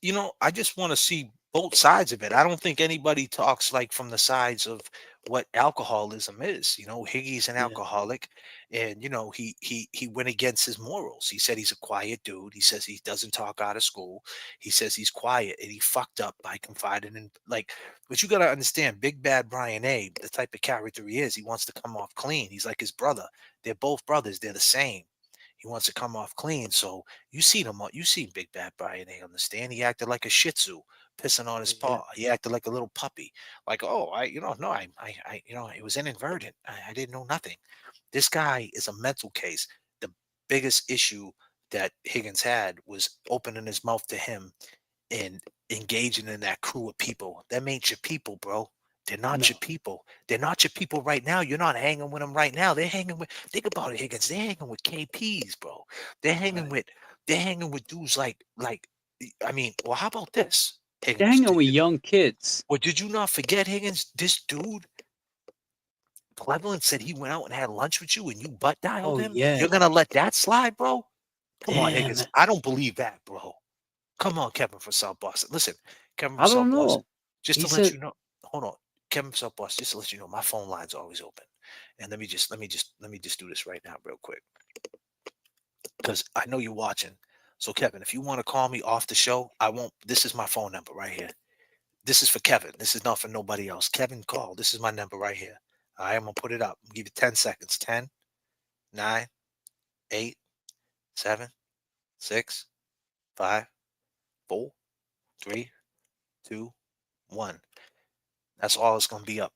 want to see both sides of it. I don't think anybody talks like from the sides of what alcoholism is. Higgy's an yeah. alcoholic, and he went against his morals. He said he's a quiet dude. He says he doesn't talk out of school. He says he's quiet, and he fucked up by confiding in like. But you got to understand, Big Bad Brian A, the type of character he is, he wants to come off clean. He's like his brother. They're both brothers. They're the same. He wants to come off clean. So you seen Big Bad Brian A on the stand. He acted like a Shih Tzu, pissing on his Yeah. paw. He acted like a little puppy. Like, oh, no, it was inadvertent. I didn't know nothing. This guy is a mental case. The biggest issue that Higgins had was opening his mouth to him and engaging in that crew of people. Them ain't your people, bro. They're not No. your people. They're not your people right now. You're not hanging with them right now. They're hanging with. Think about it, Higgins. They're hanging with KPs, bro. They're hanging Right. with. They're hanging with dudes like. I mean, well, how about this, They're Higgins? hanging with young kids. Did you not forget, Higgins? This dude, Cleveland, said he went out and had lunch with you, and you butt dialed Oh him. yeah. You're gonna let that slide, bro? Come on, Damn Higgins. it. I don't believe that, bro. Come on, Kevin from South Boston. Listen, Kevin from I South don't Boston. know. Just He to let said you know, hold on, Kevin from South Boston. Just to let you know, my phone line's always open. And let me just do this right now, real quick, because I know you're watching. So, Kevin, if you want to call me off the show, I won't. This is my phone number right here. This is for Kevin. This is not for nobody else. Kevin, call. This is my number right here. All right, I'm gonna put it up. I'll give you 10 seconds. 10, 9, 8, 7, 6, 5, 4, 3, 2, 1. That's all it's going to be up.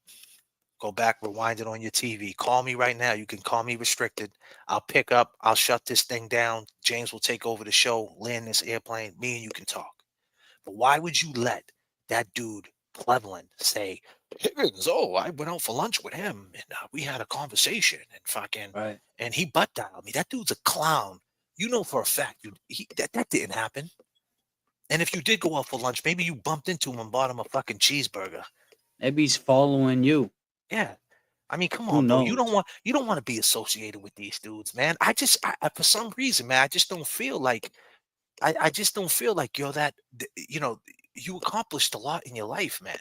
Go back, rewind it on your TV. Call me right now. You can call me restricted. I'll pick up. I'll shut this thing down. James will take over the show, land this airplane. Me and you can talk. But why would you let that dude, Cleveland, say, Higgins, oh, I went out for lunch with him and we had a conversation and fucking, right. and he butt dialed me. That dude's a clown. You know for a fact that didn't happen. And if you did go out for lunch, maybe you bumped into him and bought him a fucking cheeseburger. Maybe he's following you. Yeah. I mean, come Who on, bro. You don't knows? want you don't want to be associated with these dudes, man. I for some reason, man, I just don't feel like I just don't feel like you're that you accomplished a lot in your life, man.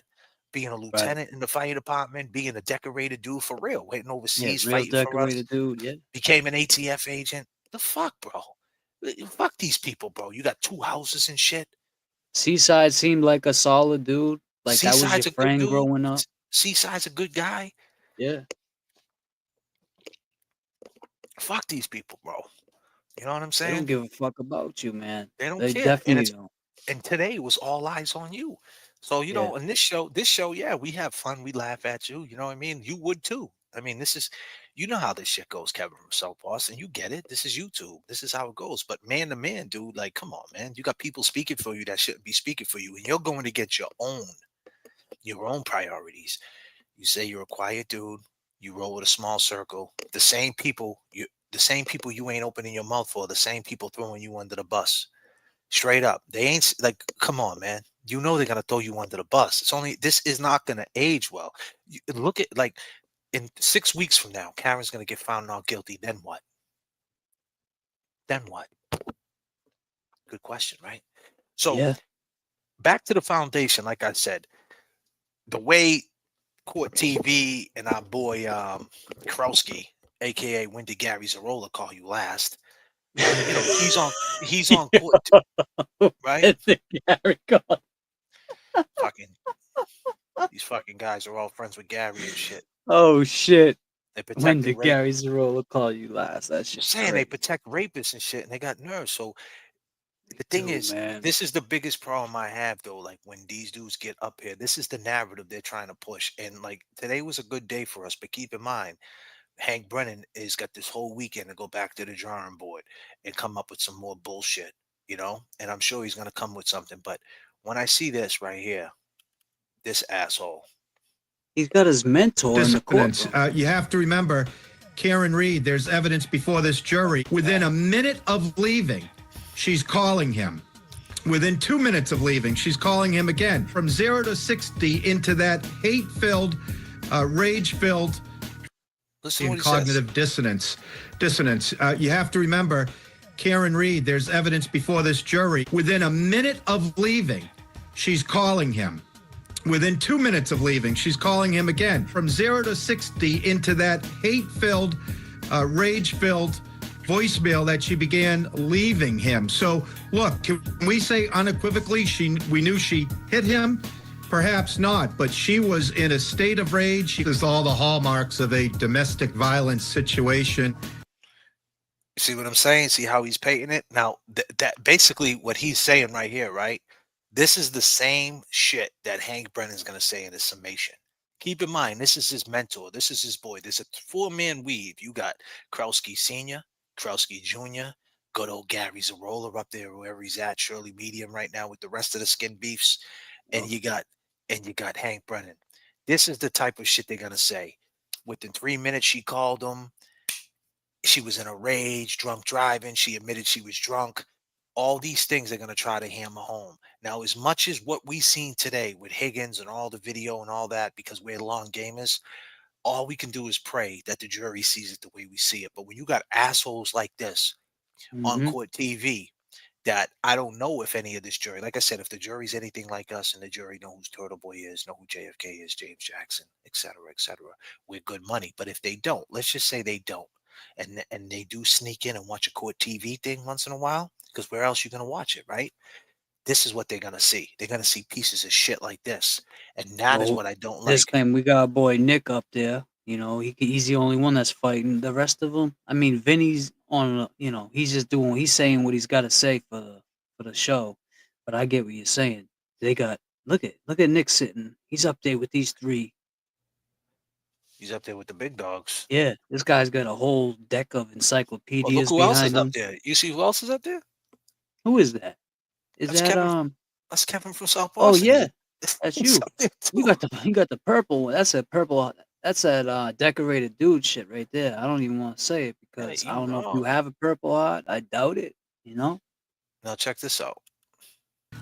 Being a Right. lieutenant in the fire department, being a decorated dude for real, waiting Yeah, overseas, real fighting for us, decorated dude. Yeah. became an ATF agent. The fuck, bro? Fuck these people, bro. You got 2 houses and shit. Seaside seemed like a solid dude. Like that was your Seaside's a good friend dude. growing up. Seaside's a good guy. Yeah. Fuck these people, bro. You know what I'm They don't saying? give a fuck about you, man. They don't They care. definitely don't. And today was all eyes on you. So, Yeah. in this show, yeah, we have fun, we laugh at you. You know what I mean? You would too. I mean, this is, you know how this shit goes, Kevin from South Boston. You get it. This is YouTube. This is how it goes. But man to man, dude, like, come on, man. You got people speaking for you that shouldn't be speaking for you, and you're going to get your own priorities. You say you're a quiet dude. You roll with a small circle. The same people you ain't opening your mouth for, the same people throwing you under the bus. Straight up. They ain't like, come on, man. You know they're gonna throw you under the bus. This is not gonna age well. Look at, like, in 6 weeks from now, Karen's gonna get found not guilty. Then what? Then what? Good question, right? So Yeah. back to the foundation, like I said, the way Court TV and our boy Krowski, aka Wendy Gary Zarola, call you last. You know, he's on court, right? Gary God. Fucking these fucking guys are all friends with Gary and shit. Oh shit. They When protect the did rape. Gary Zarola call you last? That shit's Saying they crazy. protect rapists and shit, and they got nerves. So the thing Dude, is, man. this is the biggest problem I have, though. Like, when these dudes get up here, this is the narrative they're trying to push. And like, today was a good day for us, but keep in mind, Hank Brennan has got this whole weekend to go back to the drawing board and come up with some more bullshit, you know? And I'm sure he's gonna come with something. But when I see this right here, this asshole. He's got his mentor in the Dissonance. courtroom. You have to remember, Karen Reed, there's evidence before this jury. Within a minute of leaving, she's calling him. Within 2 minutes of leaving, she's calling him again. From 0 to 60 into that hate-filled, rage-filled, Listen to what he cognitive dissonance. You have to remember, Karen Reed, there's evidence before this jury. Within a minute of leaving, she's calling him. Within 2 minutes of leaving, she's calling him again. From 0 to 60 into that hate-filled, rage-filled voicemail that she began leaving him. So, look, can we say unequivocally we knew she hit him? Perhaps not, but she was in a state of rage. She has all the hallmarks of a domestic violence situation. See what I'm saying? See how he's painting it? Now, that basically what he's saying right here, right? This is the same shit that Hank Brennan's going to say in his summation. Keep in mind, this is his mentor. This is his boy. There's a four-man weave. You got Krowski Sr., Krowski Jr., good old Gary Zarola up there, wherever he's at, Shirley Medium right now with the rest of the skin beefs. And you got Hank Brennan. This is the type of shit they're going to say. Within 3 minutes, she called him. She was in a rage, drunk driving. She admitted she was drunk. All these things they're going to try to hammer home. Now, as much as what we seen today with Higgins and all the video and all that, because we're long gamers, all we can do is pray that the jury sees it the way we see it. But when you got assholes like this on court TV, that I don't know if any of this jury, like I said, if the jury's anything like us and the jury know who Turtle Boy is, know who J.F.K. is, James Jackson, etc., we're good money. But if they don't, let's just say they don't, and they do sneak in and watch a court TV thing once in a while, because where else you going to watch it, right? This is what they're going to see. They're going to see pieces of shit like this. And that is what I don't like. This time we got our boy Nick up there. You know, he's the only one that's fighting. The rest of them, I mean, Vinny's on. You know, he's just doing. He's saying what he's got to say for the show. But I get what you're saying. They got look at Nick sitting. He's up there with these three. He's up there with the big dogs. Yeah, this guy's got a whole deck of encyclopedias Well, look who else is behind him. up there. You see who else is up there? Who is that? That's Kevin, That's Kevin from South Oh Boston. yeah, that's you. You got the purple one. That's a purple. That's that decorated dude shit right there. I don't even want to say it because I don't know if you have a purple heart. I doubt it. You know. Now check this out.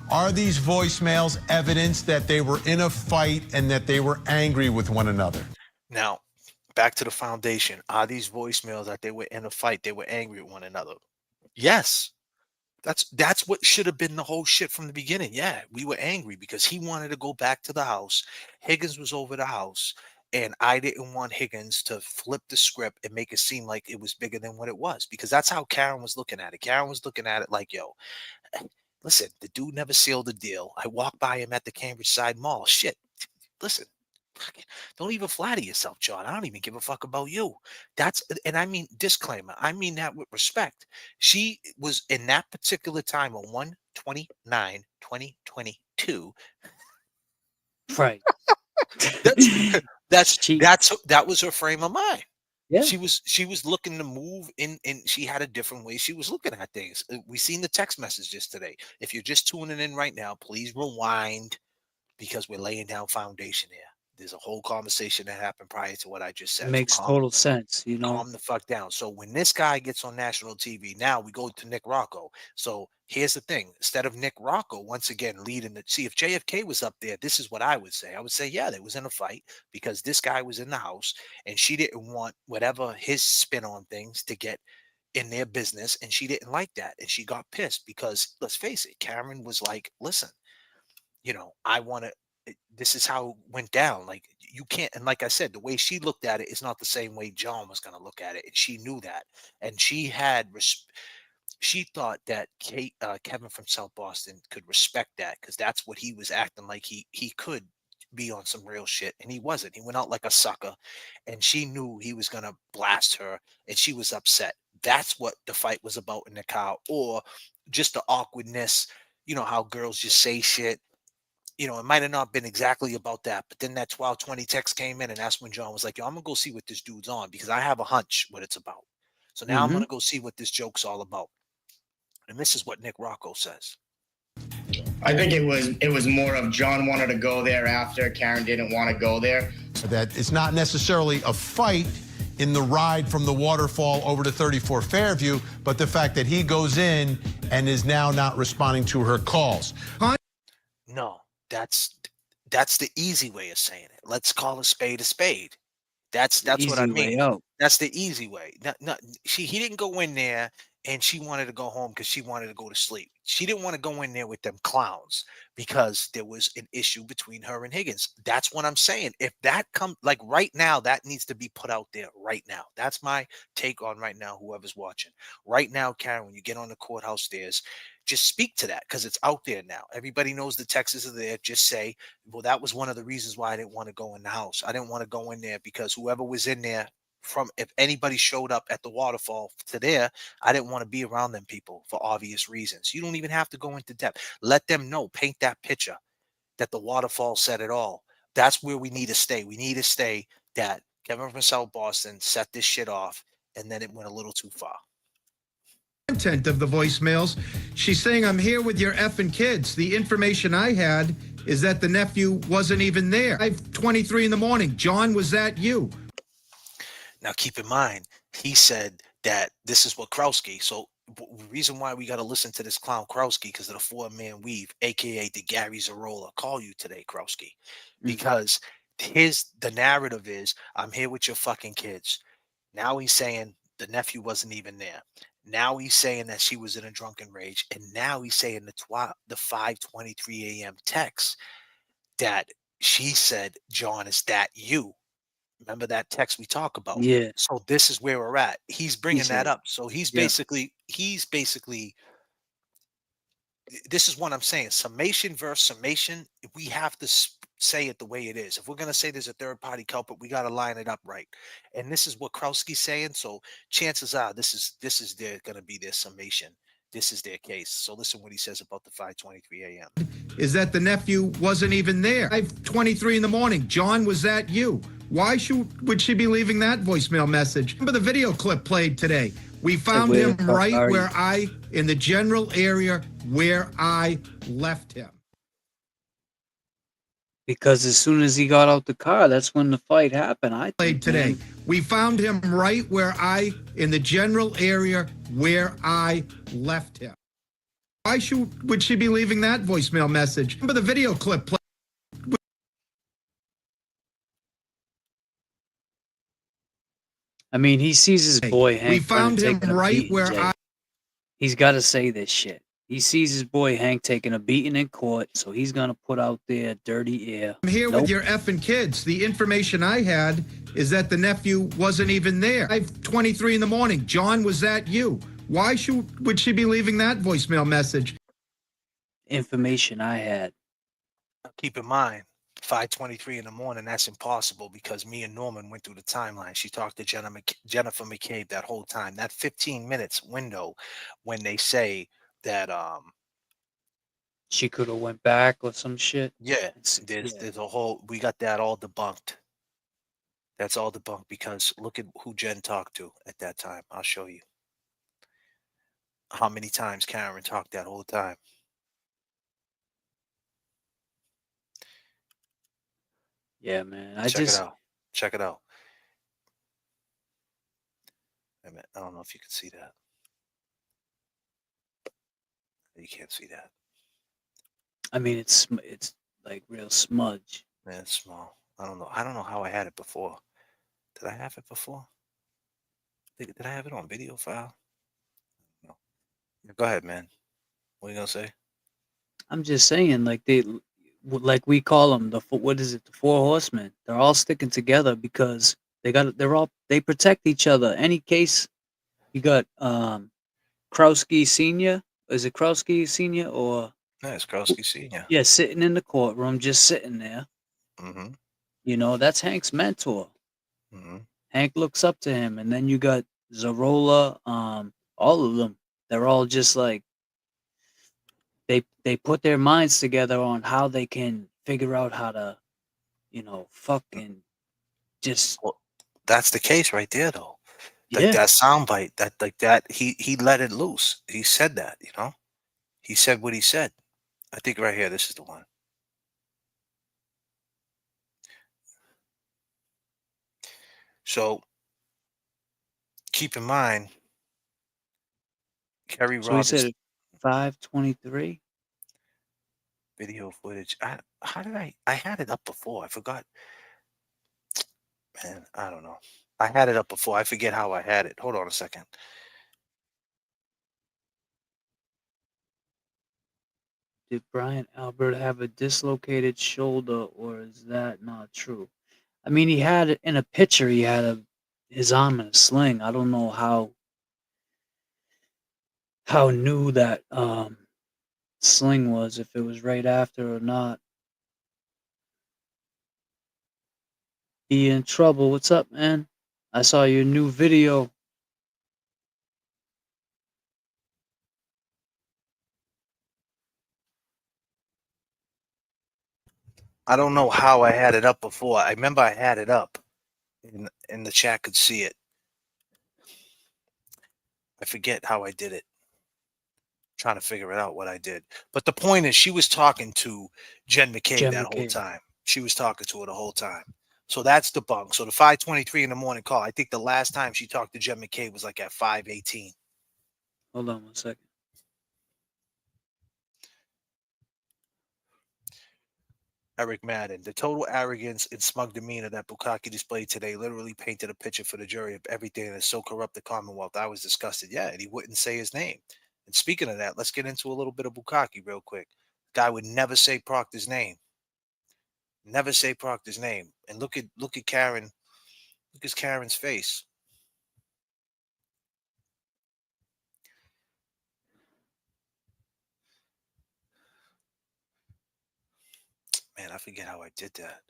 Are these voicemails evidence that they were in a fight and that they were angry with one another? Now, back to the foundation. Are these voicemails that they were in a fight, they were angry with one another? Yes. That's what should have been the whole shit from the beginning. Yeah, we were angry because he wanted to go back to the house. Higgins was over the house, and I didn't want Higgins to flip the script and make it seem like it was bigger than what it was, because that's how Karen was looking at it. Karen was looking at it like, yo, listen, the dude never sealed the deal. I walked by him at the Cambridge Side Mall. Shit, listen. Don't even flatter yourself, John. I don't even give a fuck about you. And I mean, disclaimer, I mean that with respect. She was in that particular time on 1/29/2022. Right. That's She, that was her frame of mind. yeah, She was looking to move in she had a different way she was looking at things. We seen the text messages today. If you're just tuning in right now, please rewind because we're laying down foundation here. There's a whole conversation that happened prior to what I just it said. So makes total sense, you know? calm the fuck down. So when this guy gets on national TV, now we go to Nick Rocco. So here's the thing: instead of Nick Rocco once again leading the see if JFK was up there, this is what I would say. I would say, yeah, they was in a fight because this guy was in the house and she didn't want whatever his spin on things to get in their business, and she didn't like that. And she got pissed because let's face it, Karen was like, listen, I want to. This is how it went down. Like you can't. And like I said, the way she looked at it is not the same way John was going to look at it, and she knew that. And she thought that Kevin from South Boston could respect that because that's what he was acting like he could be on some real shit, and he wasn't. He went out like a sucker, and she knew he was going to blast her, and she was upset. That's what the fight was about in the car, or just the awkwardness. You know how girls just say shit. It might have not been exactly about that, but then that 12:20 text came in, and that's when John was like, yo, I'm gonna go see what this dude's on because I have a hunch what it's about. So now I'm Mhm. gonna go see what this joke's all about. And this is what Nick Rocco says. I think it was more of John wanted to go there after Karen didn't want to go there. That it's not necessarily a fight in the ride from the waterfall over to 34 Fairview, but the fact that he goes in and is now not responding to her calls. No, that's the easy way of saying it. Let's call a spade a spade. That's The what I easy mean. way out. That's the easy way. He didn't go in there and she wanted to go home because she wanted to go to sleep. She didn't want to go in there with them clowns because there was an issue between her and Higgins. That's what I'm saying. If that comes like right now, that needs to be put out there right now. That's my take on right now, whoever's watching. Right now, Karen, when you get on the courthouse stairs, just speak to that because it's out there now. Everybody knows the texts are there. Just say, well, that was one of the reasons why I didn't want to go in the house. I didn't want to go in there because whoever was in there from if anybody showed up at the waterfall to there, I didn't want to be around them people for obvious reasons. You don't even have to go into depth. Let them know, paint that picture that the waterfall said it all. That's where we need to stay. We need to stay that Kevin from South Boston set this shit off and then it went a little too far. Content of the voicemails. She's saying, I'm here with your effing kids. The information I had is that the nephew wasn't even there. 5:23 in the morning. John, was that you? Now, keep in mind, he said that this is what Krowski. So, the reason why we got to listen to this clown Krowski because of the 4-man weave, aka the Gary Zarola call you today, Krowski, because the narrative is, I'm here with your fucking kids. Now he's saying the nephew wasn't even there. Now he's saying that she was in a drunken rage, and now he's saying the 5:23 a.m. text that she said, John, is that you? Remember that text we talk about? Yeah. So this is where we're at. He's bringing that up. So he's yeah. basically this is what I'm saying. Summation versus summation. We have to say it the way it is. If we're gonna say there's a third party culprit, we got to line it up right. And this is what Krowski's saying. So chances are this is their gonna be their summation. This is their case. So listen what he says about the 5:23 a.m. Is that the nephew wasn't even there. 5:23 in the morning. John, was that you? Why would she be leaving that voicemail message? Remember the video clip played today. We found him right where in the general area where I left him. Because as soon as he got out the car, that's when the fight happened. I played today. We found him right where in the general area where I left him. Why would she be leaving that voicemail message? Remember the video clip played. I mean, he sees his boy Hank. We found him right where He's got to say this shit. He sees his boy Hank taking a beating in court, so he's gonna put out there dirty air. I'm here with your effing kids. The information I had is that the nephew wasn't even there. 5:23 in the morning. John, was that you? Why would she be leaving that voicemail message? Information I had. Keep in mind, 5:23 in the morning, that's impossible because me and Norman went through the timeline. She talked to Jennifer McCabe that whole time. That 15 minutes window when they say that She could have went back or some shit. Yeah, there's a whole. We got that all debunked. That's all debunked because look at who Jen talked to at that time. I'll show you how many times Karen talked that whole time. Yeah, man. Check it out. Check it out. Wait a minute. I don't know if you can see that. You can't see that. I mean, it's like real smudge. Man, it's small. I don't know. I don't know how I had it before. Did I have it before? Did I have it on video file? No. Go ahead, man. What are you gonna say? I'm just saying, like like we call them what is it? The four horsemen. They're all sticking together because they protect each other. Any case, you got Krowski Senior. Is it Krowski Senior or? Yeah, it's Krowski Senior. Yeah, sitting in the courtroom, just sitting there. Mm-hmm. You know, that's Hank's mentor. Mm-hmm. Hank looks up to him, and then you got Zarola. All of them. They're all just like they put their minds together on how they can figure out how to, fucking just. Well, that's the case right there, though. Like Yeah. that soundbite, that he let it loose. He said that, he said what he said. I think right here, this is the one. So keep in mind, Kerry So he Roberts said 5:23. video footage. How did I had it up before. I forgot. Man, I don't know. I had it up before. I forget how I had it. Hold on a second. Did Brian Albert have a dislocated shoulder, or is that not true? I mean, he had it in a picture. He had his arm in a sling. I don't know how new that sling was, if it was right after or not. Be in trouble. What's up, man? I saw your new video. I don't know how I had it up before. I remember I had it up, and the chat could see it. I forget how I did it. Trying to figure it out what I did. But the point is, she was talking to Jen McKay whole time. She was talking to her the whole time. So that's debunked. So the 5:23 in the morning call, I think the last time she talked to Jen McKay was like at 5:18. Hold on one second. Eric Madden, the total arrogance and smug demeanor that Bukkake displayed today literally painted a picture for the jury of everything that is so corrupt the Commonwealth. I was disgusted. Yeah, and he wouldn't say his name. And speaking of that, let's get into a little bit of Bukkake real quick. Guy would never say Proctor's name. Never say Proctor's name. And look at Karen. Look at Karen's face. Man, I forget how I did that.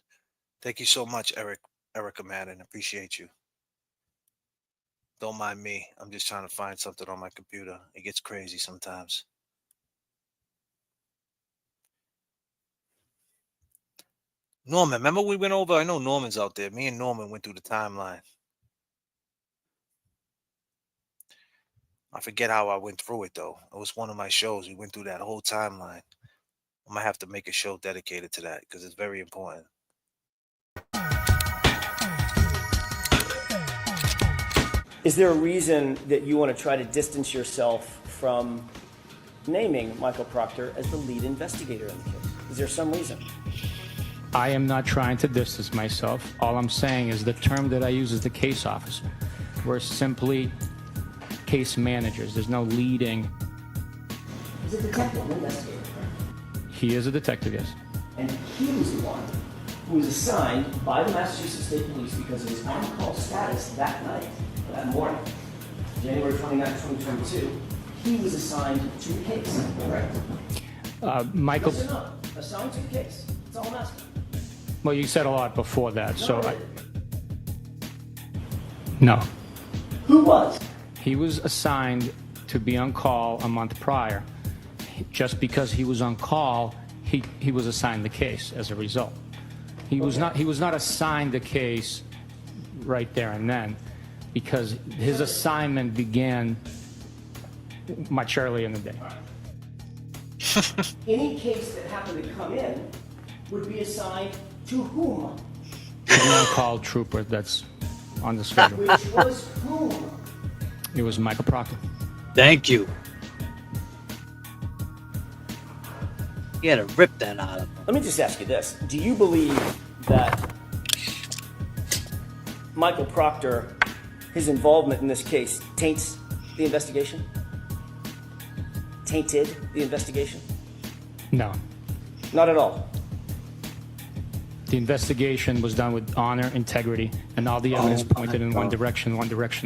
Thank you so much, Erica Madden. Appreciate you. Don't mind me. I'm just trying to find something on my computer. It gets crazy sometimes. Norman, remember we went over? I know Norman's out there. Me and Norman went through the timeline. I forget how I went through it, though. It was one of my shows. We went through that whole timeline. I might have to make a show dedicated to that because it's very important. Is there a reason that you want to try to distance yourself from naming Michael Proctor as the lead investigator in the case? Is there some reason? I am not trying to distance myself. All I'm saying is the term that I use is the case officer. We're simply case managers. There's no leading. He's a detective, an investigator. He is a detective, yes. And he was the one who was assigned by the Massachusetts State Police because of his on-call status that night, that morning, January 29, 2022. He was assigned to the case, correct? Michael. Yes or no? Assigned to the case. That's all I'm asking. Well, you said a lot before that, No, so I no. Who was? He was assigned to be on call a month prior. just because he was on call, he was assigned the case as a result. He was not assigned the case right there and then, because his assignment began much earlier in the day. Any case that happened to come in would be assigned to whom? An on-call trooper that's on the schedule. Which was whom? It was Michael Proctor. Thank you. You had to rip that out of him. Let me just ask you this. Do you believe that Michael Proctor, his involvement in this case, taints the investigation? Tainted the investigation? No. Not at all. The investigation was done with honor, integrity, and all the evidence pointed in one direction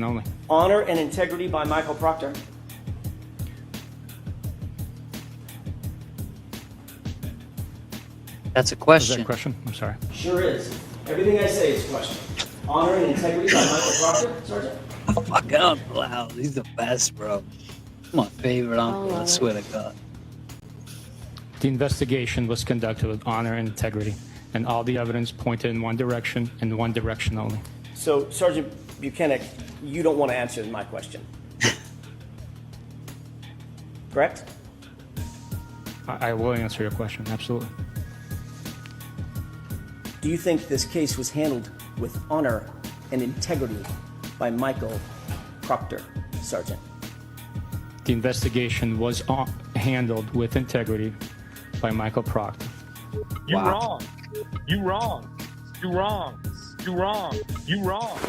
only. Honor and integrity by Michael Proctor? That's a question. Is that a question? I'm sorry. Sure is. Everything I say is a question. Honor and integrity by Michael Proctor, Sergeant? Fuck up, wow. He's the best, bro. My favorite uncle, I swear to God. The investigation was conducted with honor and integrity, and all the evidence pointed in one direction and one direction only. So, Sergeant Buchanan, you don't want to answer my question. Correct? I will answer your question, absolutely. Do you think this case was handled with honor and integrity by Michael Proctor, Sergeant? The investigation was handled with integrity by Michael Proctor. You wrong. You wrong. You wrong. You wrong. You wrong.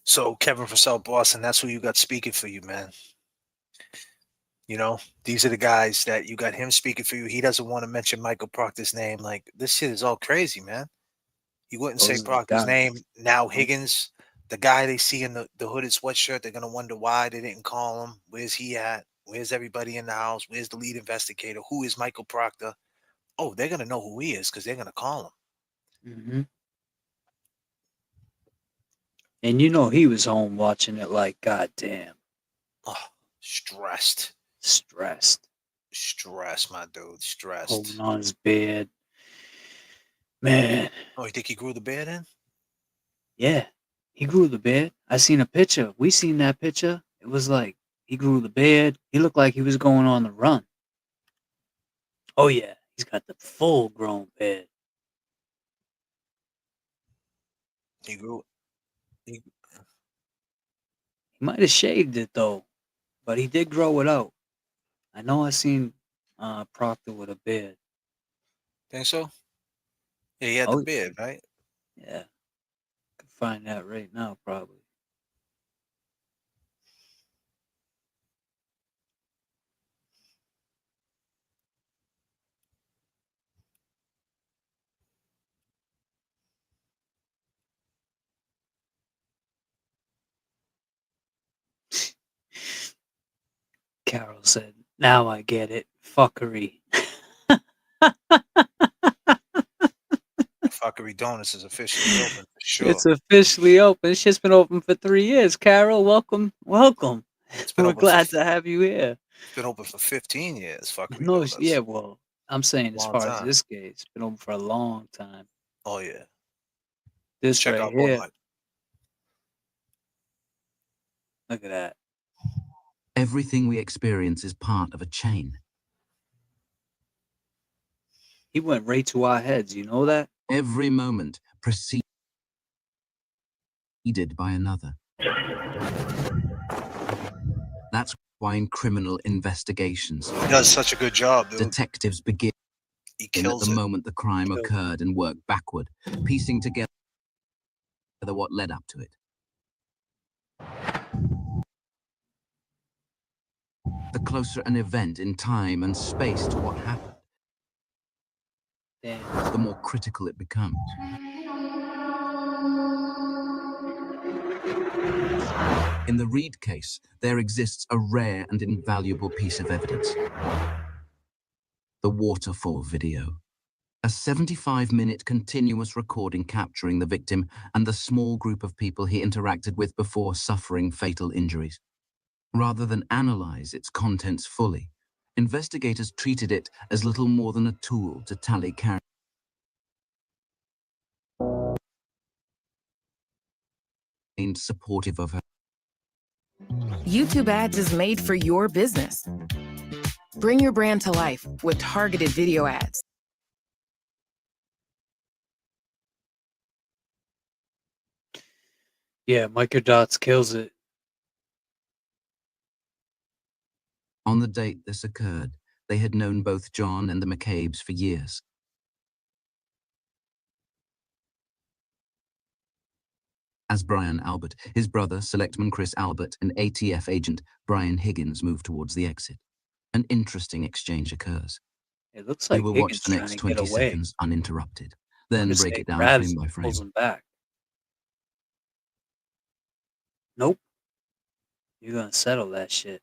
So Kevin from South Boston, that's who you got speaking for you, man. You know, these are the guys that you got him speaking for you. He doesn't want to mention Michael Proctor's name. Like, this shit is all crazy, man. He wouldn't say Proctor's name. Now Higgins, the guy they see in the hooded sweatshirt, they're going to wonder why they didn't call him. Where's he at? Where's everybody in the house? Where's the lead investigator? Who is Michael Proctor? Oh, they're going to know who he is because they're going to call him. Mm-hmm. And you know he was home watching it like, goddamn. Oh, stressed. Stressed, my dude. Stressed. Holding on his bed. Man. Oh, you think he grew the beard in? Yeah, he grew the beard. I seen a picture. We seen that picture. It was like he grew the beard. He looked like he was going on the run. Oh, yeah. He's got the full grown beard. He grew. He might have shaved it, though. But he did grow it out. I know I seen Proctor with a beard. Think so? Yeah, he had the beard, right? Yeah. Could find that right now, probably. Carol said, now I get it. Fuckery. Fuckery Donuts is officially open for sure. It's officially open. It's just been open for 3 years. Carol, welcome. Welcome. We're glad to have you here. It's been open for 15 years. Fuckery No, Donuts. yeah, well, I'm saying as Long far as time. this case, it's been open for a long time. Oh, yeah. This Check right out here. Walmart. Look at that. Everything we experience is part of a chain. He went right to our heads. You know that? Every moment preceded by another. That's why in criminal investigations, He does such a good job, dude. detectives begin He at kills the it. moment the crime occurred and work backward, piecing together what led up to it. The closer an event in time and space to what happened, the more critical it becomes. In the Reed case, there exists a rare and invaluable piece of evidence. The Waterfall video. A 75-minute continuous recording capturing the victim and the small group of people he interacted with before suffering fatal injuries. Rather than analyze its contents fully, investigators treated it as little more than a tool to tally characters. Supportive of her. YouTube ads is made for your business. Bring your brand to life with targeted video ads. Yeah, Microdots kills it. On the date this occurred, they had known both John and the McCabe's for years. As Brian Albert, his brother, Selectman Chris Albert, and ATF agent Brian Higgins move towards the exit, an interesting exchange occurs. It looks like We will Higgins watch the next trying to 20 get away. seconds uninterrupted, then Notice break it it down grabs frame by him, frame. pulls him back. Nope. You're gonna settle that shit.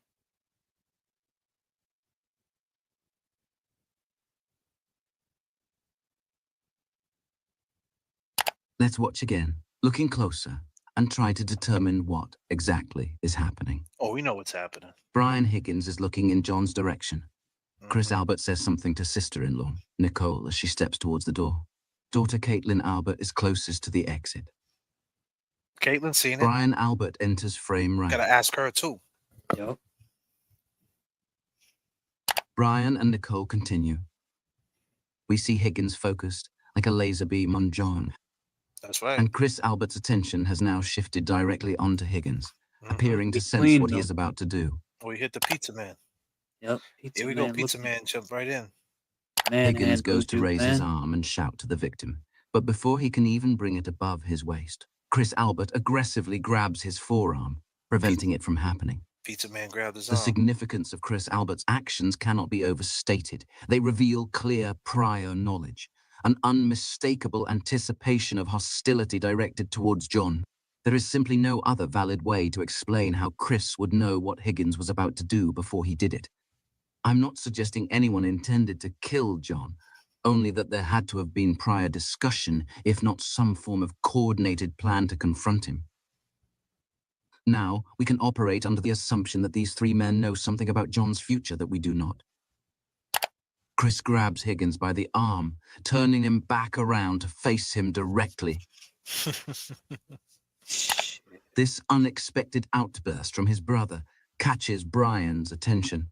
Let's watch again, looking closer, and try to determine what exactly is happening. Oh, we know what's happening. Brian Higgins is looking in John's direction. Chris Albert says something to sister-in-law, Nicole, as she steps towards the door. Daughter Caitlin Albert is closest to the exit. Caitlin seen it. Brian Albert enters frame right. Gotta ask her too. Yep. Brian and Nicole continue. We see Higgins focused, like a laser beam on John. That's right. And Chris Albert's attention has now shifted directly onto Higgins, appearing to He sense cleaned what he him. is about to do. Oh, he hit the pizza man. Yep. Pizza Here we go. Man Pizza looking- man jumped right in. Higgins goes to Manhandled you, raise his man. arm and shout to the victim. But before he can even bring it above his waist, Chris Albert aggressively grabs his forearm, preventing it from happening. Pizza man grabbed his The arm. significance of Chris Albert's actions cannot be overstated. They reveal clear prior knowledge, an unmistakable anticipation of hostility directed towards John. There is simply no other valid way to explain how Chris would know what Higgins was about to do before he did it. I'm not suggesting anyone intended to kill John, only that there had to have been prior discussion, if not some form of coordinated plan to confront him. Now, we can operate under the assumption that these three men know something about John's future that we do not. Chris grabs Higgins by the arm, turning him back around to face him directly. This unexpected outburst from his brother catches Brian's attention.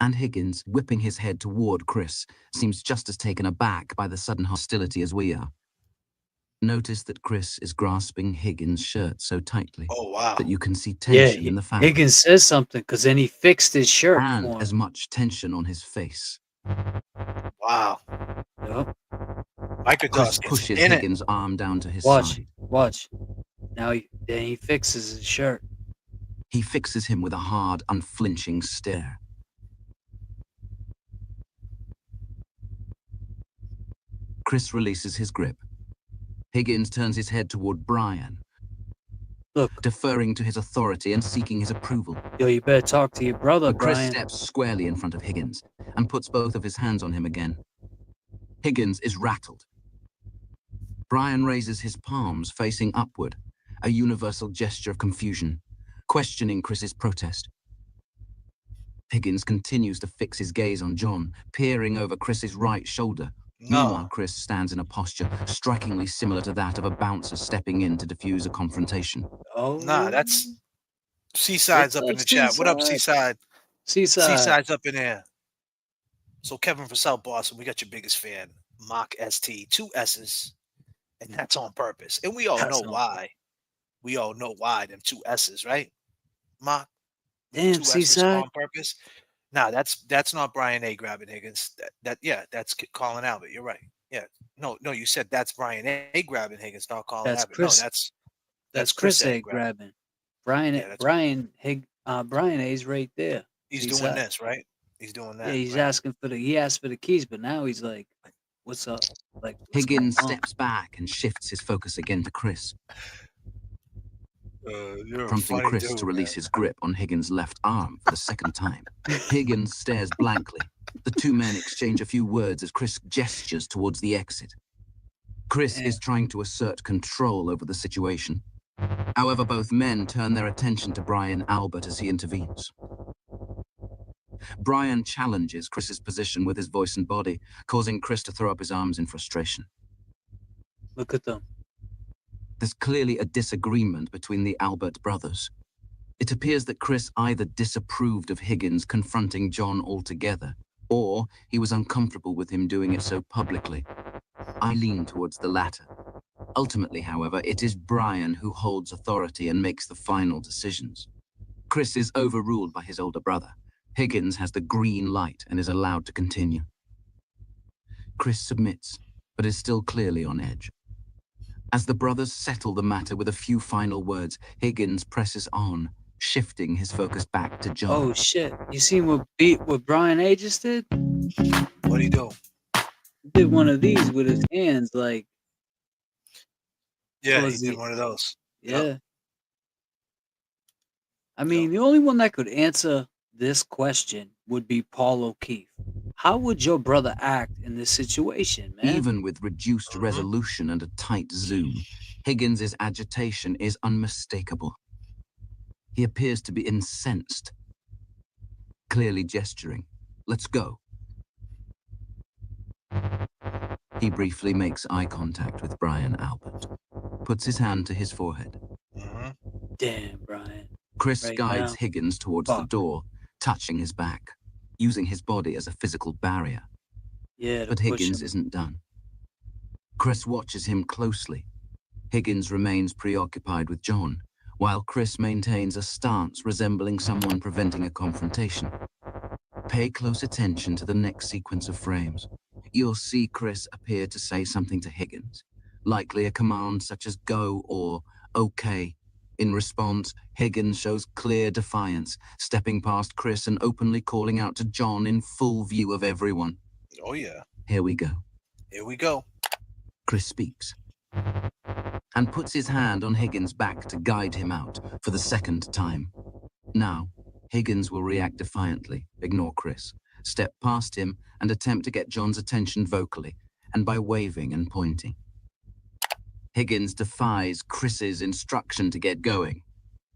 And Higgins, whipping his head toward Chris, seems just as taken aback by the sudden hostility as we are. Notice that Chris is grasping Higgins' shirt so tightly that you can see tension in the fabric. Higgins says something because then he fixed his shirt And for him. as much tension on his face. Wow. Yep. Microdots Chris gets pushes in it. Higgins' arm down to his Watch, side. watch. Now then he fixes his shirt. He fixes him with a hard, unflinching stare. Chris releases his grip. Higgins turns his head toward Brian, deferring to his authority and seeking his approval. Yo, you better talk to your brother, But Chris Brian. steps squarely in front of Higgins and puts both of his hands on him again. Higgins is rattled. Brian raises his palms facing upward, a universal gesture of confusion, questioning Chris's protest. Higgins continues to fix his gaze on John, peering over Chris's right shoulder. Meanwhile, Chris stands in a posture strikingly similar to that of a bouncer stepping in to defuse a confrontation. Oh, Nah, that's Seaside's up in the chat. What up, Seaside? Seaside's up in here. So Kevin from South Boston, we got your biggest fan, Mock ST, 2 S's, and that's on purpose. And we all know why. We all know why them 2 S's, right? Mock. Damn, 2 S's Seaside. on purpose. Nah, that's not Brian A grabbing Higgins. That's Colin Albert. You're right. Yeah. No, you said that's Brian A grabbing Higgins, not Colin That's Albert. Chris. No, That's Chris A grabbing. Brian A's right there. He's Seaside. doing this, right? He's doing that. Yeah, he's right? asking for he asked for the keys, but now he's like, "What's up?" Like what's Higgins going on? steps back and shifts his focus again to Chris, You're a prompting funny Chris dude, to release man. his grip on Higgins' left arm for the second time. Higgins stares blankly, The two men exchange a few words as Chris gestures towards the exit. Chris is trying to assert control over the situation. However, both men turn their attention to Brian Albert as he intervenes. Brian challenges Chris's position with his voice and body, causing Chris to throw up his arms in frustration. Look at them. There's clearly a disagreement between the Albert brothers. It appears that Chris either disapproved of Higgins confronting John altogether, or he was uncomfortable with him doing it so publicly. I lean towards the latter. Ultimately, however, it is Brian who holds authority and makes the final decisions. Chris is overruled by his older brother. Higgins has the green light and is allowed to continue. Chris submits, but is still clearly on edge. As the brothers settle the matter with a few final words, Higgins presses on, shifting his focus back to John. Oh shit! You seen what Brian A just did? What do you do? He did one of these with his hands, like. Yeah, he did one of those. Yeah. Yep. I mean, the only one that could answer this question would be Paul O'Keefe. How would your brother act in this situation, man? Even with reduced resolution and a tight zoom, Higgins' agitation is unmistakable. He appears to be incensed, clearly gesturing. Let's go. He briefly makes eye contact with Brian Albert, puts his hand to his forehead. Damn, Brian. Chris Right guides now. Higgins towards the door, touching his back, using his body as a physical barrier. Yeah, But Higgins isn't done. Chris watches him closely. Higgins remains preoccupied with John, while Chris maintains a stance resembling someone preventing a confrontation. Pay close attention to the next sequence of frames. You'll see Chris appear to say something to Higgins, likely a command such as go or okay. In response, Higgins shows clear defiance, stepping past Chris and openly calling out to John in full view of everyone. Oh, yeah. Here we go. Here we go. Chris speaks and puts his hand on Higgins' back to guide him out for the second time. Now, Higgins will react defiantly, ignore Chris, step past him and attempt to get John's attention vocally and by waving and pointing. Higgins defies Chris's instruction to get going.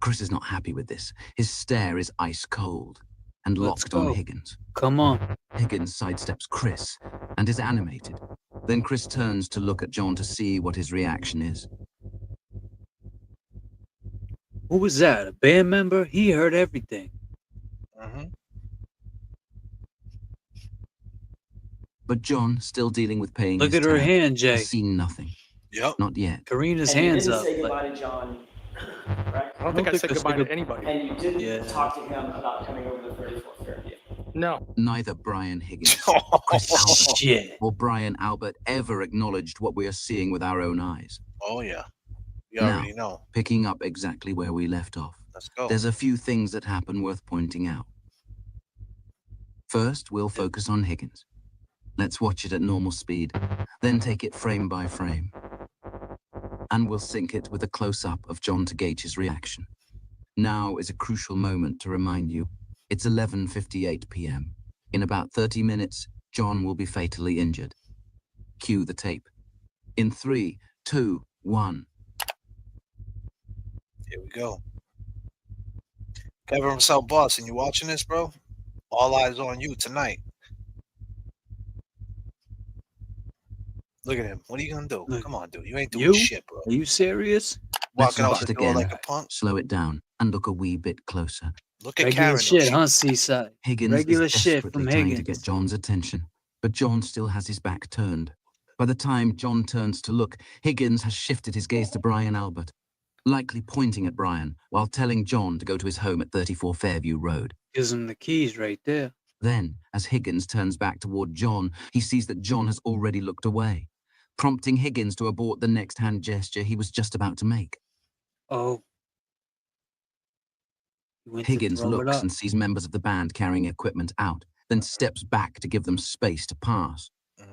Chris is not happy with this. His stare is ice cold and locked on Higgins. Come on. Higgins sidesteps Chris and is animated. Then Chris turns to look at John to see what his reaction is. Who was that? A band member? He heard everything. But John, still dealing with paying Look his at her tab, hand, Jay. has seen nothing. Yep. Not yet. Karina's And hands you up. didn't say but- goodbye to John, correct? I don't think I said goodbye to anybody. And you didn't Yeah. talk to him about coming over to 34 Fairview. No. Neither Brian Higgins, Chris Albert, Shit. or Brian Albert ever acknowledged what we are seeing with our own eyes. Oh, yeah. You Now, already know. picking up exactly where we left off. Let's go. There's a few things that happen worth pointing out. First, we'll focus on Higgins. Let's watch it at normal speed, then take it frame by frame. And we'll sync it with a close-up of John to gauge his reaction. Now is a crucial moment to remind you. It's 11:58 p.m. In about 30 minutes, John will be fatally injured. Cue the tape. In 3, 2, 1. Here we go. Kevin himself, boss, and you watching this, bro? All eyes on you tonight. Look at him. What are you gonna do? Come on, dude. You ain't doing shit, bro. Are you serious? Let's Walking out watch the it door again. like a punk. Slow it down and look a wee bit closer. Look at Regular Karen. shit, huh, Seaside? Higgins Regular is shit desperately from trying to Higgins. get John's attention, but John still has his back turned. By the time John turns to look, Higgins has shifted his gaze to Brian Albert, likely pointing at Brian while telling John to go to his home at 34 Fairview Road. Gives him the keys right there. Then, as Higgins turns back toward John, he sees that John has already looked away, prompting Higgins to abort the next hand gesture he was just about to make. Oh. He went to Higgins throw it looks up. and sees members of the band carrying equipment out, then steps back to give them space to pass.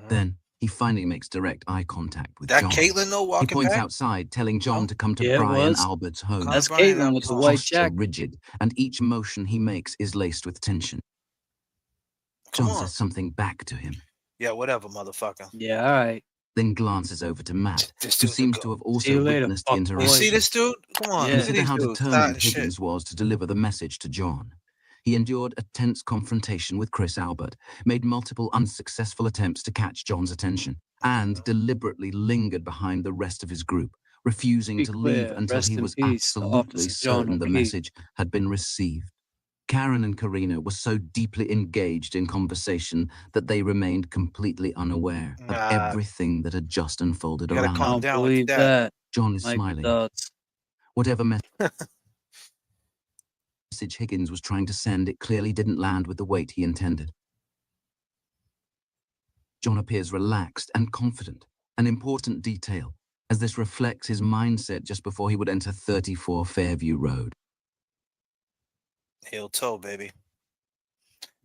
Then he finally makes direct eye contact with That John. Caitlin, though, He walking points back? outside, telling John to come to Yeah, it Brian was. Albert's home. That's Brian Caitlin with His the white posture jacket. rigid, and each motion he makes is laced with tension. Come John on. says something back to him, Yeah, whatever, motherfucker. Yeah, all right. then glances over to Matt, This who dude's a seems go. to have See also you later, witnessed the fuck interaction. You see this dude? Come on, Yeah. look at Consider these how dudes. determined Shit. Higgins was to deliver the message to John. He endured a tense confrontation with Chris Albert, made multiple unsuccessful attempts to catch John's attention, and deliberately lingered behind the rest of his group, refusing Be to leave clear. until Rest he in was peace, absolutely Officer John certain the O'Keefe. message had been received. Karen and Karina were so deeply engaged in conversation that they remained completely unaware of everything that had just unfolded You gotta around calm them. Don't down with believe that. that. John is Mike smiling. Dots. Whatever message Higgins was trying to send, it clearly didn't land with the weight he intended. John appears relaxed and confident, an important detail, as this reflects his mindset just before he would enter 34 Fairview Road. Heel toe, baby.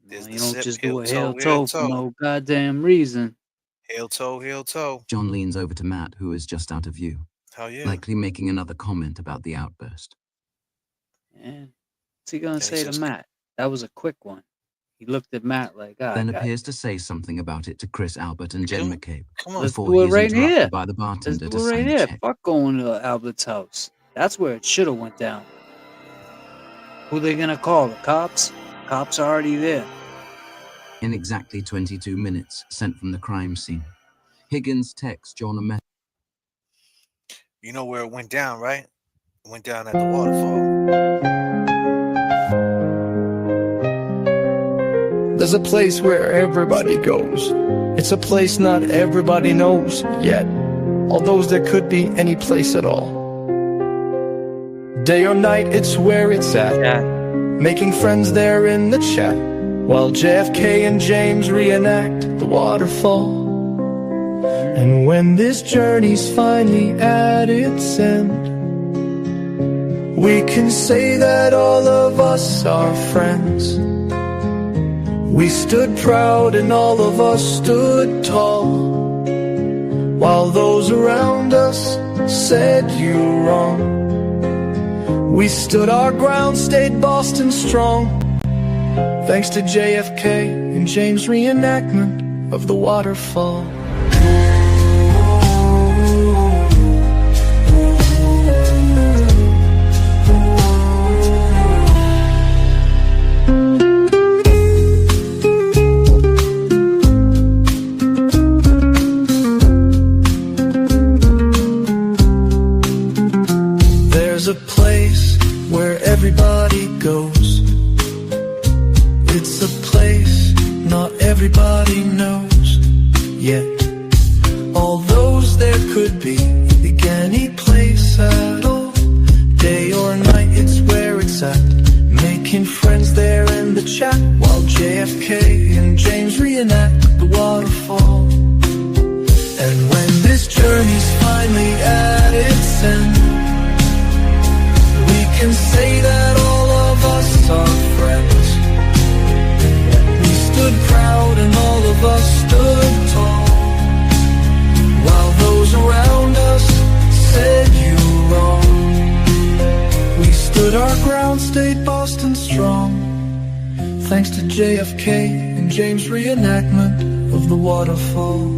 There's You the don't zip. just Heel do a toe, heel heel toe for toe. no goddamn reason. Heel toe, heel toe. John leans over to Matt, who is just out of view, Hell yeah. likely making another comment about the outburst. Yeah. What's he gonna Then he say to says, Matt? That was a quick one. He looked at Matt like, Then God. appears to say something about it to Chris Albert and Jen McCabe, Come on. Let's before do he it is right interrupted here. by the Let's bartender do to it right sign the here. check. Fuck going to Albert's house. That's where it should have went down. Who they gonna call? The cops? Cops are already there. In exactly 22 minutes, sent from the crime scene, Higgins texts John a message. You know where it went down, right? It went down at the waterfall. There's a place where everybody goes. It's a place not everybody knows yet, although there could be any place at all. Day or night, it's where it's at, making friends there in the chat, while J.F.K. and James reenact the waterfall. And when this journey's finally at its end, we can say that all of us are friends. We stood proud and all of us stood tall, while those around us said you're wrong. We stood our ground, stayed Boston strong, thanks to J.F.K. and James' reenactment of the waterfall. There's a place where everybody goes. It's a place not everybody knows yet, although there could be any place at all. Day or night, it's where it's at, making friends there in the chat, while J.F.K. and James reenact the waterfall. And when this journey's finally at its end, we can say that all of us are friends. We stood proud and all of us stood tall, while those around us said you wrong. We stood our ground, stayed Boston strong, thanks to J.F.K. and James' reenactment of the waterfall.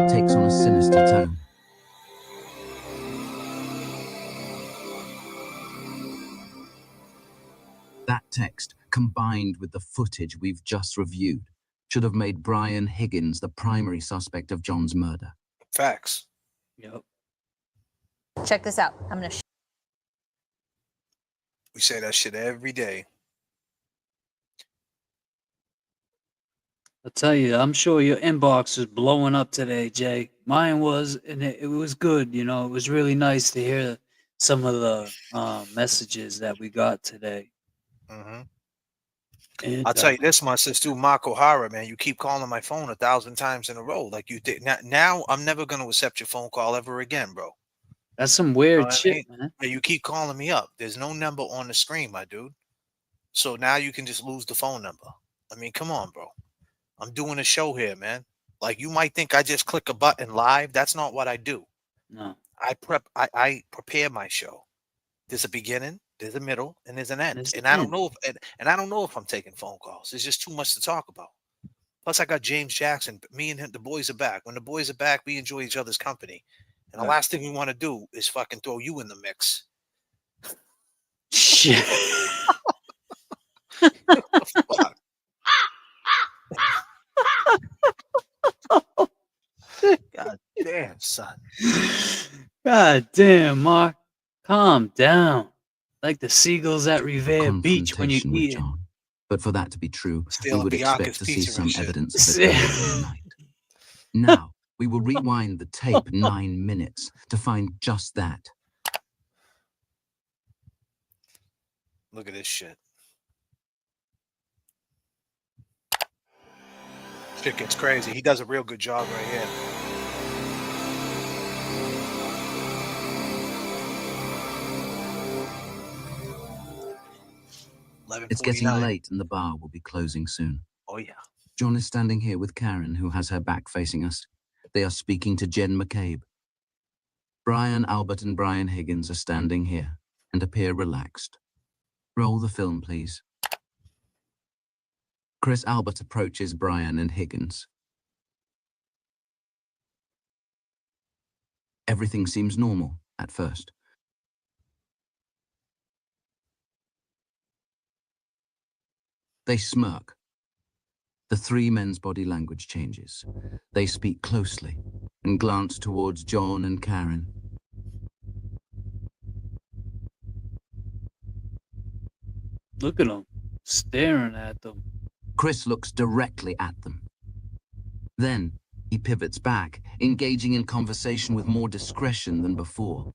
Takes on a sinister tone. That text, combined with the footage we've just reviewed, should have made Brian Higgins the primary suspect of John's murder. Facts. Yep. Check this out. I'm gonna. We say that shit every day. I'll tell you, I'm sure your inbox was blowing up today, Jay. Mine was, and it was good. You know, it was really nice to hear some of the messages that we got today. Mm-hmm. And, I'll tell you this, my sister Mako Hara, man. You keep calling my phone 1,000 times in a row, like you did. Now I'm never gonna accept your phone call ever again, bro. That's some weird what I shit, mean? man. You keep calling me up. There's no number on the screen, my dude. So now you can just lose the phone number. I mean, come on, bro. I'm doing a show here, man. Like, you might think I just click a button live. That's not what I do. No. I prepare my show. There's a beginning, there's a middle, and there's an end. There's And the I don't end. know if I don't know if I'm taking phone calls. It's just too much to talk about. Plus, I got James Jackson. Me and him, the boys are back. When the boys are back, we enjoy each other's company. And the Right. last thing we want to do is fucking throw you in the mix. Shit. Fuck. God damn, son. God damn, Mark. Calm down. Like the seagulls at Revere Beach when you Confrontation with eat it. John. But for that to be true, we Stealing would Bianca's expect to see pizza some and shit. evidence of it earlier night. Now, we will rewind the tape 9 minutes to find just that. Look at this shit. Shit gets crazy. He does a real good job right here. It's getting 11:49. late and the bar will be closing soon. Oh, yeah. John is standing here with Karen, who has her back facing us. They are speaking to Jen McCabe. Brian Albert and Brian Higgins are standing here and appear relaxed. Roll the film, please. Chris Albert approaches Brian and Higgins. Everything seems normal at first. They smirk. The three men's body language changes. They speak closely and glance towards John and Karen. Look at them. Staring at them. Chris looks directly at them. Then he pivots back, engaging in conversation with more discretion than before.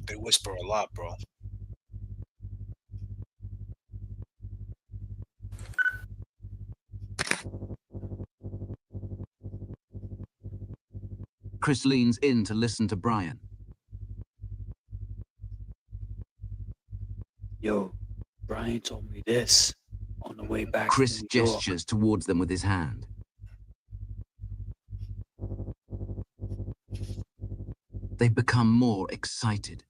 They whisper a lot, bro. Chris leans in to listen to Brian. Yo, Brian told me this on the way back. Chris from New York. gestures towards them with his hand. They become more excited.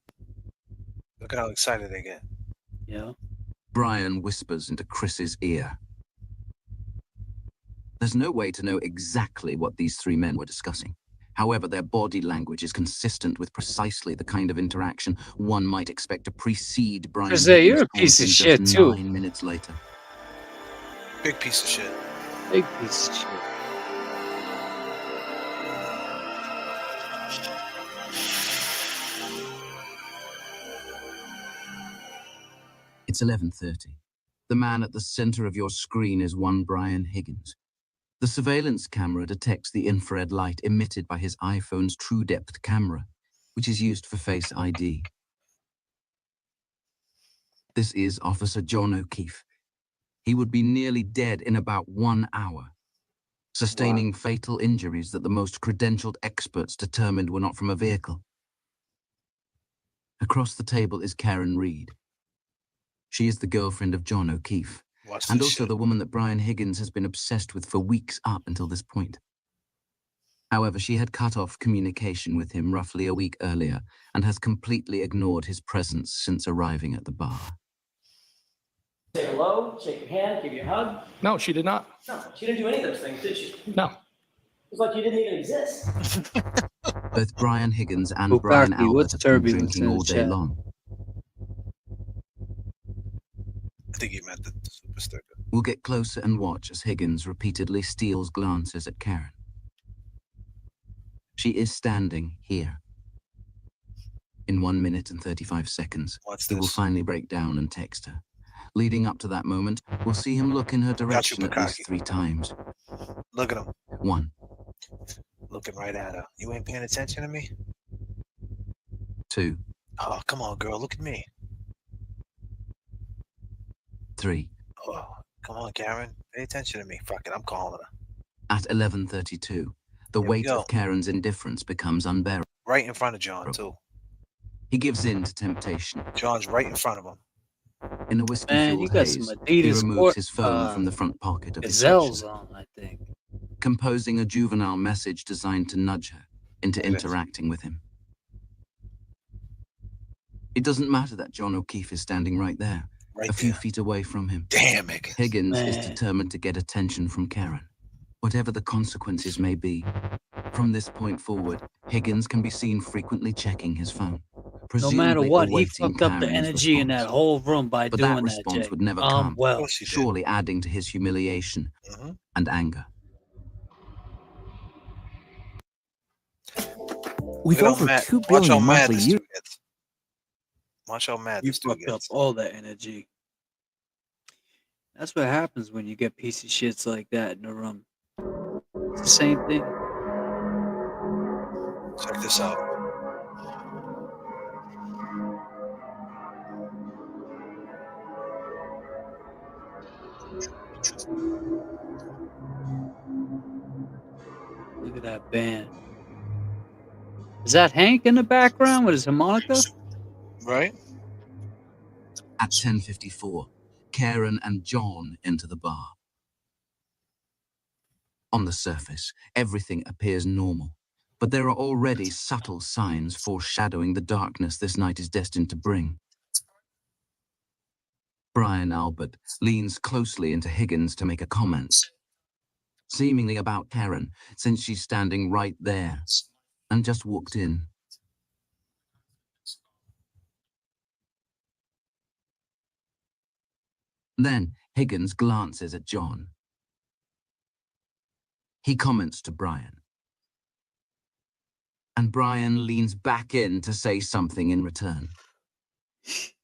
Look at how excited they get. Yeah. Brian whispers into Chris's ear. There's no way to know exactly what these three men were discussing. However, their body language is consistent with precisely the kind of interaction one might expect to precede Brian. Chris, you're a piece of shit, too. 9 minutes later. Big piece of shit. Big piece of shit. It's 11:30. The man at the center of your screen is one Brian Higgins. The surveillance camera detects the infrared light emitted by his iPhone's True Depth camera, which is used for Face ID. This is Officer John O'Keefe. He would be nearly dead in about 1 hour, sustaining fatal injuries that the most credentialed experts determined were not from a vehicle. Across the table is Karen Reed. She is the girlfriend of John O'Keefe, and also the woman that Brian Higgins has been obsessed with for weeks up until this point. However, she had cut off communication with him roughly a week earlier and has completely ignored his presence since arriving at the bar. Say hello, shake your hand, give you a hug. No, she did not. No, she didn't do any of those things, did she? No. It's like you didn't even exist. Both Brian Higgins and Oh, Brian Barkley, Albert what's have been turbulence drinking in the all day chat? long. I think he meant the super sticker. We'll get closer and watch as Higgins repeatedly steals glances at Karen. She is standing here. In 1 minute and 35 seconds, What's he will this? finally break down and text her. Leading up to that moment, we'll see him look in her direction at least 3 times. Look at him. 1, Looking right at her. You ain't paying attention to me? 2, Oh, come on, girl. Look at me. 3. Oh, come on, Karen. Pay attention to me. Fuck it. I'm calling her. At 11:32, the we weight go. of Karen's indifference becomes unbearable. Right in front of John, too. He gives in to temptation. John's right in front of him. In a Man, whiskey-fueled you got some haze, he Adidas removes his phone from the front pocket of his gazelles section, on, I think. composing a juvenile message designed to nudge her into Look at this. interacting with him. It doesn't matter that John O'Keefe is standing right there, Right a few there. feet away from him. Damn, Higgins. Higgins is Man. determined to get attention from Karen, whatever the consequences may be. From this point forward, Higgins can be seen frequently checking his phone, No presumably matter what, he awaiting fucked up the Karen's energy in that response. whole room by But doing that that, response Jay. would never come, Well, surely adding to his humiliation Mm-hmm. and anger. With Look at how over mad- 2 Watch how billion mad monthly this users. dude gets. Watch how mad you this dude fucked up gets. all that energy. That's what happens when you get piece of shits like that in the room. It's the same thing. Check this out. Look at that band. Is that Hank in the background with his harmonica? Right? At 10:54, Karen and John enter the bar. On the surface, everything appears normal, but there are already subtle signs foreshadowing the darkness this night is destined to bring. Brian Albert leans closely into Higgins to make a comment, seemingly about Karen, since she's standing right there and just walked in. Then Higgins glances at John. He comments to Brian. And Brian leans back in to say something in return.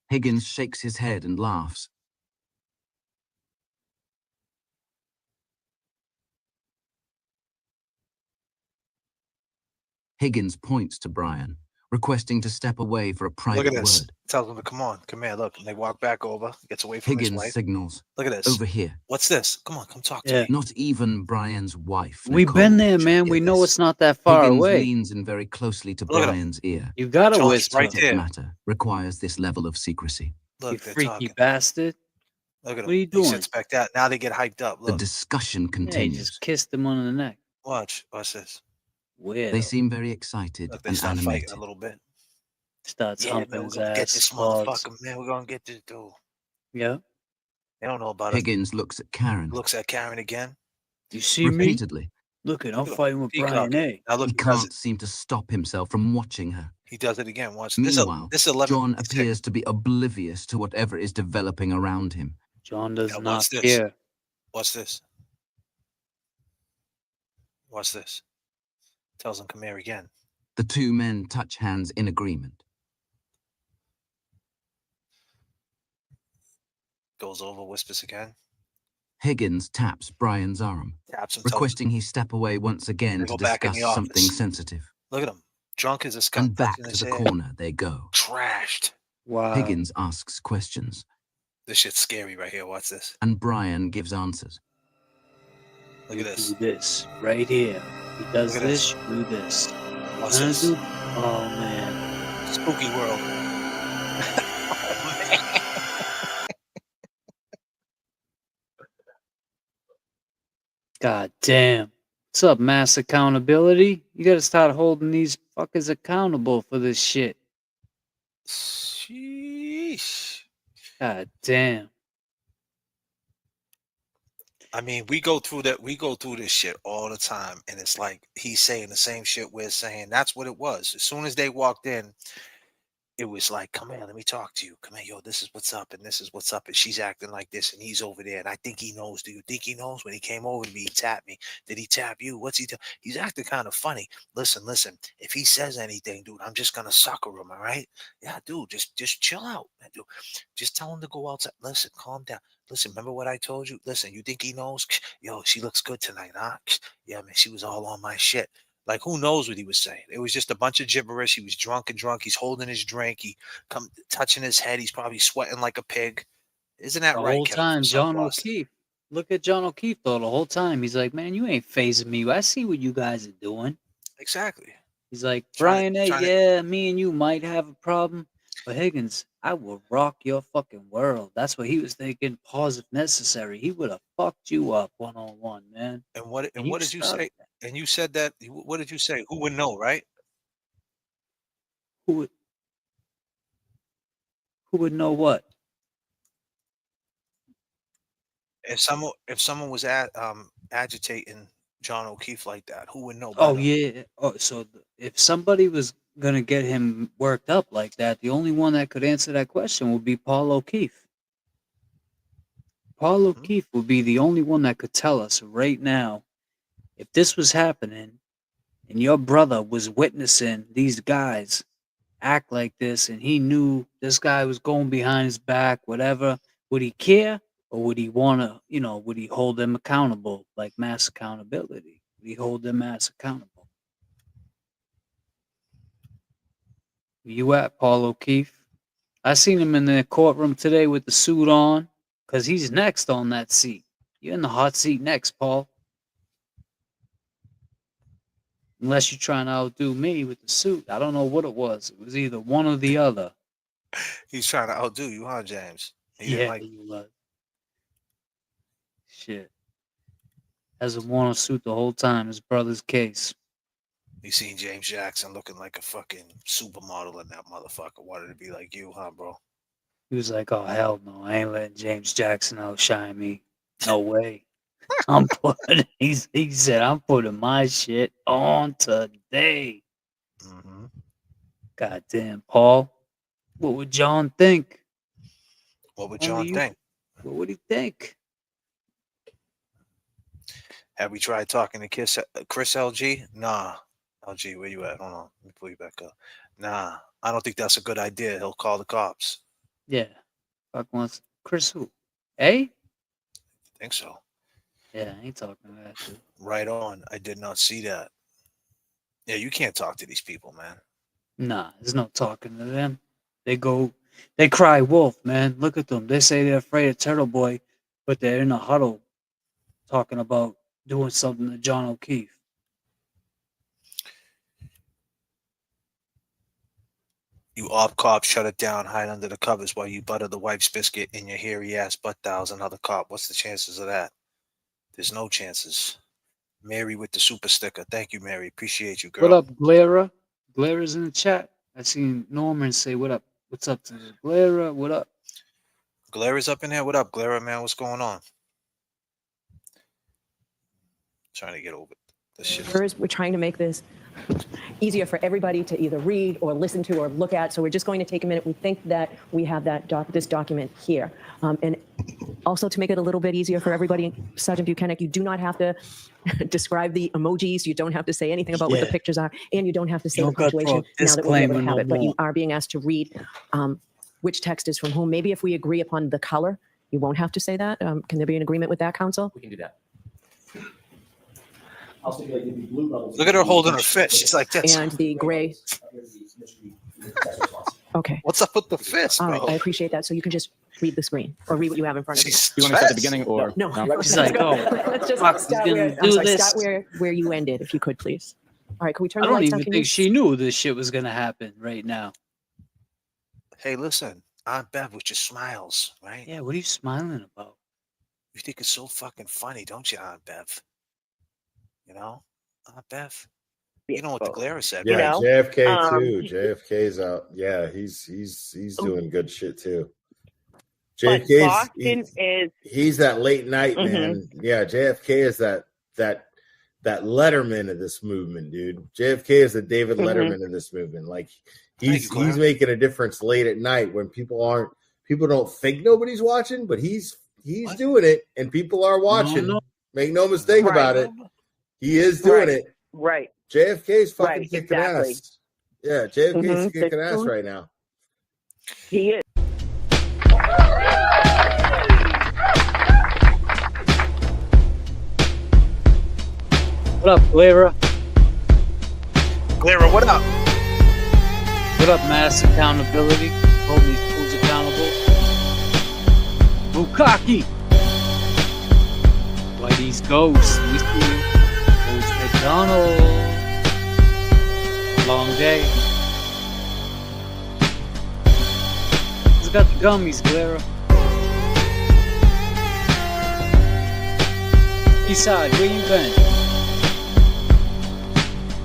Higgins shakes his head and laughs. Higgins points to Brian, requesting to step away for a Look private at this. word. Tells him to come on, come here. Look, and they walk back over. Gets away from his Higgins wife. signals. Look at this. Over here. What's this? Come on, come talk to Yeah. me. Not even Brian's wife. We've Nicole, been there, should man. hear We know this. it's not that far Higgins away. leans in very closely to Look at him. Brian's ear. You gotta John's whisper. right Subject there. matter requires this level of secrecy. You Look, they're freaky talking. bastard. Look at him. What are you He doing? sits back down. Now they get hyped up. The Look. discussion Yeah, he continues. just kissed him on the neck. Watch. Watch this. Weird. They seem very excited Look, they and start fighting animated. a little bit. Starts Yeah, humping man, we're his gonna get ass. this Pause. motherfucker, man. We're gonna get this dude. Yeah. They don't know about us. Higgins looks at Karen Looks at Karen again. You see me? repeatedly. Look at, I'm Look at him. fighting with Brian Peacocking. A. Now look, He he does can't it. seem to stop himself from watching her. He does it again. Watch. This Meanwhile, is 11. John appears to be oblivious to whatever is developing around him. John does Yeah, not watch this. care. Watch this. Watch this. Tells him, come here again. The two men touch hands in agreement. Goes over, whispers again. Higgins taps Brian's arm, Taps him. tells him- requesting he step away once again They to go back in discuss the something office. sensitive. Look at him. Drunk as a skunk. And back touching to his the hair. corner they go. Trashed. Wow. Higgins asks questions, This shit's scary right here. Watch this. and Brian gives answers. Look You at this. do this right here. He does Look at this, this. you do this. Watch And I this. do- Oh man. Spooky world. God damn. What's up, mass accountability? You gotta start holding these fuckers accountable for this shit. Sheesh. God damn. I mean, we go through that. We go through this shit all the time, and it's like he's saying the same shit we're saying. That's what it was. As soon as they walked in, it was like, "Come here, let me talk to you. Come here, yo. This is what's up, and this is what's up." And she's acting like this, and he's over there, and I think he knows. Do you think he knows? When he came over to me, he tapped me. Did he tap you? What's he do? He's acting kind of funny. Listen. If he says anything, dude, I'm just gonna sucker him. All right? Yeah, dude. Just chill out, man, dude. Just tell him to go outside. Listen, calm down. Listen, remember what I told you? Listen, you think he knows? Yo, she looks good tonight, huh? Yeah, man, she was all on my shit. Like, who knows what he was saying? It was just a bunch of gibberish. He was drunk. He's holding his drink. He come touching his head. He's probably sweating like a pig. Isn't that The right? whole Kevin time, from South John Boston? O'Keefe. Look at John O'Keefe though. The whole time he's like, "Man, you ain't phasing me. I see what you guys are doing." Exactly. He's like, "Brian, yeah, me and you might have a problem, but Higgins, I will rock your fucking world." That's what he was thinking. Pause if necessary. He would have fucked you up 1-on-1, man. And what you did you stuck. say? And you said that. What did you say? Who would know, right? Who would know what? If someone was agitating John O'Keefe like that, who would know Oh better? yeah. Oh, so if somebody was gonna get him worked up like that, the only one that could answer that question would be Paul O'Keefe. Paul O'Keefe would be the only one that could tell us right now if this was happening and your brother was witnessing these guys act like this and he knew this guy was going behind his back, whatever, would he care or would he want to, would he hold them accountable, like mass accountability? Would he hold them mass accountable? Where you at, Paul O'Keefe? I seen him in the courtroom today with the suit on because he's next on that seat. You're in the hot seat next, Paul. Unless you're trying to outdo me with the suit. I don't know what it was. It was either one or the other. He's trying to outdo you, huh, James? Yeah, he was. Shit. Hasn't worn a suit the whole time. His brother's case. You seen James Jackson looking like a fucking supermodel in that motherfucker. Wanted to be like you, huh, bro? He was like, "Oh hell no, I ain't letting James Jackson outshine me. No way." He said, "I'm putting my shit on today." Goddamn, Paul. What would John think? What would John think? What would he think? Have we tried talking to Chris LG? Nah. LG, where you at? Hold on. Let me pull you back up. Nah, I don't think that's a good idea. He'll call the cops. Yeah. Fuck wants Chris who? Eh? Think so. Yeah, I ain't talking to that dude. Right on. I did not see that. Yeah, you can't talk to these people, man. Nah, there's no talking to them. They cry wolf, man. Look at them. They say they're afraid of Turtle Boy, but they're in a huddle talking about doing something to John O'Keefe. You op cop, shut it down, hide under the covers while you butter the wife's biscuit in your hairy ass butt dials another cop. What's the chances of that? There's no chances. Mary with the super sticker. Thank you, Mary. Appreciate you, girl. What up, Glera? Glera's in the chat. I seen Norman say, "What up? What's up to Glera? What up?" Glera's up in here. What up, Glera, man? What's going on? Trying to get over this shit. We're trying to make this easier for everybody to either read or listen to or look at. So we're just going to take a minute. We think that we have that this document here. And also to make it a little bit easier for everybody, Sergeant Buchanan, you do not have to describe the emojis. You don't have to say anything about what the pictures are. And you don't have to say the punctuation now that we're able to have it. But you are being asked to read which text is from whom. Maybe if we agree upon the color, you won't have to say that. Can there be an agreement with that, Counsel? We can do that. I'll stipulate it'd be blue bubbles. Look at her holding her fist. She's like this. And the gray. Okay. What's up with the fist, bro? All right, I appreciate that. So you can just read the screen or read what you have in front of you. You want to start at the beginning or no? She's like, "Oh, let's just fuck, start he's gonna do this." Start where you ended, if you could, please. All right, can we turn I the don't lights on? even Can think you- she knew this shit was gonna happen right now. Hey, listen, Aunt Bev with your smiles, right? Yeah, what are you smiling about? You think it's so fucking funny, don't you, Aunt Bev? You know, Aunt Bev. You know what the Glera said, Yeah, right? JFK too. JFK's out. Yeah, he's doing good shit too. JFK's Boston he's that late night man. Yeah, JFK is that Letterman of this movement, dude. JFK is the David Letterman of this movement. Like he's making a difference late at night when people don't think nobody's watching, but he's doing it and people are watching. No. Make no mistake about it. He is doing it. Right. JFK's fucking kicking exactly. ass. Yeah, JFK's kicking ass right now. He is. What up, Glera? Glera, what up? What up, mass accountability? Holding these fools accountable. Bukaki! these ghosts. We see Ghost McDonald. Long day. He's got the gummies, Clara. Eastside, where you been?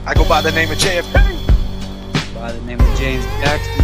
I go by the name of J.F.K. By the name of James Jackson.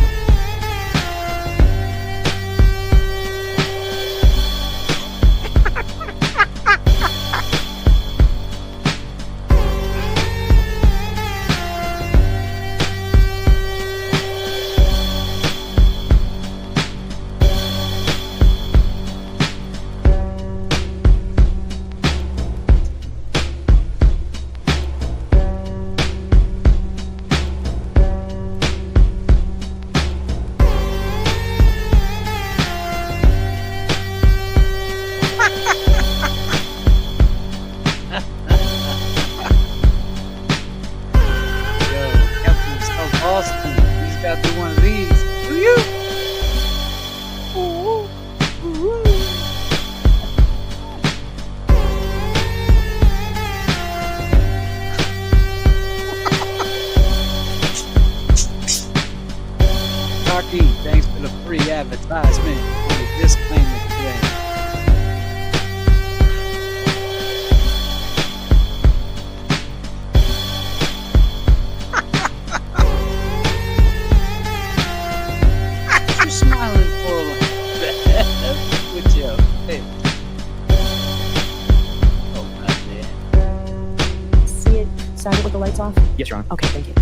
Thanks for the free advertisement on the disclaimer today. You're smiling for with your face. Oh, goddamn. See it silent with the lights off? Yes, Your Honor. Okay, thank you.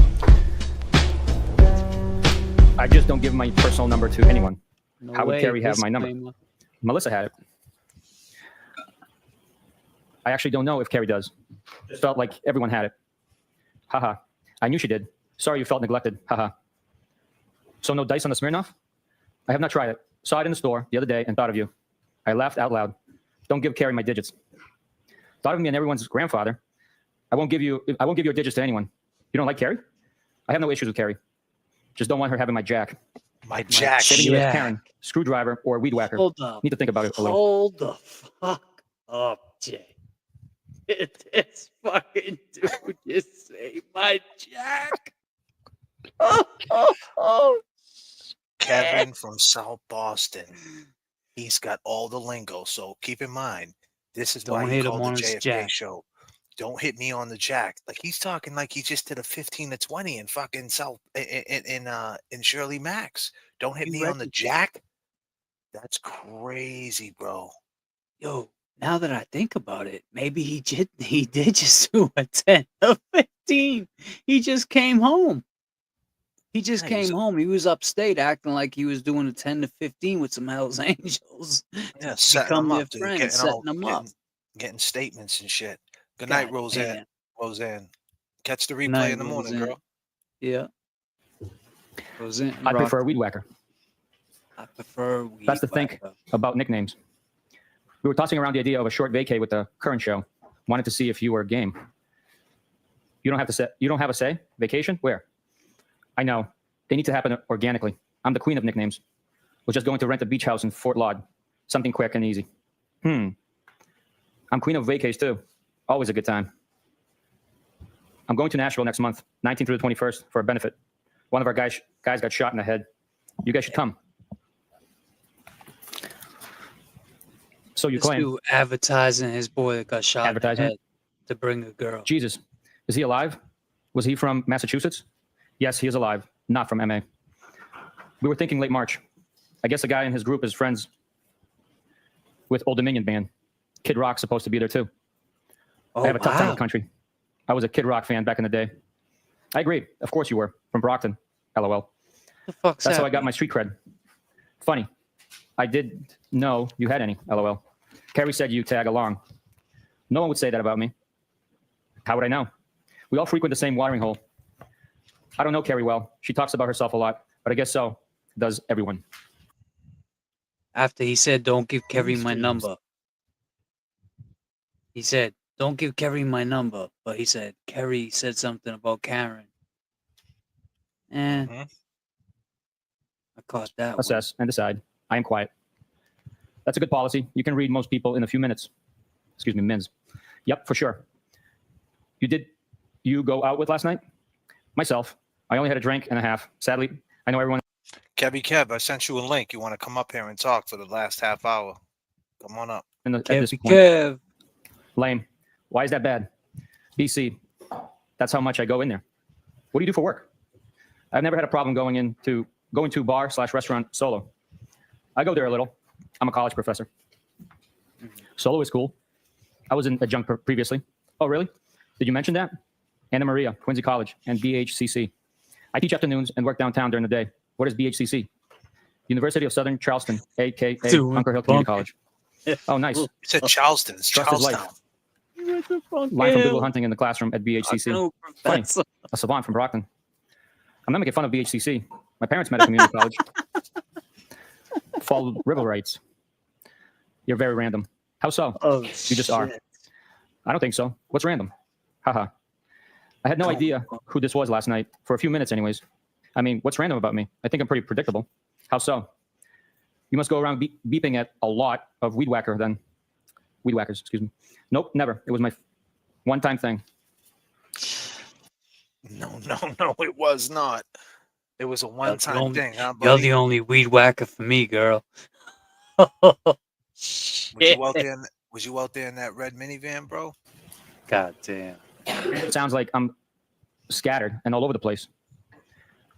I just don't give my personal number to anyone. No How would way, Carrie have my number? disclaimer. Melissa had it. I actually don't know if Carrie does. Just felt like everyone had it. Haha. I knew she did. Sorry you felt neglected. Haha. So no dice on the Smirnoff? I have not tried it. Saw it in the store the other day and thought of you. I laughed out loud. Don't give Carrie my digits. Thought of me and everyone's grandfather. I won't give your digits to anyone. You don't like Carrie? I have no issues with Carrie. Just don't want her having my jack. My jack. Saving you as Karen, screwdriver, or weed whacker. Hold up. Need to think about it a little. Hold the fuck up, Jay. This fucking dude just say my jack. Kevin from South Boston. He's got all the lingo. So keep in mind, this is why Don't he hit him called on the his JFK jack. show. Don't hit me on the jack. Like he's talking like he just did a 15 to 20 in fucking South in Shirley Max. Don't hit me on the jack. That's crazy, bro. Yo, now that I think about it, maybe he did just do a 10 to 15. He just came home. He just came home. He was upstate acting like he was doing a 10 to 15 with some Hell's Angels. Yeah, to setting become them their up, dude. friend, setting them up. Getting statements and shit. Good God night, Roseanne. damn. Roseanne. Catch the replay Night, in the morning, Roseanne. girl. Yeah. Roseanne, I rock. prefer weed whacker. I prefer weed That's the thing whacker. about nicknames. We were tossing around the idea of a short vacay with the current show. Wanted to see if you were game. You don't have a say? Vacation? Where? I know. They need to happen organically. I'm the queen of nicknames. Was just going to rent a beach house in Fort Laud. Something quick and easy. I'm queen of vacays too. Always a good time. I'm going to Nashville next month, 19th through the 21st, for a benefit. One of our guys got shot in the head. You guys should come. So you This claim. dude advertising his boy that got shot in the Advertising? head to bring a girl. Jesus, is he alive? Was he from Massachusetts? Yes, he is alive, not from MA. We were thinking late March. I guess a guy in his group is friends with Old Dominion band. Kid Rock's supposed to be there too. Oh, I have a tough time wow. with country. I was a Kid Rock fan back in the day. I agree. Of course you were. From Brockton. LOL. The fuck's That's how I that got mean? my street cred. Funny. I did know you had any. LOL. Carrie said you tag along. No one would say that about me. How would I know? We all frequent the same watering hole. I don't know Carrie well. She talks about herself a lot, but I guess so does everyone. After he said, don't give Kerry my number. He said, don't give Kerry my number. But he said, Kerry said something about Karen. I caught that one. Assess and decide. I am quiet. That's a good policy. You can read most people in a few minutes. Excuse me, Mins. Yep, for sure. You go out with last night? Myself. I only had a drink and a half. Sadly, I know everyone. Kevy Kev, I sent you a link. You want to come up here and talk for the last half hour? Come on up. At this point. Lame. Why is that bad? BC. That's how much I go in there. What do you do for work? I've never had a problem going to bar/restaurant solo. I go there a little. I'm a college professor. Solo is cool. I was an adjunct previously. Oh, really? Did you mention that? Anna Maria, Quincy College, and BHCC. I teach afternoons and work downtown during the day. What is BHCC? University of Southern Charleston, a.k.a. Bunker Hill Community College. Oh, nice. You said Charleston. It's Trust is Charlestown. life. Line from Good Will Hunting in the classroom at BHCC. Funny. A savant from Brockton. I'm not making fun of BHCC. My parents met at community college. Fall River rights. You're very random. How so? Oh, you just are. I don't think so. What's random? Haha. I had no idea who this was last night, for a few minutes anyways. I mean, what's random about me? I think I'm pretty predictable. How so? You must go around beeping at a lot of weed whackers, excuse me. Nope, never. It was my one-time thing. No, it was not. It was a one-time thing, huh, buddy? You're the only weed whacker for me, girl. Was you out there in that red minivan, bro? God damn. It sounds like I'm scattered and all over the place.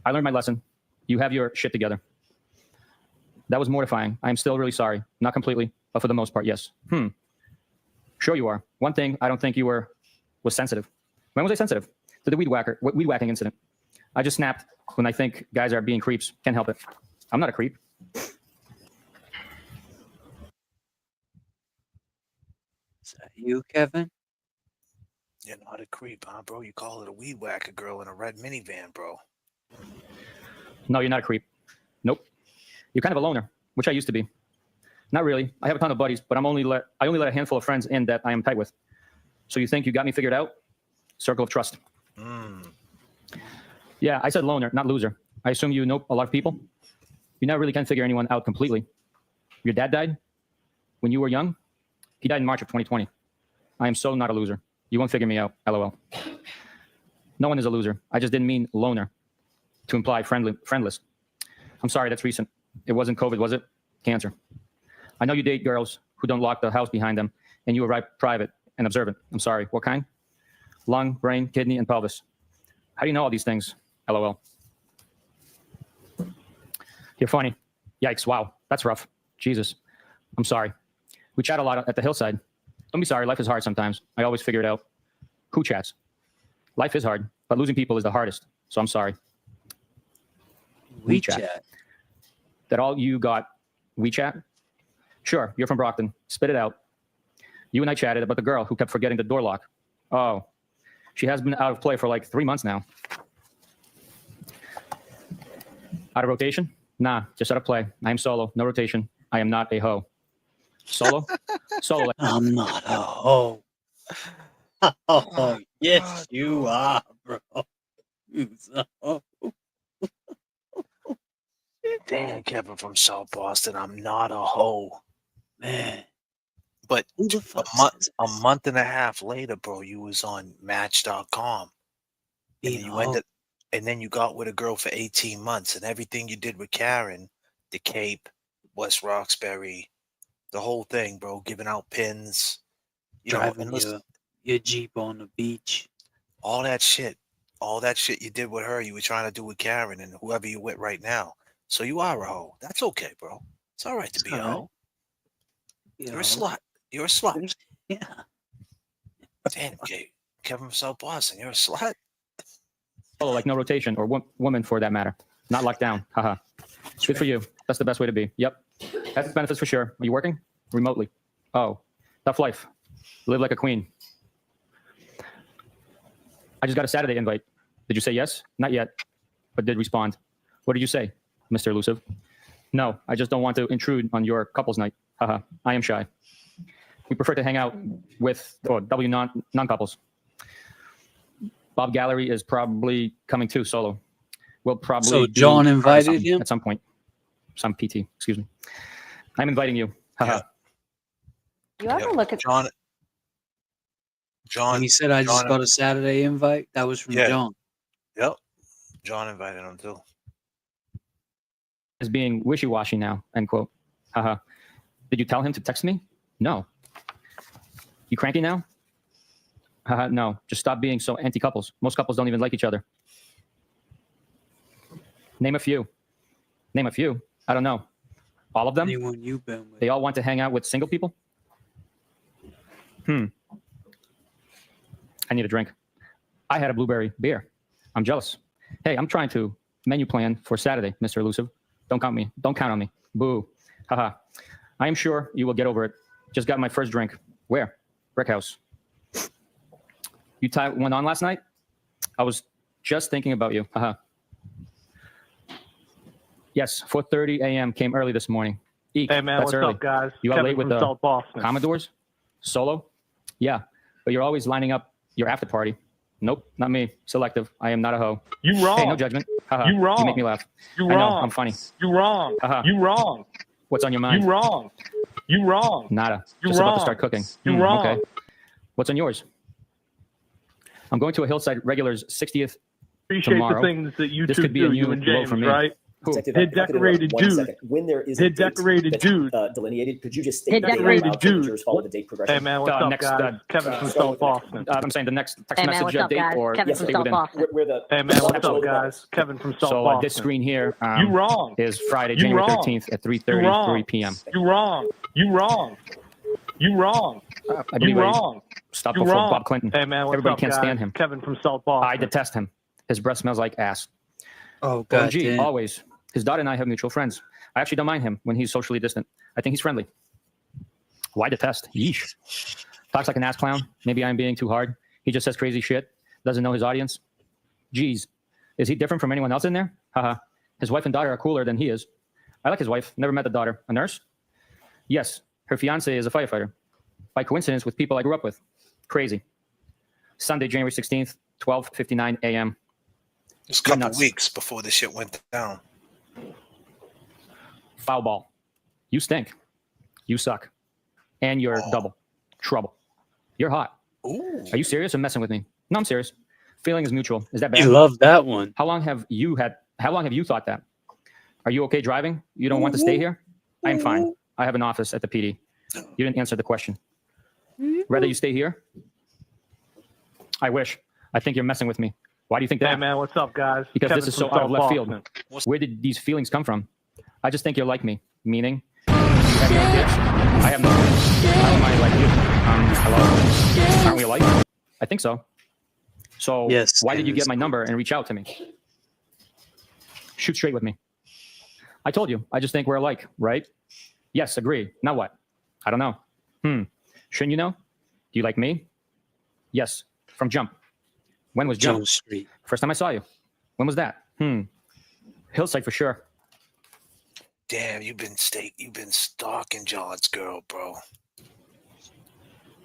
I learned my lesson. You have your shit together. That was mortifying. I am still really sorry. Not completely, but for the most part, yes. Sure you are. One thing I don't think you was sensitive. When was I sensitive? To the weed whacking incident. I just snapped when I think guys are being creeps. Can't help it. I'm not a creep. Is that you, Kevin? You're not a creep, huh, bro? You call it a weed whacker girl in a red minivan, bro. No, you're not a creep. Nope. You're kind of a loner, which I used to be. Not really. I have a ton of buddies, but I only let a handful of friends in that I am tight with. So you think you got me figured out? Circle of trust. Yeah, I said loner, not loser. I assume you know a lot of people. You never really can figure anyone out completely. Your dad died when you were young. He died in March of 2020. I am so not a loser. You won't figure me out, LOL. No one is a loser. I just didn't mean loner to imply friendless. I'm sorry, that's recent. It wasn't COVID, was it? Cancer. I know you date girls who don't lock the house behind them, and you arrive private and observant. I'm sorry, what kind? Lung, brain, kidney, and pelvis. How do you know all these things? LOL. You're funny. Yikes, wow, that's rough. Jesus, I'm sorry. We chat a lot at the hillside. Don't be sorry, life is hard sometimes. I always figure it out. Who chats? Life is hard, but losing people is the hardest, so I'm sorry. WeChat. That all you got? WeChat? Sure, you're from Brockton. Spit it out. You and I chatted about the girl who kept forgetting the door lock. Oh, she has been out of play for like 3 months now. Out of rotation? Nah, just out of play. I am solo, no rotation. I am not a hoe. Solo? Solo. I'm not a hoe. Oh, yes, you are, bro. Damn, Kevin from South Boston. I'm not a hoe. Man. But a month and a half later, bro, you was on Match.com. And then you got with a girl for 18 months, and everything you did with Karen, the Cape, West Roxbury, the whole thing, bro, giving out pins, driving your Jeep on the beach. All that shit you did with her, you were trying to do with Karen and whoever you're with right now. So you are a hoe. That's okay, bro. It's all right to be a hoe. You're a slut. You're a slut. Yeah. Damn, Kevin from South Boston, you're a slut. Oh, like no rotation or woman for that matter. Not locked down. Haha. Good for you. That's the best way to be. Yep. Has its benefits for sure. Are you working? Remotely. Oh, tough life. Live like a queen. I just got a Saturday invite. Did you say yes? Not yet, but did respond. What did you say, Mr. Elusive? No, I just don't want to intrude on your couples night. Haha. I am shy. We prefer to hang out with W non-couples. Bob Gallery is probably coming too solo. We'll probably. So John invited him at some point. Some PT, excuse me. I'm inviting you. Haha. You ever look at John. When he said, "I just got a Saturday invite," that was from John. Yep. John invited him too. Is being wishy-washy now, end quote. Haha. Did you tell him to text me? No. You cranky now? Haha, no. Just stop being so anti-couples. Most couples don't even like each other. Name a few. Name a few. I don't know. All of them? Anyone you've been with? They all want to hang out with single people? I need a drink. I had a blueberry beer. I'm jealous. Hey, I'm trying to menu plan for Saturday, Mr. Elusive. Don't count me. Don't count on me. Boo. Haha. I am sure you will get over it. Just got my first drink. Where? Brick House. You went on last night? I was just thinking about you. Haha. Yes, 4:30 a.m. came early this morning. Eek, Hey, man, that's what's early. up, guys? You got Kevin late with from the South Boston. Commodores? Solo? Yeah, but you're always lining up your after party. Nope, not me. Selective. I am not a hoe. You wrong. Hey, no judgment. Haha. You wrong. You make me laugh. You I know, wrong. I'm funny. You wrong. Haha. You wrong. What's on your mind? You wrong. You wrong. Nada. You Just about wrong. to start cooking. You wrong. Okay. What's on yours? I'm going to a Hillside Regulars 60th Appreciate tomorrow. the things that you This two could be do, a new you and low James, for me. right? Who? Hid decorated dudes. When there is Hid decorated dudes. delineated, could you just state state decorated dudes. follow the date progression? Hey, man, what's up, guys? Kevin from South Boston. I'm saying the next text Hey, man, message what's up, date guys? or Kevin from stay South within. Boston. Hey, man, what's up, guys? Kevin from South So Boston. this screen here You wrong. is Friday, You January wrong. 13th at You 3:33 wrong. p.m. You wrong. You wrong. You wrong. I You believe I wrong. stopped You before wrong. Bob Clinton. Hey, man, what's Everybody up, can't guys? stand him. Kevin from South Boston. I detest him. His breath smells like ass. Oh, God. OMG, damn. always. His daughter and I have mutual friends. I actually don't mind him when he's socially distant. I think he's friendly. Why detest? Yeesh. Talks like an ass clown. Maybe I'm being too hard. He just says crazy shit. Doesn't know his audience. Jeez. Is he different from anyone else in there? Haha. His wife and daughter are cooler than he is. I like his wife. Never met the daughter. A nurse? Yes. Her fiance is a firefighter. By coincidence with people I grew up with. Crazy. Sunday, January 16th, 12:59 a.m. It's a couple weeks before this shit went down. Foul ball. You stink. You suck. And you're double trouble. You're hot. Ooh. Are you serious or messing with me? No, I'm serious. Feeling is mutual. Is that bad? You love that one. How long have you thought that? Are you okay driving? You don't want to stay here? I'm fine. I have an office at the PD. You didn't answer the question. Rather you stay here? I wish. I think you're messing with me. Why do you think that? Hey, man, what's up, guys? Because Kevin this is from so out of South left Boston. field. Where did these feelings come from? I just think you're like me. Meaning, you have no kids. I have no kids. How am I like you? Hello? Aren't we alike? I think so. So Yes, why did you yes. get my number and reach out to me? Shoot straight with me. I told you. I just think we're alike, right? Yes, agree. Now what? I don't know. Shouldn't you know? Do you like me? Yes. From Jump. When was Jump? Jump Street. First time I saw you. When was that? Hillside for sure. Damn, you've been stalking John's girl, bro.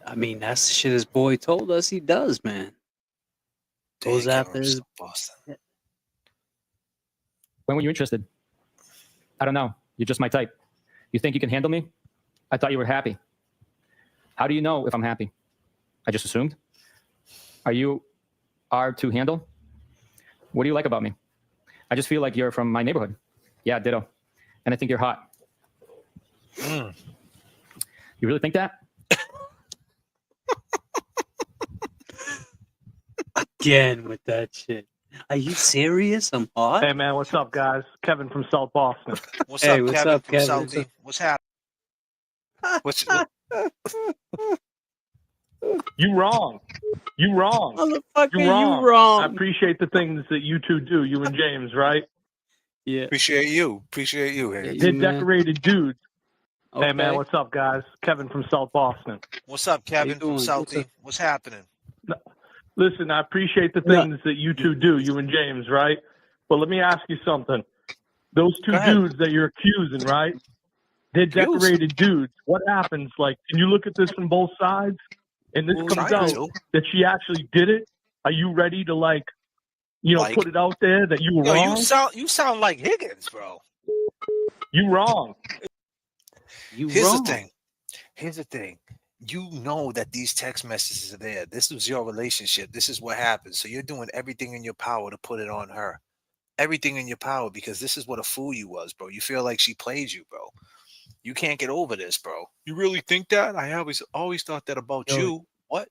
I mean, that's the shit his boy told us he does, man. Goes after his. Boston. When were you interested? I don't know. You're just my type. You think you can handle me? I thought you were happy. How do you know if I'm happy? I just assumed. Are you to handle? What do you like about me? I just feel like you're from my neighborhood. Yeah, ditto. And I think you're hot. You really think that? Again with that shit. Are you serious? I'm hot. Hey, man, what's up, guys? Kevin from South Boston. What's Hey, up, what's Kevin up, from Kevin? Southie? What's happening? You wrong. You wrong. Motherfucker, You wrong. you wrong. I appreciate the things that you two do, you and James, right? Yeah. Appreciate you. Hey. Hid decorated dudes. Okay. Hey, man, what's up, guys? Kevin from South Boston. What's up, Kevin from doing? Southie? What's happening? Listen, I appreciate the things that you two do, you and James, right? But let me ask you something. Those two Go ahead. dudes that you're accusing, right? They're Accused? decorated dudes. What happens? Like, can you look at this from both sides? And this Well, comes trying out to. that she actually did it. Are you ready to, like, Like- put it out there that you were Yo, wrong? you sound like Higgins, bro. You wrong. You Here's wrong. the thing. you know that these text messages are there. This was your relationship. This is what happened. So you're doing everything in your power to put it on her. Everything in your power, because this is what a fool you was, bro. You feel like she played you, bro. You can't get over this, bro. You really think that? I always thought that about Yo, you. What?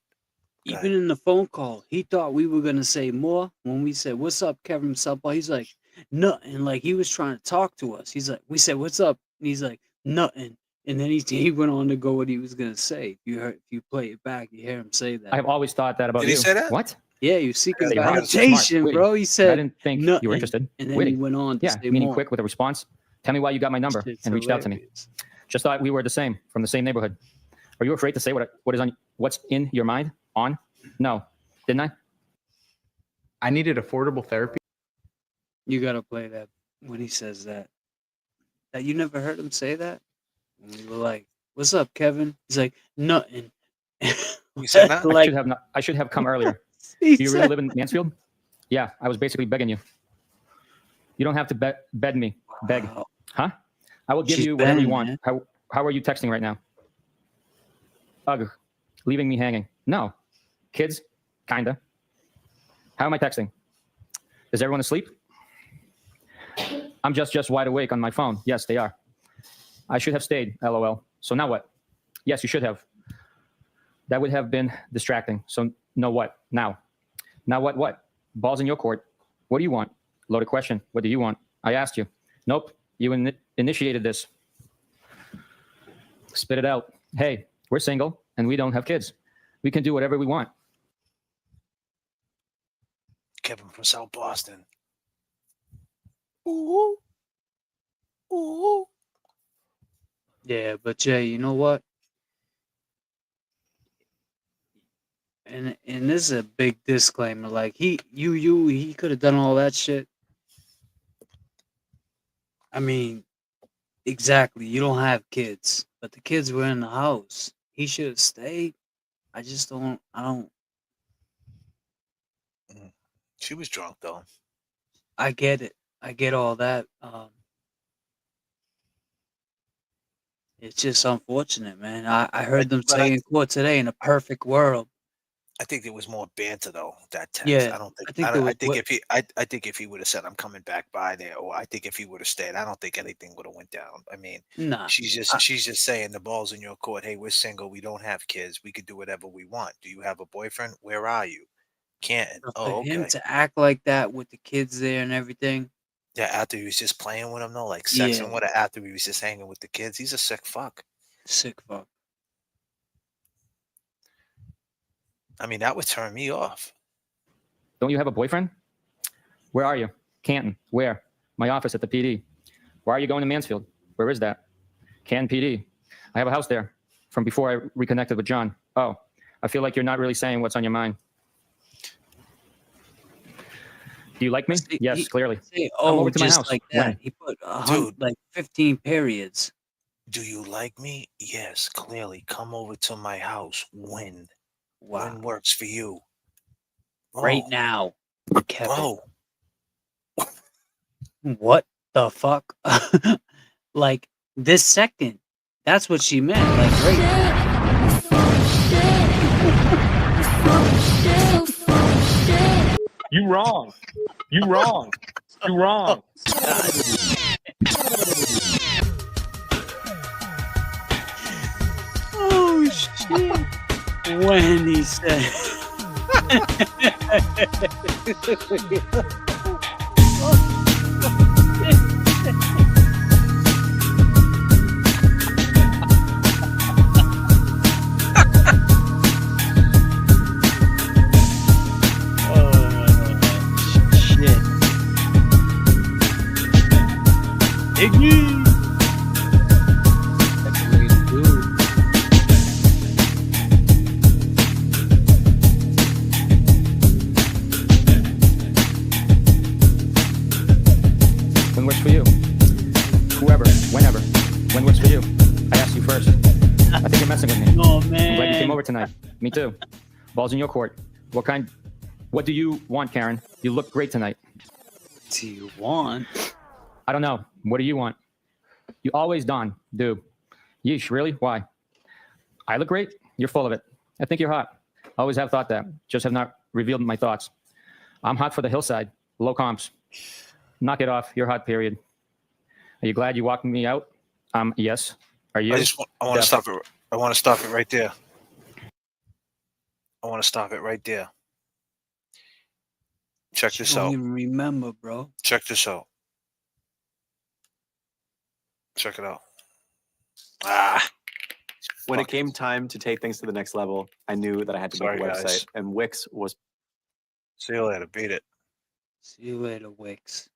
even in the phone call, he thought we were gonna say more when we said, "What's up, Kevin Supple?" He's like, "Nothing." Like he was trying to talk to us. He's like, we said, "What's up?" And he's like, "Nothing." And then he went on to go what he was gonna say. If you play it back, you hear him say that. I have always thought that about Did you. he say that? What? Yeah, you're seeking You're smart, validation, witty. bro. He I said, didn't think you nothing. were interested. And then Witty. he went on to Yeah, say meaning more. quick with a response. Tell me why you got my number Shit's and reached out to me. hilarious. Just thought we were the same, from the same neighborhood. Are you afraid to say what's in your mind? On? No. Didn't I? I needed affordable therapy. You gotta play that when he says that. That you never heard him say that? And we were like, "What's up, Kevin?" He's like, "Nothing." You said that? Like, I should have come earlier. he Do you said- really live in Mansfield? Yeah, I was basically begging you. You don't have to beg me. Beg. Huh? I will give She's you whatever you Ben, want. man. How are you texting right now? Ugh. Leaving me hanging. No. Kids? Kinda. How am I texting? Is everyone asleep? I'm just wide awake on my phone. Yes, they are. I should have stayed, LOL. So now what? Yes, you should have. That would have been distracting. So no what? Now. Now what? Ball's in your court. What do you want? Loaded question. What do you want? I asked you. Nope. You initiated this. Spit it out. Hey, we're single and we don't have kids. We can do whatever we want. Kevin from South Boston. Ooh. Ooh. Yeah, but Jay, you know what? And this is a big disclaimer. Like he could have done all that shit. I mean, exactly. You don't have kids, but the kids were in the house. He should have stayed. I don't. She was drunk though. I get it. I get all that. It's just unfortunate, man. I heard them say in court today, in a perfect world. I think there was more banter though. That text. Yeah, I don't think. I think I there think was- if he, I think if he would have said, "I'm coming back by there," or I think if he would have stayed, I don't think anything would have went down. I mean, Nah, she's just saying the ball's in your court. Hey, we're single. We don't have kids. We could do whatever we want. Do you have a boyfriend? Where are you? Canton. for Oh, him okay. to act like that with the kids there and everything. Yeah, after he was just playing with him though, like sexing Yeah. with her. After he was just hanging with the kids, he's a sick fuck. Sick fuck. I mean, that would turn me off. Don't you have a boyfriend? Where are you? Canton. Where? My office at the PD. Why are you going to Mansfield? Where is that? Canton PD. I have a house there from before I reconnected with John. Oh, I feel like you're not really saying what's on your mind. Do you like me? Yes, clearly. Say, Come oh, over to my just house. like that. When? He put Dude. like 15 periods. Do you like me? Yes, clearly. Come over to my house. When? Wow. When works for you? Right Oh, now, Kevin. bro. What the fuck? Like this second. That's what she meant. Like right now. You wrong. You wrong. You wrong. Oh shit. When he said shit. Iggy. That's the way to do it. When works for you? Whoever, whenever. When works for you? I asked you first. I think you're messing with me. Oh, I'm glad you man. came over tonight. Me too. Ball's in your court. What do you want, Karen? You look great tonight. Do you want? I don't know. What do you want? You always do. Yeesh, really? Why? I look great? You're full of it. I think you're hot. Always have thought that. Just have not revealed my thoughts. I'm hot for the hillside. Low comps. Knock it off. You're hot, period. Are you glad you walked me out? Yes. Are you? I want to stop it. I want to stop it right there. I want to stop it right there. Check this I don't out. even remember, bro. Check this out. Check it out. When it came time to take things to the next level, I knew that I had to make a website, guys. and Wix was. See you later. Beat it. See you later, Wix.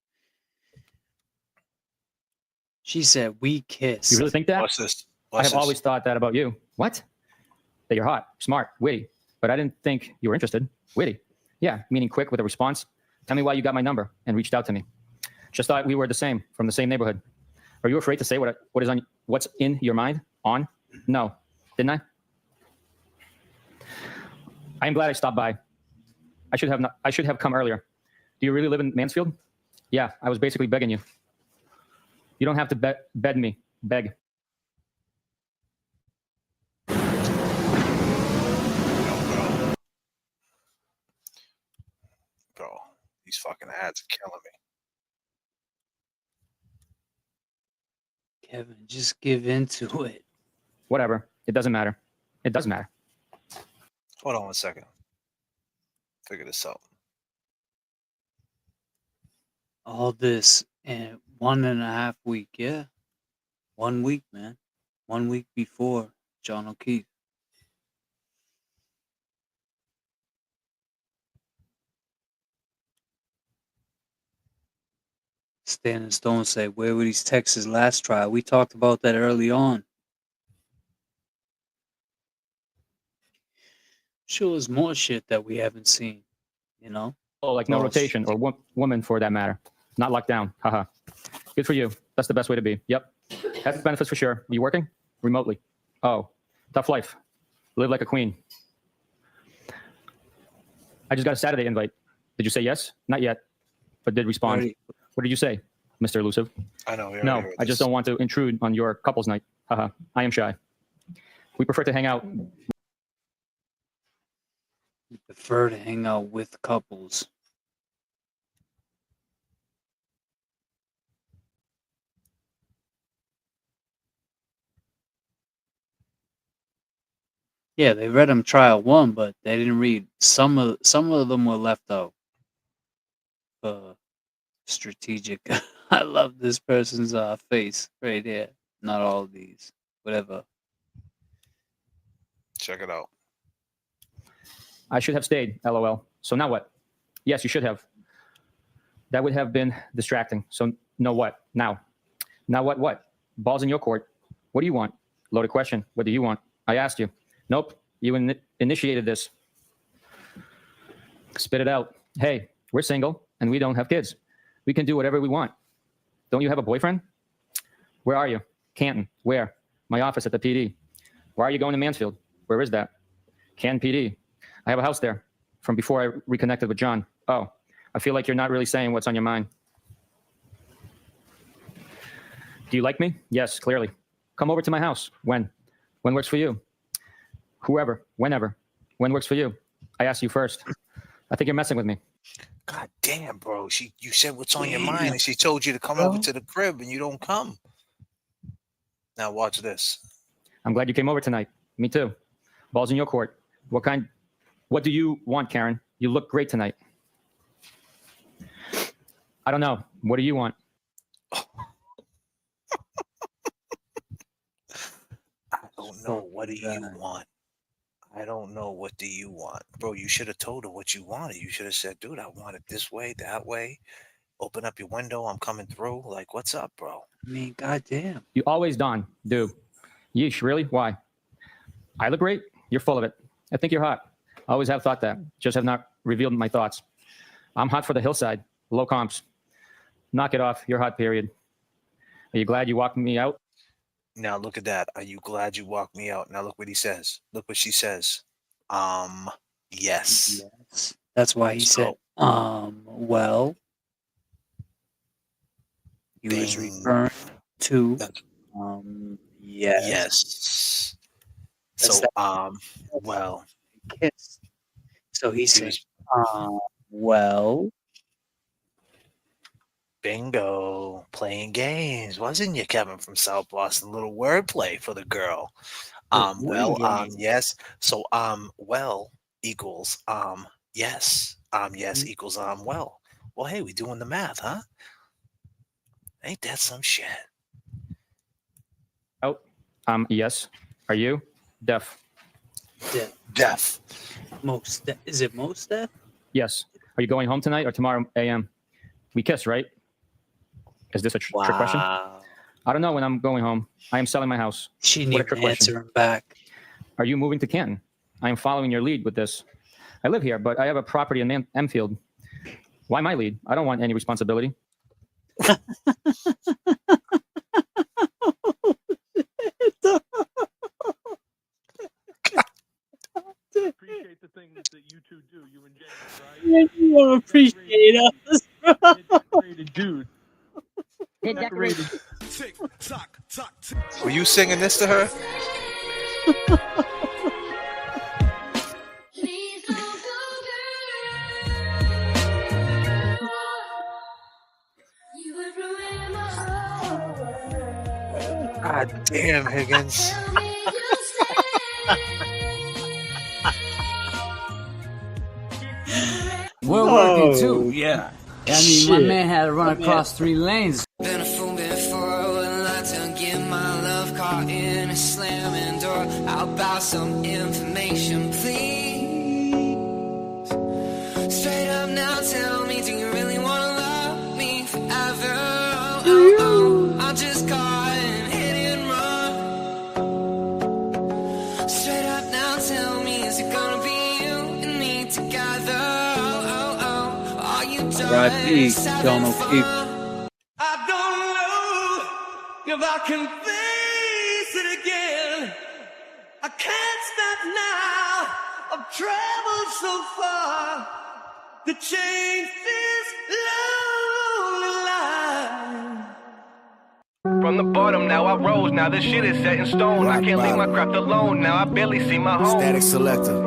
She said, we kiss. You really think that? What's this? I have always thought that about you. What? That you're hot, smart, witty. But I didn't think you were interested. Witty. Yeah, meaning quick with a response. Tell me why you got my number and reached out to me. Just thought we were the same, from the same neighborhood. Are you afraid to say what's in your mind? On? No. Didn't I? I am glad I stopped by. I should have come earlier. Do you really live in Mansfield? Yeah, I was basically begging you. You don't have to beg me. Beg. Bro, these fucking ads are killing me. Kevin, just give into it. Whatever. It doesn't matter. It does matter. Hold on 1 second. Figure this out. All this in 1.5 weeks, yeah. 1 week, man. 1 week before John O'Keefe. Stan and Stone say, where were these Texas last trial? We talked about that early on. Sure, there's more shit that we haven't seen, you know? Oh, like no rotation or woman for that matter. Not locked down. Haha. Good for you. That's the best way to be. Yep. Has its benefits for sure. Are you working? Remotely. Oh, tough life. Live like a queen. I just got a Saturday invite. Did you say yes? Not yet, but did respond. What did you say, Mr. Elusive? I know. No, I just don't want to intrude on your couple's night. Haha. I am shy. We prefer to hang out. We prefer to hang out with couples. Yeah, they read them trial 1, but they didn't read some of them were left out. Strategic. I love this person's face right here. Not all of these. Whatever. Check it out. I should have stayed, LOL. So now what? Yes, you should have. That would have been distracting. So no what? Now. Now what? Ball's in your court. What do you want? Loaded question. What do you want? I asked you. Nope. You initiated this. Spit it out. Hey, we're single and we don't have kids. We can do whatever we want. Don't you have a boyfriend? Where are you? Canton. Where? My office at the PD. Why are you going to Mansfield? Where is that? Canton PD. I have a house there from before I reconnected with John. Oh, I feel like you're not really saying what's on your mind. Do you like me? Yes, clearly. Come over to my house. When? When works for you? Whoever, whenever. When works for you? I asked you first. I think you're messing with me. God damn, bro. You said what's on your mind, and she told you to come over to the crib, and you don't come. Now watch this. I'm glad you came over tonight. Me too. Ball's in your court. What do you want, Karen? You look great tonight. I don't know. What do you want? I don't know. What do you want? I don't know. What do you want? Bro, you should have told her what you wanted. You should have said, dude, I want it this way, that way. Open up your window. I'm coming through. Like, what's up, bro? I mean, goddamn. You always do. Yeesh, really? Why? I look great? You're full of it. I think you're hot. I always have thought that. Just have not revealed my thoughts. I'm hot for the hillside. Low comps. Knock it off. You're hot, period. Are you glad you walked me out? Now look at that. Are you glad you walked me out? Now look what he says. Look what she says. Yes. Yes. That's why he said, well. He was referring to, yes. Yes. So, well, Kiss. So he said, well. Bingo. Playing games, wasn't you, Kevin from South Boston? Little wordplay for the girl. Yes. So, well equals, yes. Yes equals, well. Well, hey, we doing the math, huh? Ain't that some shit? Oh, yes. Are you? Deaf. Deaf. Most. Is it most deaf? Yes. Are you going home tonight or tomorrow a.m.? We kiss, right? Is this a trick question? I don't know when I'm going home. I am selling my house. She What a needs trick to answer him back. Are you moving to Canton? I am following your lead with this. I live here, but I have a property in Enfield. Why my lead? I don't want any responsibility. Appreciate the things that you two do, you and James, right? You don't appreciate us. Decorated dude. Decorated. Were you singing this to her? God damn, Higgins. We're working too. Yeah. I mean, my man had to run across 3 lanes. Been a fool before, wouldn't like to get my love caught in a slamming door. How about some information, please? Straight up now, tell me, do you really want to love me forever? I'll just call and hit and run. Straight up now, tell me, is it gonna be you and me together? Are you done? R.I.P. John O'Keefe. I don't know if I can face it again. I can't stop now. I've traveled so far to change this lonely life. From the bottom, now I rose. Now this shit is set in stone. I can't leave my craft alone. Now I barely see my home. Static selector.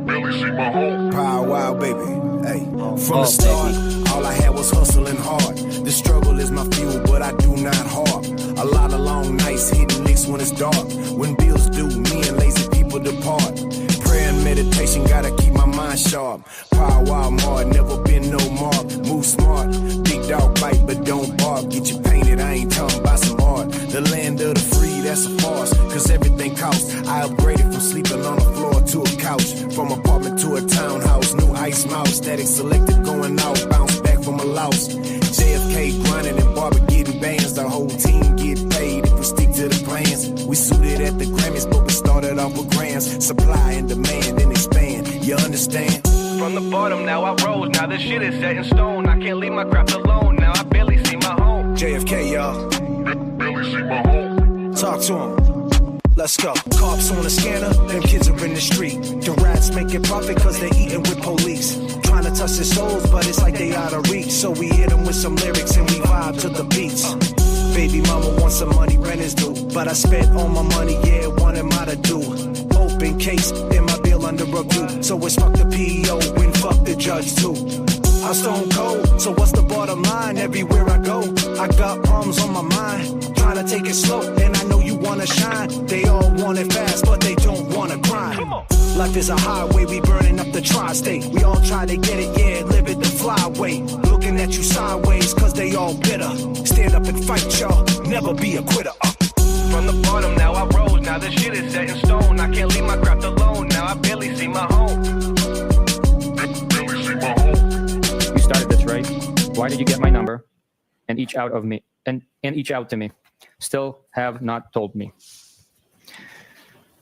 Barely see my home. Power wild baby. Hey, from the start, all I had was hustling hard. The struggle is my fuel, but I do not harp. A lot of long nights hitting licks when it's dark. When bills due, me and lazy people depart. Prayer and meditation, gotta keep my mind sharp. Power wild mark, never been no mark. Move smart, big dog bite, but don't bark. Get you painted, I ain't talking about some art. The land of the free, that's a farce, cause everything costs. I upgraded from sleeping on the floor to a couch. From apartment to a townhouse, new ice mouse. Static selected going out, bounce back from a loss. J.F.K grinding and Barber getting bands. The whole team get paid if we stick to the plans. We suited at the Grammys, but we started off with grams. Supply and demand and expand, you understand? From the bottom, now I rose. Now this shit is set in stone. I can't leave my craft alone. Now I barely see my home. JFK, y'all. Barely see my home. Talk to him. Let's go. Cops on the scanner, them kids are in the street. The rats making profit cause they eating with police. Trying to touch their souls, but it's like they out of reach. So we hit them with some lyrics and we vibe to the beats. Baby mama wants some money, rent is due. But I spent all my money, yeah, what am I to do? Open case, in my bill under review. So it's fuck the PEO, when fuck the judge too. I'm stone cold, so what's the bottom line? Everywhere I go, I got problems on my mind. Trying to take it slow, and I know you wanna shine. They all want it fast, but they don't wanna grind. Life is a highway, we burning up the tri-state. We all try to get it, yeah, live it the flyway. Looking at you sideways, cause they all bitter. Stand up and fight, y'all, never be a quitter. From the bottom, now I rose. Now this shit is set in stone. I can't leave my craft alone. Now I barely see my home. Barely see my home. You started this, right? Why did you get my number and each out of me and each out to me? Still have not told me.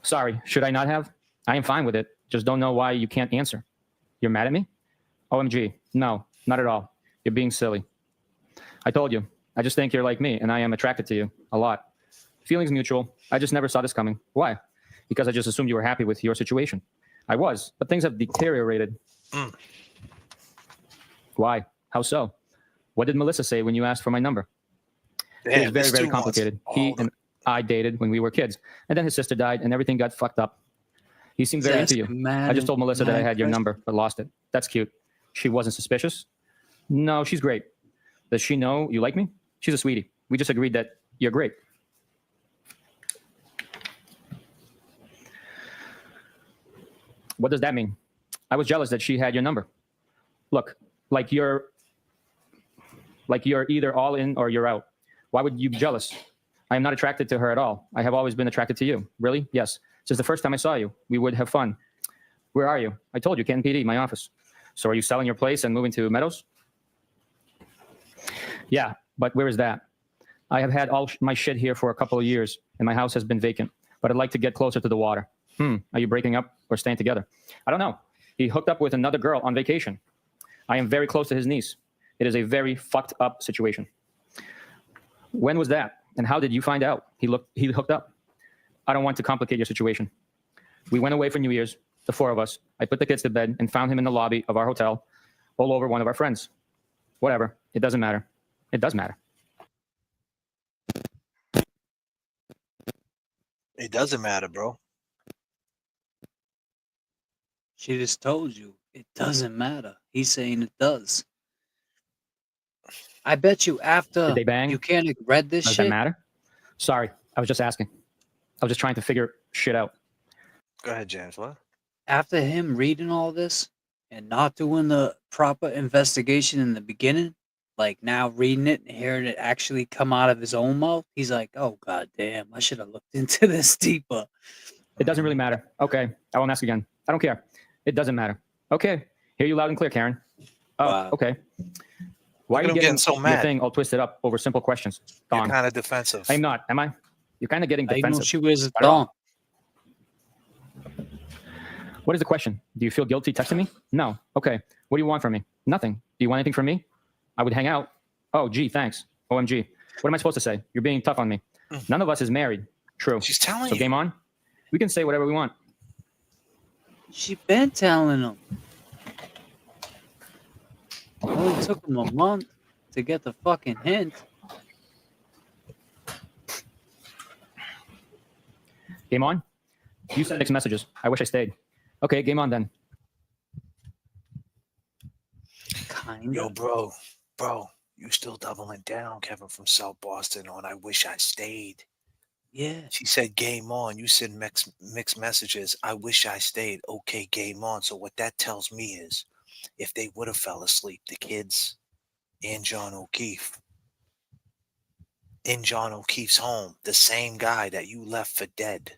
Sorry, should I not have? I am fine with it. Just don't know why you can't answer. You're mad at me? OMG. No, not at all. You're being silly. I told you. I just think you're like me, and I am attracted to you a lot. Feelings mutual. I just never saw this coming. Why? Because I just assumed you were happy with your situation. I was, but things have deteriorated. Why? How so? What did Melissa say when you asked for my number? It was very, very complicated. I dated when we were kids. And then his sister died and everything got fucked up. He seemed very into you. I just told Melissa that I had your number, but lost it. That's cute. She wasn't suspicious? No, she's great. Does she know you like me? She's a sweetie. We just agreed that you're great. What does that mean? I was jealous that she had your number. Look, like you're either all in or you're out. Why would you be jealous? I am not attracted to her at all. I have always been attracted to you. Really? Yes. Since the first time I saw you, we would have fun. Where are you? I told you, Canton PD, my office. So are you selling your place and moving to Meadows? Yeah, but where is that? I have had all my shit here for a couple of years, and my house has been vacant, but I'd like to get closer to the water. Are you breaking up or staying together? I don't know. He hooked up with another girl on vacation. I am very close to his niece. It is a very fucked up situation. When was that? And how did you find out he hooked up? I don't want to complicate your situation. We went away for New Year's, the four of us. I put the kids to bed and found him in the lobby of our hotel, all over one of our friends. Whatever. It doesn't matter. It does matter. It doesn't matter, bro. She just told you it doesn't matter. He's saying it does. I bet you after Did they bang? you can't read this Does shit. that matter? Sorry, I was just asking. I was just trying to figure shit out. Go ahead, James. What? After him reading all this and not doing the proper investigation in the beginning, like now reading it and hearing it actually come out of his own mouth, he's like, oh, god damn, I should have looked into this deeper. It doesn't really matter. Okay, I won't ask again. I don't care. It doesn't matter. Okay, hear you loud and clear, Karen. Oh, Wow. okay. Why Look are at you him getting so your mad. thing all twisted up over simple questions? You're Don. kind of defensive. I'm not, am I? You're kind of getting I know defensive. she wears a I don't- thong. What is the question? Do you feel guilty texting me? No. Okay. What do you want from me? Nothing. Do you want anything from me? I would hang out. Oh, gee, thanks. OMG. What am I supposed to say? You're being tough on me. None of us is married. True. She's telling So you. game on. We can say whatever we want. She been telling him. It only took him a month to get the fucking hint. Game on? You sent mixed messages. I wish I stayed. Okay, game on then. Kind Yo, bro, you still doubling down, Kevin from South Boston, on I wish I stayed. Yeah. She said game on. You said mixed messages. I wish I stayed. Okay, game on. So what that tells me is if they would have fell asleep, the kids and John O'Keefe, in John O'Keefe's home, the same guy that you left for dead,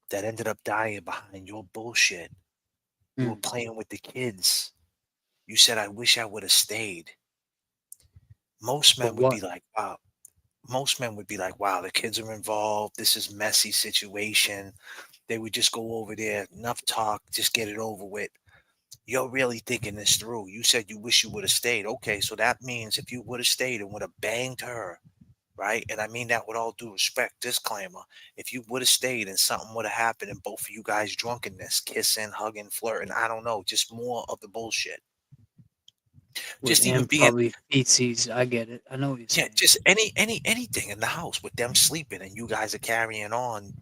that ended up dying behind your bullshit. You were playing with the kids. You said, I wish I would have stayed. Most men would be like, wow. Most men would be like, wow, the kids are involved. This is messy situation. They would just go over there. Enough talk. Just get it over with. You're really thinking this through. You said you wish you would have stayed. Okay, so that means if you would have stayed and would have banged her, right? And I mean that with all due respect, disclaimer. If you would have stayed and something would have happened and both of you guys drunkenness, kissing, hugging, flirting, I don't know, just more of the bullshit. Just even being probably feces. I get it. I know what you're saying. yeah, just anything in the house with them sleeping and you guys are carrying on,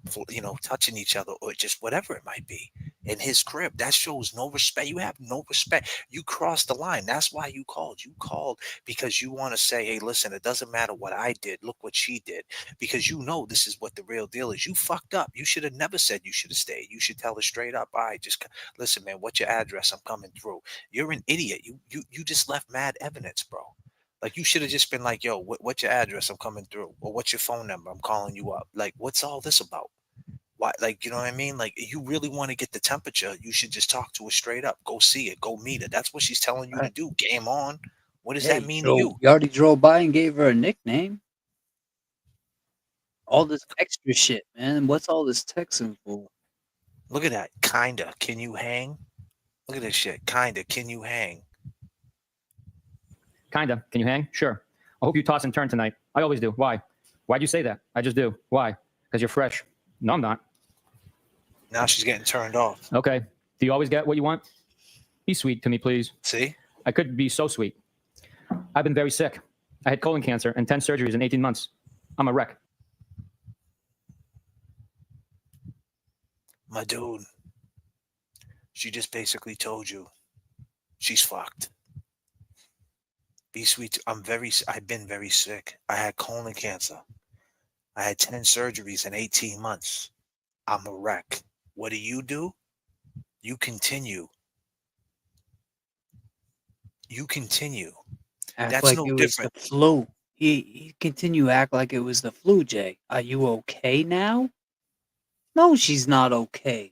touching each other or just whatever it might be in his crib. That shows no respect. You have no respect. You crossed the line. That's why you called. You called because you want to say, hey, listen, it doesn't matter what I did. Look what she did. Because you know this is what the real deal is. You fucked up. You should have never said you should have stayed. You should tell her straight up. All right, just listen, man, what's your address? I'm coming through. You're an idiot. You just left mad evidence, bro. Like you should have just been like, yo, what's your address? I'm coming through. Or what's your phone number? I'm calling you up. Like, what's all this about? Why? Like, you know what I mean? Like, you really want to get the temperature, you should just talk to her straight up. Go see her. Go meet her. That's what she's telling you to do. Game on. What does that mean to you? You already drove by and gave her a nickname. All this extra shit, man. What's all this texting for? Look at that. Kinda. Can you hang? Look at this shit. Kinda. Can you hang? Kinda. Can you hang? Sure. I hope you toss and turn tonight. I always do. Why? Why'd you say that? I just do. Why? Because you're fresh. No, I'm not. Now she's getting turned off. Okay. Do you always get what you want? Be sweet to me, please. See? I could be so sweet. I've been very sick. I had colon cancer and 10 surgeries in 18 months. I'm a wreck. My dude, she just basically told you she's fucked. Be sweet. I've been very sick. I had colon cancer. I had 10 surgeries in 18 months. I'm a wreck. What do? You continue. You continue. Act That's like no it was the different. flu. He continue to act like it was the flu, Jay. Are you okay now? No, she's not okay.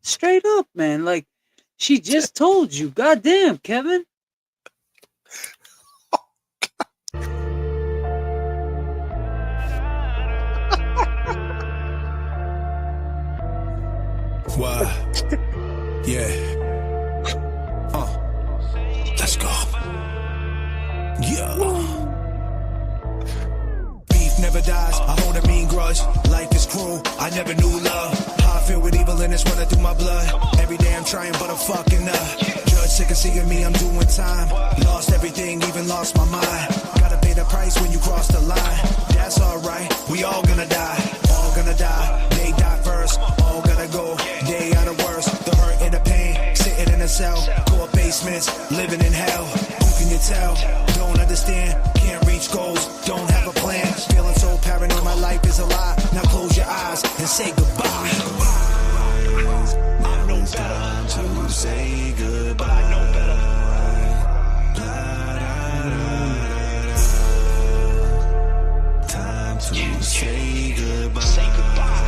Straight up, man. Like, she just told you. Goddamn, Kevin. Why? Yeah. Let's go. Yeah. Beef never dies. I hold a mean grudge. Life is cruel. I never knew love. How I feel with evil and it's running through my blood. Every day I'm trying, but I'm fucking up. Judge sick of seeing me, I'm doing time. Lost everything, even lost my mind. Gotta pay the price when you cross the line. That's alright. We all gonna die. All gonna die. They die first. All gotta go. They are the worst. The hurt and the pain. Sitting in a cell. Court basements. Living in hell. Who can you tell? Don't understand. Can't reach goals. Don't have a plan. Feeling so paranoid. My life is a lie. Now close your eyes and say goodbye. I know better to say goodbye. I know better. Time to say goodbye. Say goodbye.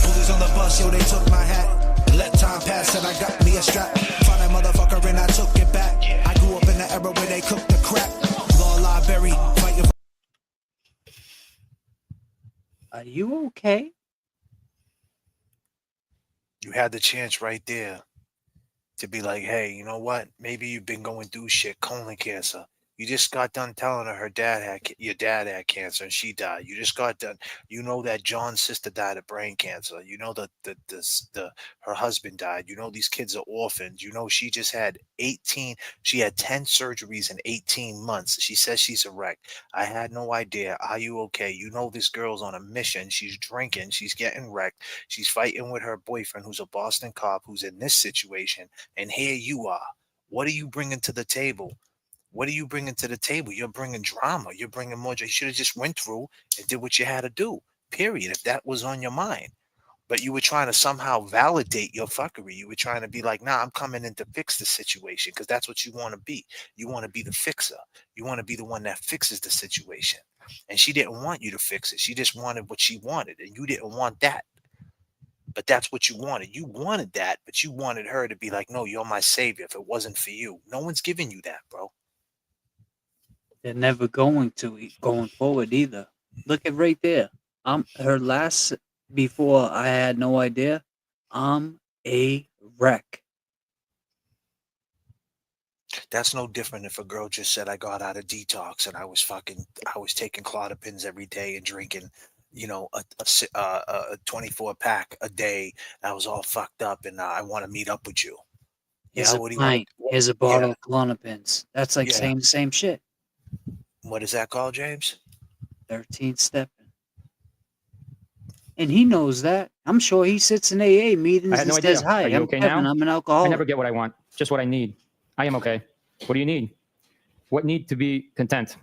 Bullies on the bus, yo, they took my hat. Let time pass and I got me a strap. Found that motherfucker and I took it back. I grew up in the era where they cooked the crap. Law library, fighting. Are you okay? You had the chance right there to be like, hey, you know what? Maybe you've been going through shit, colon cancer. You just got done telling her your dad had cancer and she died. You just got done. You know that John's sister died of brain cancer. You know that her husband died. You know these kids are orphans. You know she just had 10 surgeries in 18 months. She says she's a wreck. I had no idea. Are you okay? You know this girl's on a mission. She's drinking. She's getting wrecked. She's fighting with her boyfriend who's a Boston cop who's in this situation. And here you are. What are you bringing to the table? What are you bringing to the table? You're bringing drama. You're bringing more. You should have just went through and did what you had to do, period, if that was on your mind. But you were trying to somehow validate your fuckery. You were trying to be like, nah, I'm coming in to fix the situation because that's what you want to be. You want to be the fixer. You want to be the one that fixes the situation. And she didn't want you to fix it. She just wanted what she wanted, and you didn't want that. But that's what you wanted. You wanted that, but you wanted her to be like, no, you're my savior if it wasn't for you. No one's giving you that, bro. They're never going to going forward either. Look at right there. Her last before I had no idea. I'm a wreck. That's no different if a girl just said I got out of detox and I was taking clonopins every day and drinking, a 24 pack a day. I was all fucked up and I want to meet up with you. Here's a pint. Here's a bottle of clonopins. That's like saying the same shit. What is that called, James? 13 stepping. And he knows that. I'm sure he sits in AA meetings I had and no says, idea. hi, Are you I'm okay Kevin. now? I'm an alcoholic. I never get what I want, just what I need. I am okay. What do you need? What need to be content?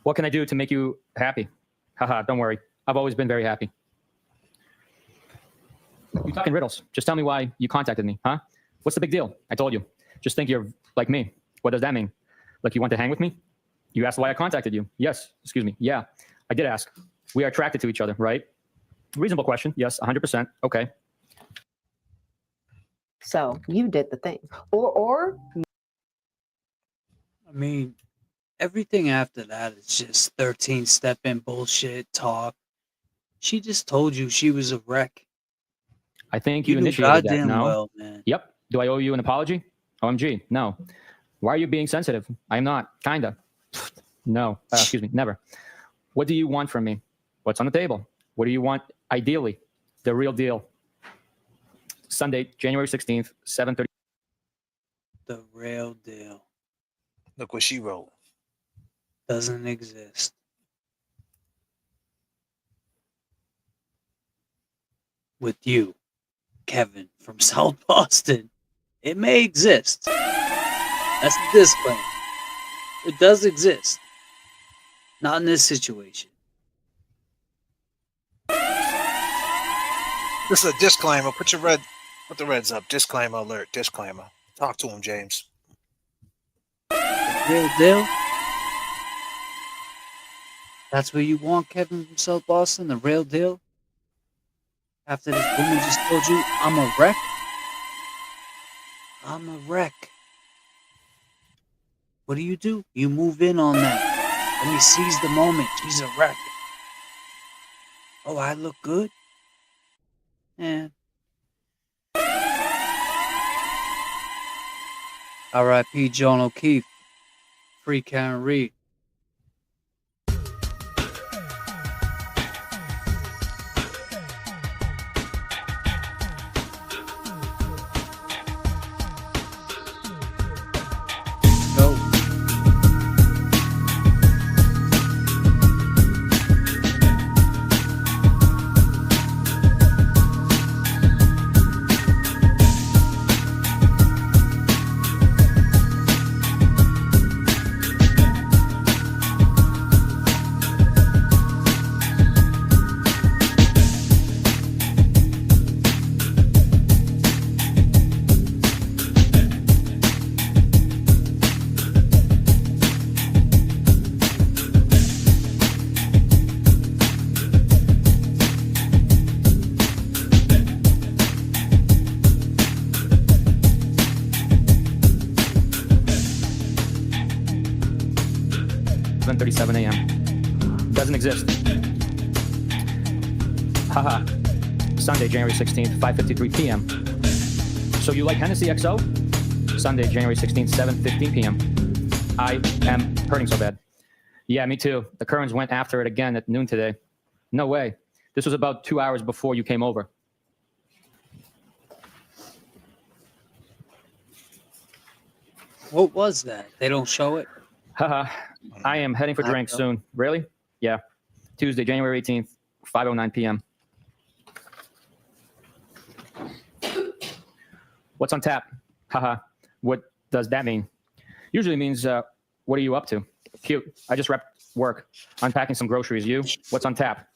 What can I do to make you happy? Haha, don't worry. I've always been very happy. You talk in riddles. Just tell me why you contacted me, huh? What's the big deal? I told you. Just think you're like me. What does that mean? Like you want to hang with me? You asked why I contacted you. Yes. Excuse me. Yeah, I did ask. We are attracted to each other, right? Reasonable question. Yes, 100%. Okay. So you did the thing. Or I mean, everything after that is just 13 stepping bullshit talk. She just told you she was a wreck. I think You you knew initiated that, goddamn no? well, man. Yep. Do I owe you an apology? OMG, no. Why are you being sensitive? I am not. Kinda. No. Excuse me. Never. What do you want from me? What's on the table? What do you want ideally? The real deal. Sunday, January 16th, 7:30. The real deal. Look what she wrote. Doesn't exist. With you, Kevin from South Boston, it may exist. That's the disclaimer. It does exist. Not in this situation. This is a disclaimer. Put the reds up. Disclaimer alert. Disclaimer. Talk to him, James. Real deal? That's what you want, Kevin from South Boston? The real deal? After this woman just told you, I'm a wreck? I'm a wreck. What do? You move in on that. Let me seize the moment. She's a wreck. Oh, I look good? Yeah. R.I.P. John O'Keefe. Free Karen Reed. Doesn't exist. Haha. Sunday, January 16th, 5:53 p.m. So you like Hennessy XO? Sunday, January 16th, 7:15 p.m. I am hurting so bad. Yeah, me too. The Currens went after it again at noon today. No way. This was about 2 hours before you came over. What was that? They don't show it? Haha. I am heading for drinks soon. Really? Yeah. Tuesday, January 18th, 5:09 p.m. What's on tap? Haha. What does that mean? Usually means, what are you up to? Cute. I just wrapped work. Unpacking some groceries. You? What's on tap?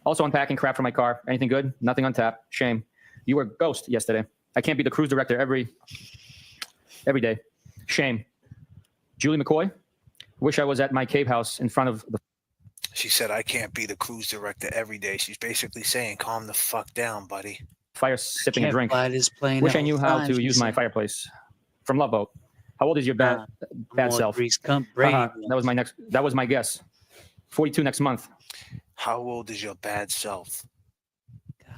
Also unpacking crap for my car. Anything good? Nothing on tap. Shame. You were a ghost yesterday. I can't be the cruise director every day. Shame. Julie McCoy? Wish I was at my cave house in front of the... She said, I can't be the cruise director every day. She's basically saying, calm the fuck down, buddy. Fire sipping a drink. Plane Wish I knew how to use my fireplace. From Love Boat. How old is your bad self? That was my guess. 42 next month. How old is your bad self?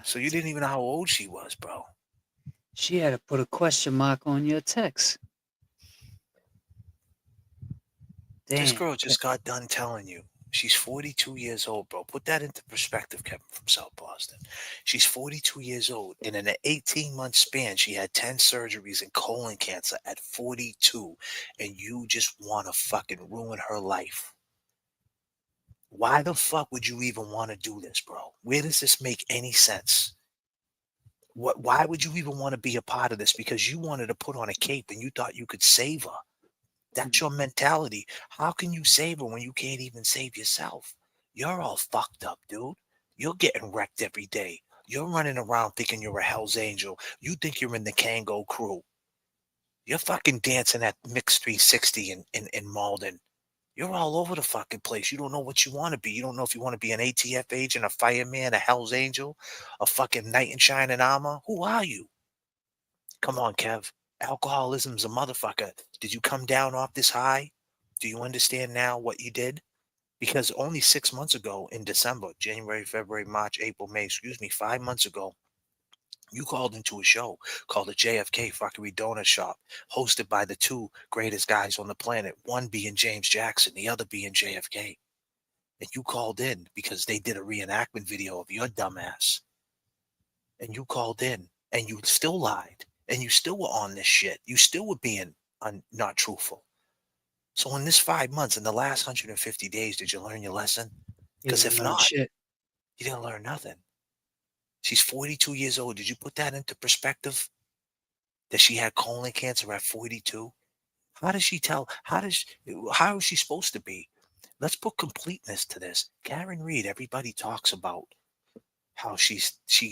So you didn't even know how old she was, bro. She had to put a question mark on your text. Damn. This girl just got done telling you. She's 42 years old, bro. Put that into perspective, Kevin from South Boston. She's 42 years old, and in an 18-month span, she had 10 surgeries and colon cancer at 42, and you just want to fucking ruin her life. Why the fuck would you even want to do this, bro? Where does this make any sense? Why would you even want to be a part of this? Because you wanted to put on a cape and you thought you could save her. That's your mentality. How can you save her when you can't even save yourself? You're all fucked up, dude. You're getting wrecked every day. You're running around thinking you're a Hell's Angel. You think you're in the Kango crew. You're fucking dancing at Mix 360 in Malden. You're all over the fucking place. You don't know what you want to be. You don't know if you want to be an ATF agent, a fireman, a Hell's Angel, a fucking knight in shining armor. Who are you? Come on, Kev. Alcoholism's a motherfucker. Did you come down off this high? Do you understand now what you did? Because only 6 months ago in December, January, February, March, April, May, 5 months ago, you called into a show called the J.F.K. Fuckery Donut Shop, hosted by the two greatest guys on the planet, one being James Jackson, the other being J.F.K. And you called in because they did a reenactment video of your dumbass. And you called in and you still lied. And you still were on this shit. You still were being not truthful. So in this 5 months, in the last 150 days, did you learn your lesson? Because if not, shit. you didn't learn nothing. She's 42 years old. Did you put that into perspective? That she had colon cancer at 42? How does she tell? How is she supposed to be? Let's put completeness to this. Karen Reed, everybody talks about how she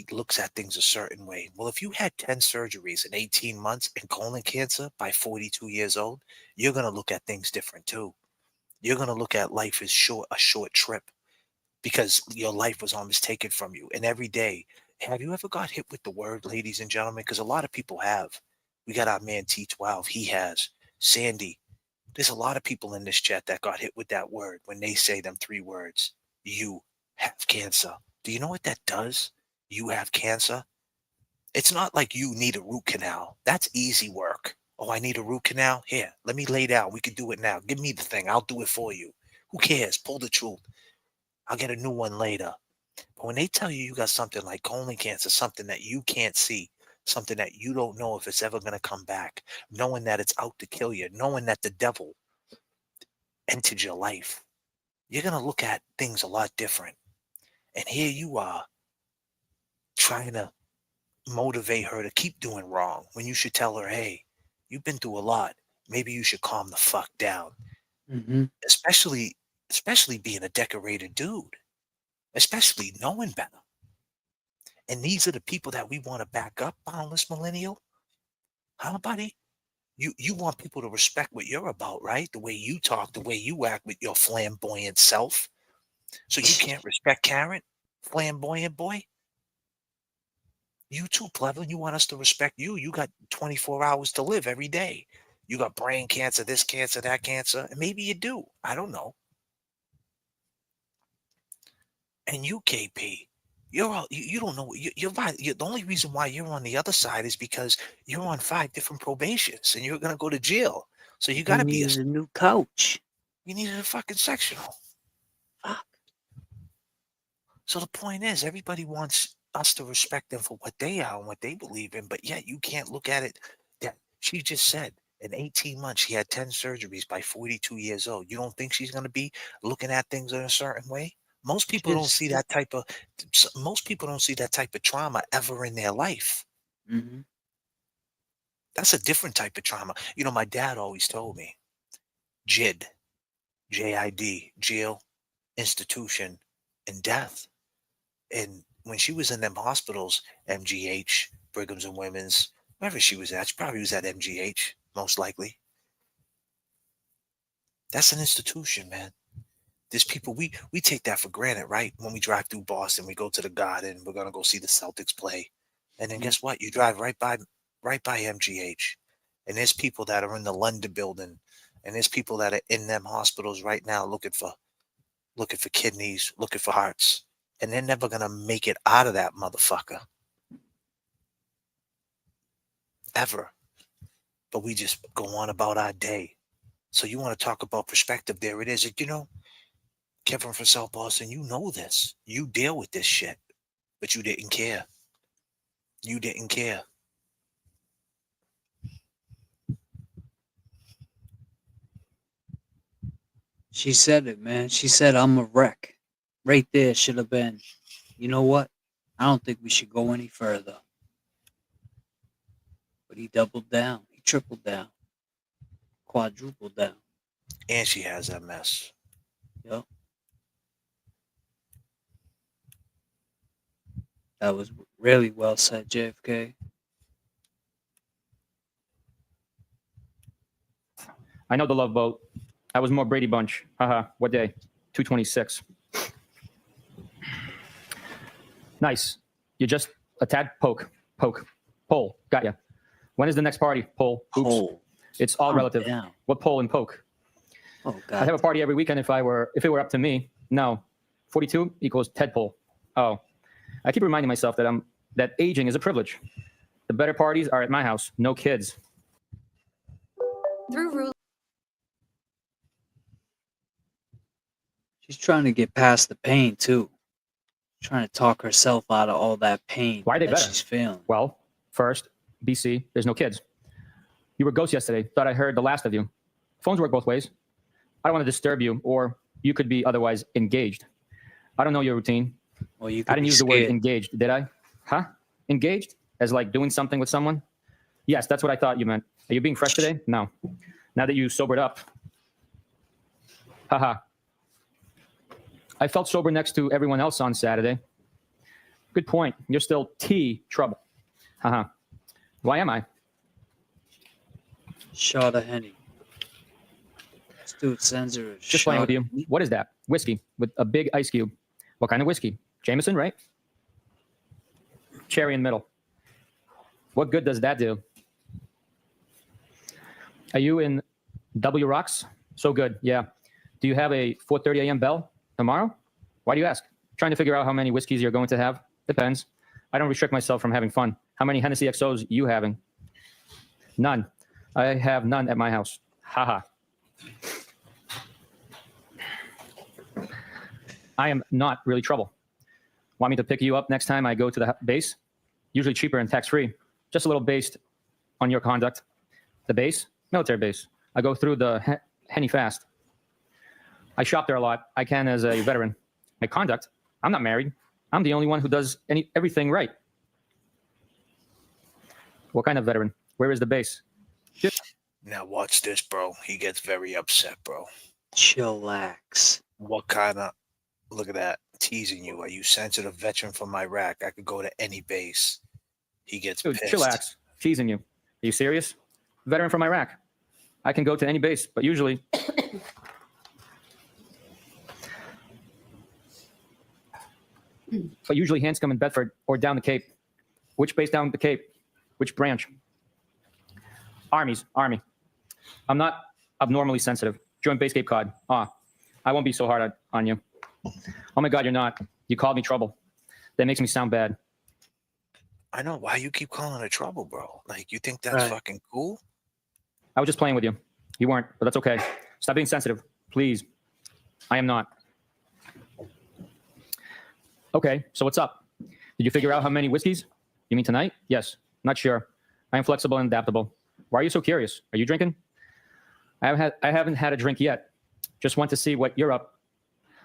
looks at things a certain way. Well, if you had 10 surgeries in 18 months and colon cancer by 42 years old, you're going to look at things different too. You're going to look at life as a short trip because your life was almost taken from you. And every day, have you ever got hit with the word, ladies and gentlemen? Because a lot of people have. We got our man T12. He has. Sandy. There's a lot of people in this chat that got hit with that word when they say them 3 words. You have cancer. Do you know what that does? You have cancer. It's not like you need a root canal. That's easy work. Oh, I need a root canal? Here, let me lay down. We can do it now. Give me the thing. I'll do it for you. Who cares? Pull the truth. I'll get a new one later. But when they tell you got something like colon cancer, something that you can't see, something that you don't know if it's ever going to come back, knowing that it's out to kill you, knowing that the devil entered your life, you're going to look at things a lot different. And here you are trying to motivate her to keep doing wrong when you should tell her, hey, you've been through a lot. Maybe you should calm the fuck down. Mm-hmm. Especially being a decorated dude, especially knowing better. And these are the people that we want to back up, boundless millennial. Huh, buddy? You want people to respect what you're about, right? The way you talk, the way you act with your flamboyant self. So you can't respect Karen, flamboyant boy? You too, Plevin. You want us to respect you. You got 24 hours to live every day. You got brain cancer, this cancer, that cancer. And maybe you do. I don't know. And you, KP, you don't know. You're right. The only reason why you're on the other side is because you're on 5 different probations and you're going to go to jail. So you got to be a new couch. You needed a fucking sectional. Fuck. So the point is, everybody wants us to respect them for what they are and what they believe in, but yet you can't look at it that she just said in 18 months she had 10 surgeries by 42 years old. You don't think she's going to be looking at things in a certain way? Most people don't see that type of trauma ever in their life. Mm-hmm. That's a different type of trauma. You know, my dad always told me, JID, J-I-D, jail, institution, and death. And when she was in them hospitals, MGH, Brigham's and Women's, wherever she was at, she probably was at MGH, most likely. That's an institution, man. There's people, we take that for granted, right? When we drive through Boston, we go to the Garden, we're going to go see the Celtics play. And then guess what? You drive right by MGH. And there's people that are in the London building. And there's people that are in them hospitals right now looking for kidneys, looking for hearts. And they're never going to make it out of that motherfucker. Ever. But we just go on about our day. So you want to talk about perspective, there it is. You know, Kevin from South Boston, you know this. You deal with this shit. But you didn't care. You didn't care. She said it, man. She said, I'm a wreck. Right there should have been, you know what? I don't think we should go any further. But he doubled down. He tripled down. Quadrupled down. And she has MS. Yep. That was really well said, JFK. I know the Love Boat. I was more Brady Bunch. Haha. What day? 226. Nice. You just a tad poke. Poll. Got ya. When is the next party? Poll. Oops. Poll. It's all relative. Down. What poll and poke? Oh God. I'd have a party every weekend if it were up to me. No. 42 equals Ted poll. Oh. I keep reminding myself that aging is a privilege. The better parties are at my house. No kids. She's trying to get past the pain too. Trying to talk herself out of all that pain. Why are they that better? She's feeling. Well, first, BC, there's no kids. You were ghost yesterday. Thought I heard the last of you. Phones work both ways. I don't want to disturb you, or you could be otherwise engaged. I don't know your routine. Well, you I didn't use the word engaged, did I? Huh? Engaged? As like doing something with someone? Yes, that's what I thought you meant. Are you being fresh today? No. Now that you sobered up. Haha. I felt sober next to everyone else on Saturday. Good point. You're still trouble. Haha. Why am I? Shot of Henny. This dude sends her a Just playing with you. What is that? Whiskey with a big ice cube. What kind of whiskey? Jameson, right? Cherry in the middle. What good does that do? Are you in W Rocks? So good, yeah. Do you have a 4:30 a.m. bell tomorrow? Why do you ask? Trying to figure out how many whiskeys you're going to have? Depends. I don't restrict myself from having fun. How many Hennessy XOs you having? None. I have none at my house. Haha. I am not really trouble. Want me to pick you up next time I go to the base? Usually cheaper and tax-free. Just a little based on your conduct. The base? Military base. I go through the Henny fast. I shop there a lot. I can as a veteran. My conduct? I'm not married. I'm the only one who does everything right. What kind of veteran? Where is the base? Now watch this, bro. He gets very upset, bro. Chillax. What kind of... Look at that. Teasing you. Are you sensitive veteran from Iraq? I could go to any base. He gets Dude, pissed. chillax. Teasing you. Are you serious? Veteran from Iraq. I can go to any base, but usually... Hanscom in Bedford or down the Cape. Which base down the Cape? Which branch? Army. I'm not abnormally sensitive. Join base Cape Cod. I won't be so hard on you. Oh my God, you're not. You called me trouble. That makes me sound bad. I know. Why you keep calling it trouble, bro? Like, you think that's fucking cool? I was just playing with you. You weren't, but that's okay. Stop being sensitive, please. I am not. Okay, so what's up? Did you figure out how many whiskeys? You mean tonight? Yes. Not sure. I am flexible and adaptable. Why are you so curious? Are you drinking? I haven't had a drink yet. Just want to see what you're up.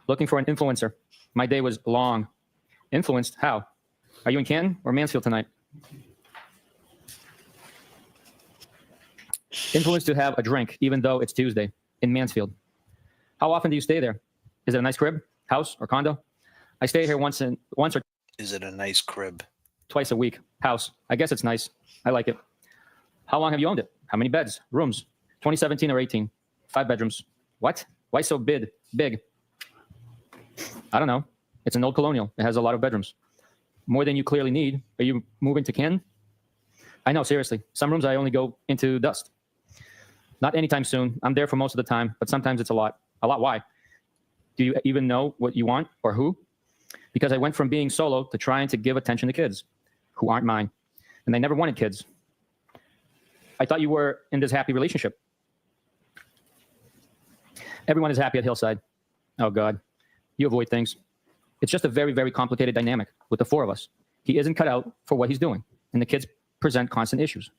Looking for an influencer. My day was long. Influenced? How? Are you in Canton or Mansfield tonight? Influenced to have a drink, even though it's Tuesday, in Mansfield. How often do you stay there? Is it a nice crib, house, or condo? I stay here once or... Is it a nice crib? Twice a week. House. I guess it's nice. I like it. How long have you owned it? How many beds? Rooms? 2017 or 18? 5 bedrooms. What? Why so big? I don't know. It's an old colonial. It has a lot of bedrooms. More than you clearly need. Are you moving to Canton? I know, seriously. Some rooms I only go into dust. Not anytime soon. I'm there for most of the time, but sometimes it's a lot. A lot. Why? Do you even know what you want or who? Because I went from being solo to trying to give attention to kids who aren't mine. And they never wanted kids. I thought you were in this happy relationship. Everyone is happy at Hillside. Oh, God. You avoid things. It's just a very, very complicated dynamic with the 4 of us. He isn't cut out for what he's doing, and the kids present constant issues.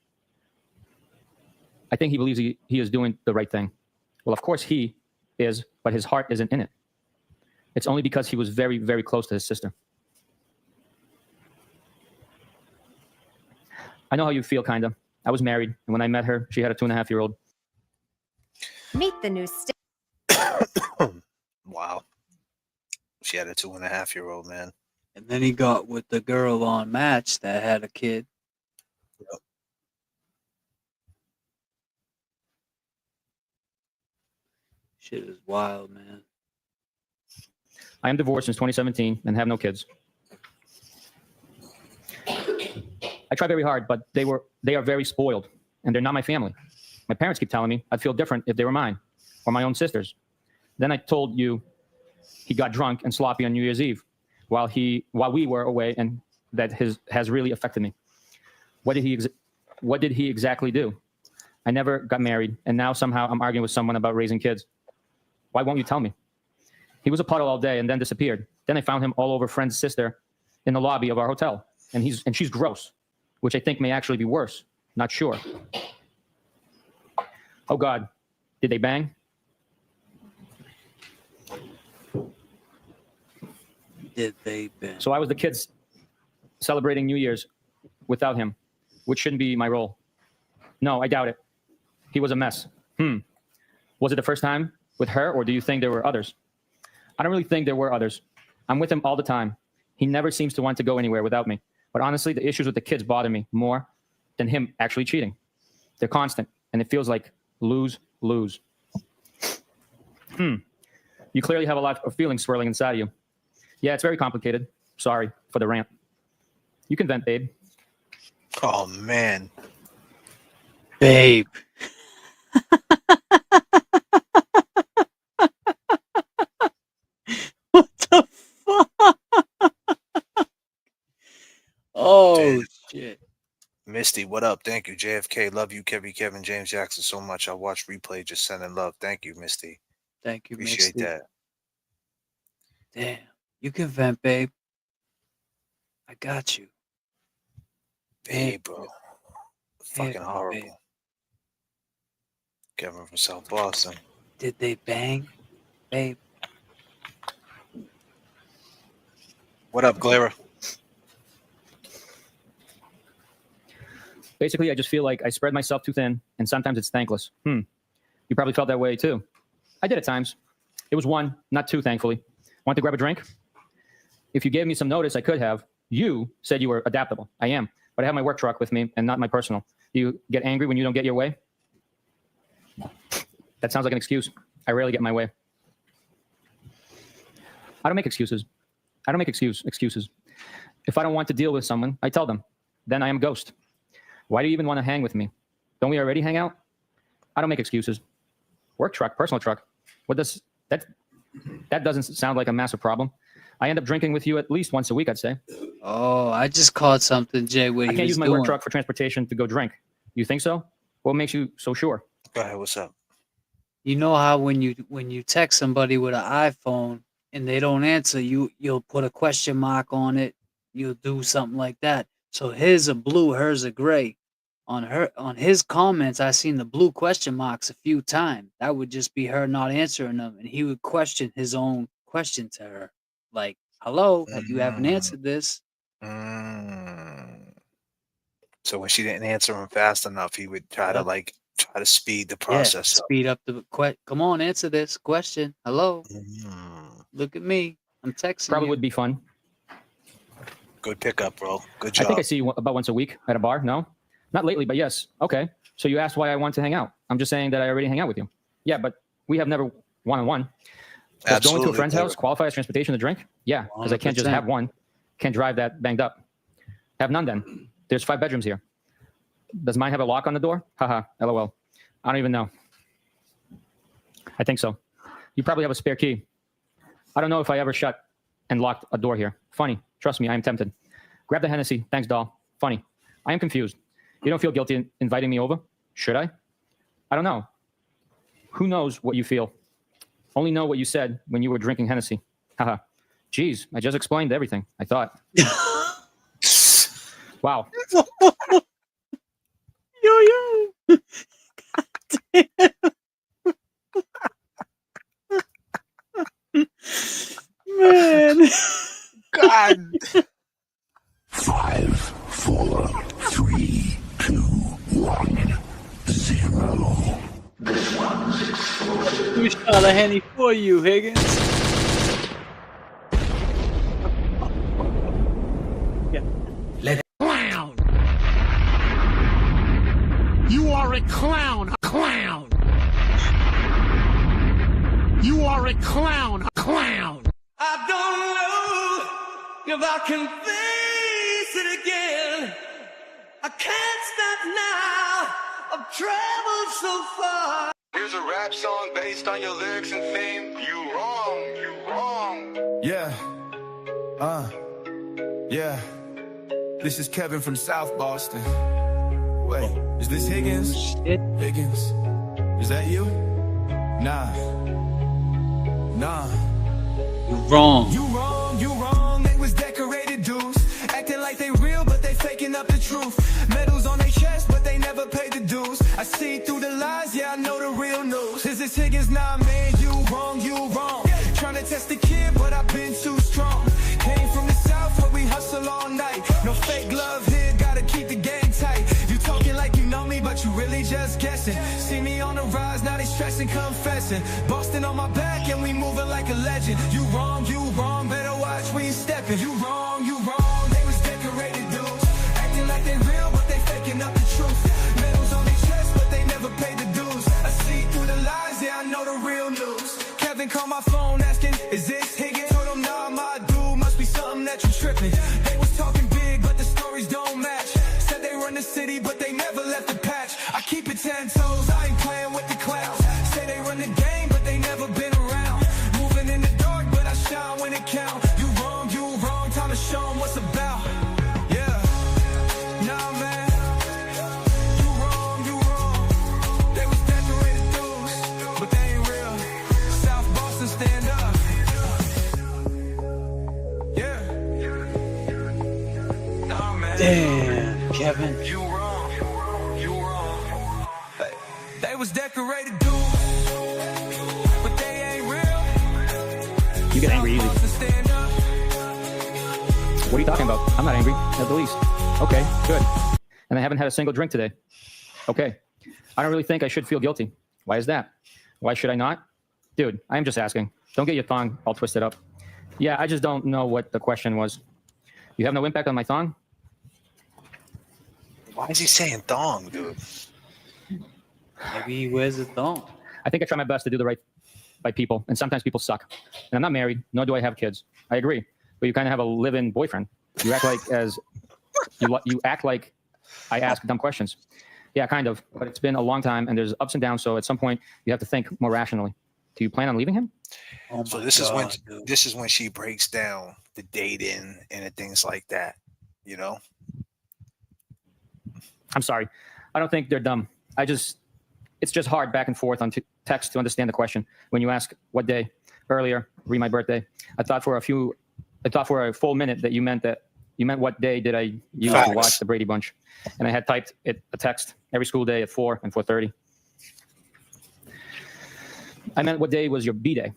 I think he believes he is doing the right thing. Well, of course he is, but his heart isn't in it. It's only because he was very, very close to his sister. I know how you feel, kind of. I was married, and when I met her, she had a 2.5-year-old. Meet the new Wow. She had a 2.5-year-old, man. And then he got with the girl on Match that had a kid. Yep. Shit is wild, man. I am divorced since 2017 and have no kids. I try very hard, but they are very spoiled, and they're not my family. My parents keep telling me I'd feel different if they were mine or my own sisters. Then I told you he got drunk and sloppy on New Year's Eve while we were away, and that has really affected me. What did he exactly do? I never got married, and now somehow I'm arguing with someone about raising kids. Why won't you tell me? He was a puddle all day and then disappeared. Then I found him all over friend's sister in the lobby of our hotel, and she's gross, which I think may actually be worse. Not sure. Oh God, did they bang? Did they bang? So I was the kids celebrating New Year's without him, which shouldn't be my role. No, I doubt it. He was a mess. Was it the first time with her, or do you think there were others? I don't really think there were others. I'm with him all the time. He never seems to want to go anywhere without me. But honestly, the issues with the kids bother me more than him actually cheating. They're constant, and it feels like lose-lose. You clearly have a lot of feelings swirling inside you. Yeah, it's very complicated. Sorry for the rant. You can vent, babe. Oh, man. Babe. What the fuck? Oh, Damn. shit. Misty, what up? Thank you. JFK, love you. Kevin, James Jackson so much. I watched replay, just sending love. Thank you, Misty. Thank you, Appreciate Misty. that. Damn. You can vent, babe. I got you. Hey, bro. Fucking Babe. horrible. Kevin from South Boston. Did they bang, babe? What up, Glera? Basically, I just feel like I spread myself too thin, and sometimes it's thankless. You probably felt that way, too. I did at times. It was one, not two, thankfully. Want to grab a drink? If you gave me some notice, I could have. You said you were adaptable. I am. But I have my work truck with me and not my personal. Do you get angry when you don't get your way? That sounds like an excuse. I rarely get my way. I don't make excuses. I don't make excuses. If I don't want to deal with someone, I tell them. Then I am a ghost. Why do you even want to hang with me? Don't we already hang out? I don't make excuses. Work truck, personal truck. What does that? That doesn't sound like a massive problem. I end up drinking with you at least once a week, I'd say. Oh, I just caught something, Jay. What I he can't was use my doing. work truck for transportation to go drink. You think so? What makes you so sure? Go ahead. What's up? You know how when you text somebody with an iPhone and they don't answer, you'll put a question mark on it. You'll do something like that. So his are blue, hers are gray. On his comments, I seen the blue question marks a few times. That would just be her not answering them, and he would question his own question to her, like, "Hello, like you haven't answered this." So when she didn't answer him fast enough, he would try to speed the process up. Speed up the come on, answer this question. Hello, look at me. I'm texting. Probably you. would be fun. Good pickup, bro. Good job. I think I see you about once a week at a bar. No, not lately, but yes. Okay. So you asked why I want to hang out. I'm just saying that I already hang out with you. Yeah, but we have never one-on-one. Does going to a friend's house qualify as transportation to drink? Yeah, because I can't just have one. Can't drive that banged up. Have none then. There's 5 bedrooms here. Does mine have a lock on the door? Haha, LOL. I don't even know. I think so. You probably have a spare key. I don't know if I ever shut and locked a door here. Funny. Trust me, I am tempted. Grab the Hennessy. Thanks, doll. Funny. I am confused. You don't feel guilty inviting me over? Should I? I don't know. Who knows what you feel? Only know what you said when you were drinking Hennessy. Haha. Geez, I just explained everything, I thought. Wow. Yo. God damn. Man. God. 5, 4, 3, 2, 1, 0. This one's exploded. We shot a Henny for you, Higgins. Clown! You are a clown! Clown! You are a clown! Clown! I don't know if I can face it again. I can't stop now. I've traveled so far. Here's a rap song based on your lyrics and theme. You wrong. Yeah. Yeah. This is Kevin from South Boston. Wait, is this Higgins? Higgins. Is that you? Nah. You wrong. You wrong. They was decorated dudes. Acting like they real, but they faking up the truth. Medals on their chest, but they never paid the dues. I see through the lies, yeah, I know the real news. Is this Higgins? Nah, man, you wrong. Trying to test the kid, but I've been too strong. lesson. See me on the rise, now they stressing, confessing. Boston on my back and we moving like a legend. You wrong, better watch where you stepping. You wrong, they was decorated dudes. Acting like they real, but they faking up the truth. Medals on their chest, but they never paid the dues. I see through the lies, yeah, I know the real news. Kevin called my phone asking, is this Higgins? Told him, nah, my dude, must be something that you tripping. They was talking big, but the stories don't match. Said they run the city, but they never left the patch. I keep it 10 toes, I ain't playing with the clouds. Say they run the game, but they never been around. Moving in the dark, but I shine when it count. You wrong, time to show 'em what's about. Yeah, nah, man. You wrong. They was decorated dudes, but they ain't real. South Boston, stand up. Yeah. Nah, man. Damn, Kevin. You wrong. They was decorated dudes, but they ain't real. You get angry easy. South Boston, stand up. What are you talking about? I'm not angry, at the least. Okay, good. And I haven't had a single drink today. Okay. I don't really think I should feel guilty. Why is that? Why should I not? Dude, I'm just asking. Don't get your thong all twisted up. Yeah, I just don't know what the question was. You have no impact on my thong? Why is he saying thong, dude? Maybe he wears a thong. I think I try my best to do the right by people, and sometimes people suck. And I'm not married, nor do I have kids. I agree. But you kind of have a live-in boyfriend. You act like you act like I ask dumb questions. Yeah, kind of. But it's been a long time, and there's ups and downs. So at some point, you have to think more rationally. Do you plan on leaving him? Oh So my this God, is when she breaks down the dating and things like that. You know. I'm sorry. I don't think they're dumb. It's just hard back and forth on text to understand the question. When you ask what day earlier, read my birthday. I thought for a full minute that you meant what day did I use to watch the Brady Bunch, and I had typed a text every school day at 4 and 4:30. I meant what day was your B-day.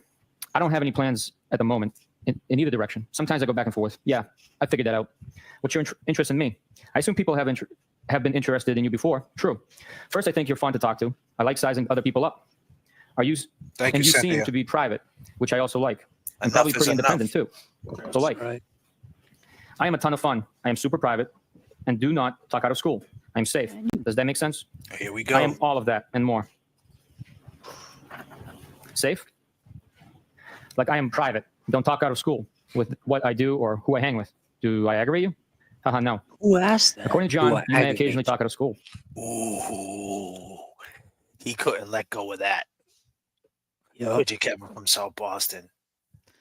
I don't have any plans at the moment in either direction. Sometimes I go back and forth. Yeah, I figured that out. What's your interest in me? I assume people have been interested in you before. True. First, I think you're fun to talk to. I like sizing other people up. You seem to be private, which I also like. I'm probably pretty independent too. So right. I am a ton of fun. I am super private and do not talk out of school. I'm safe. Does that make sense? Here we go. I am all of that and more. Safe? Like I am private. Don't talk out of school with what I do or who I hang with. Do I aggravate you? Haha, no. Who asked that? According to John, you may occasionally talk out of school. Ooh, he couldn't let go of that. Could you, Kevin from South Boston?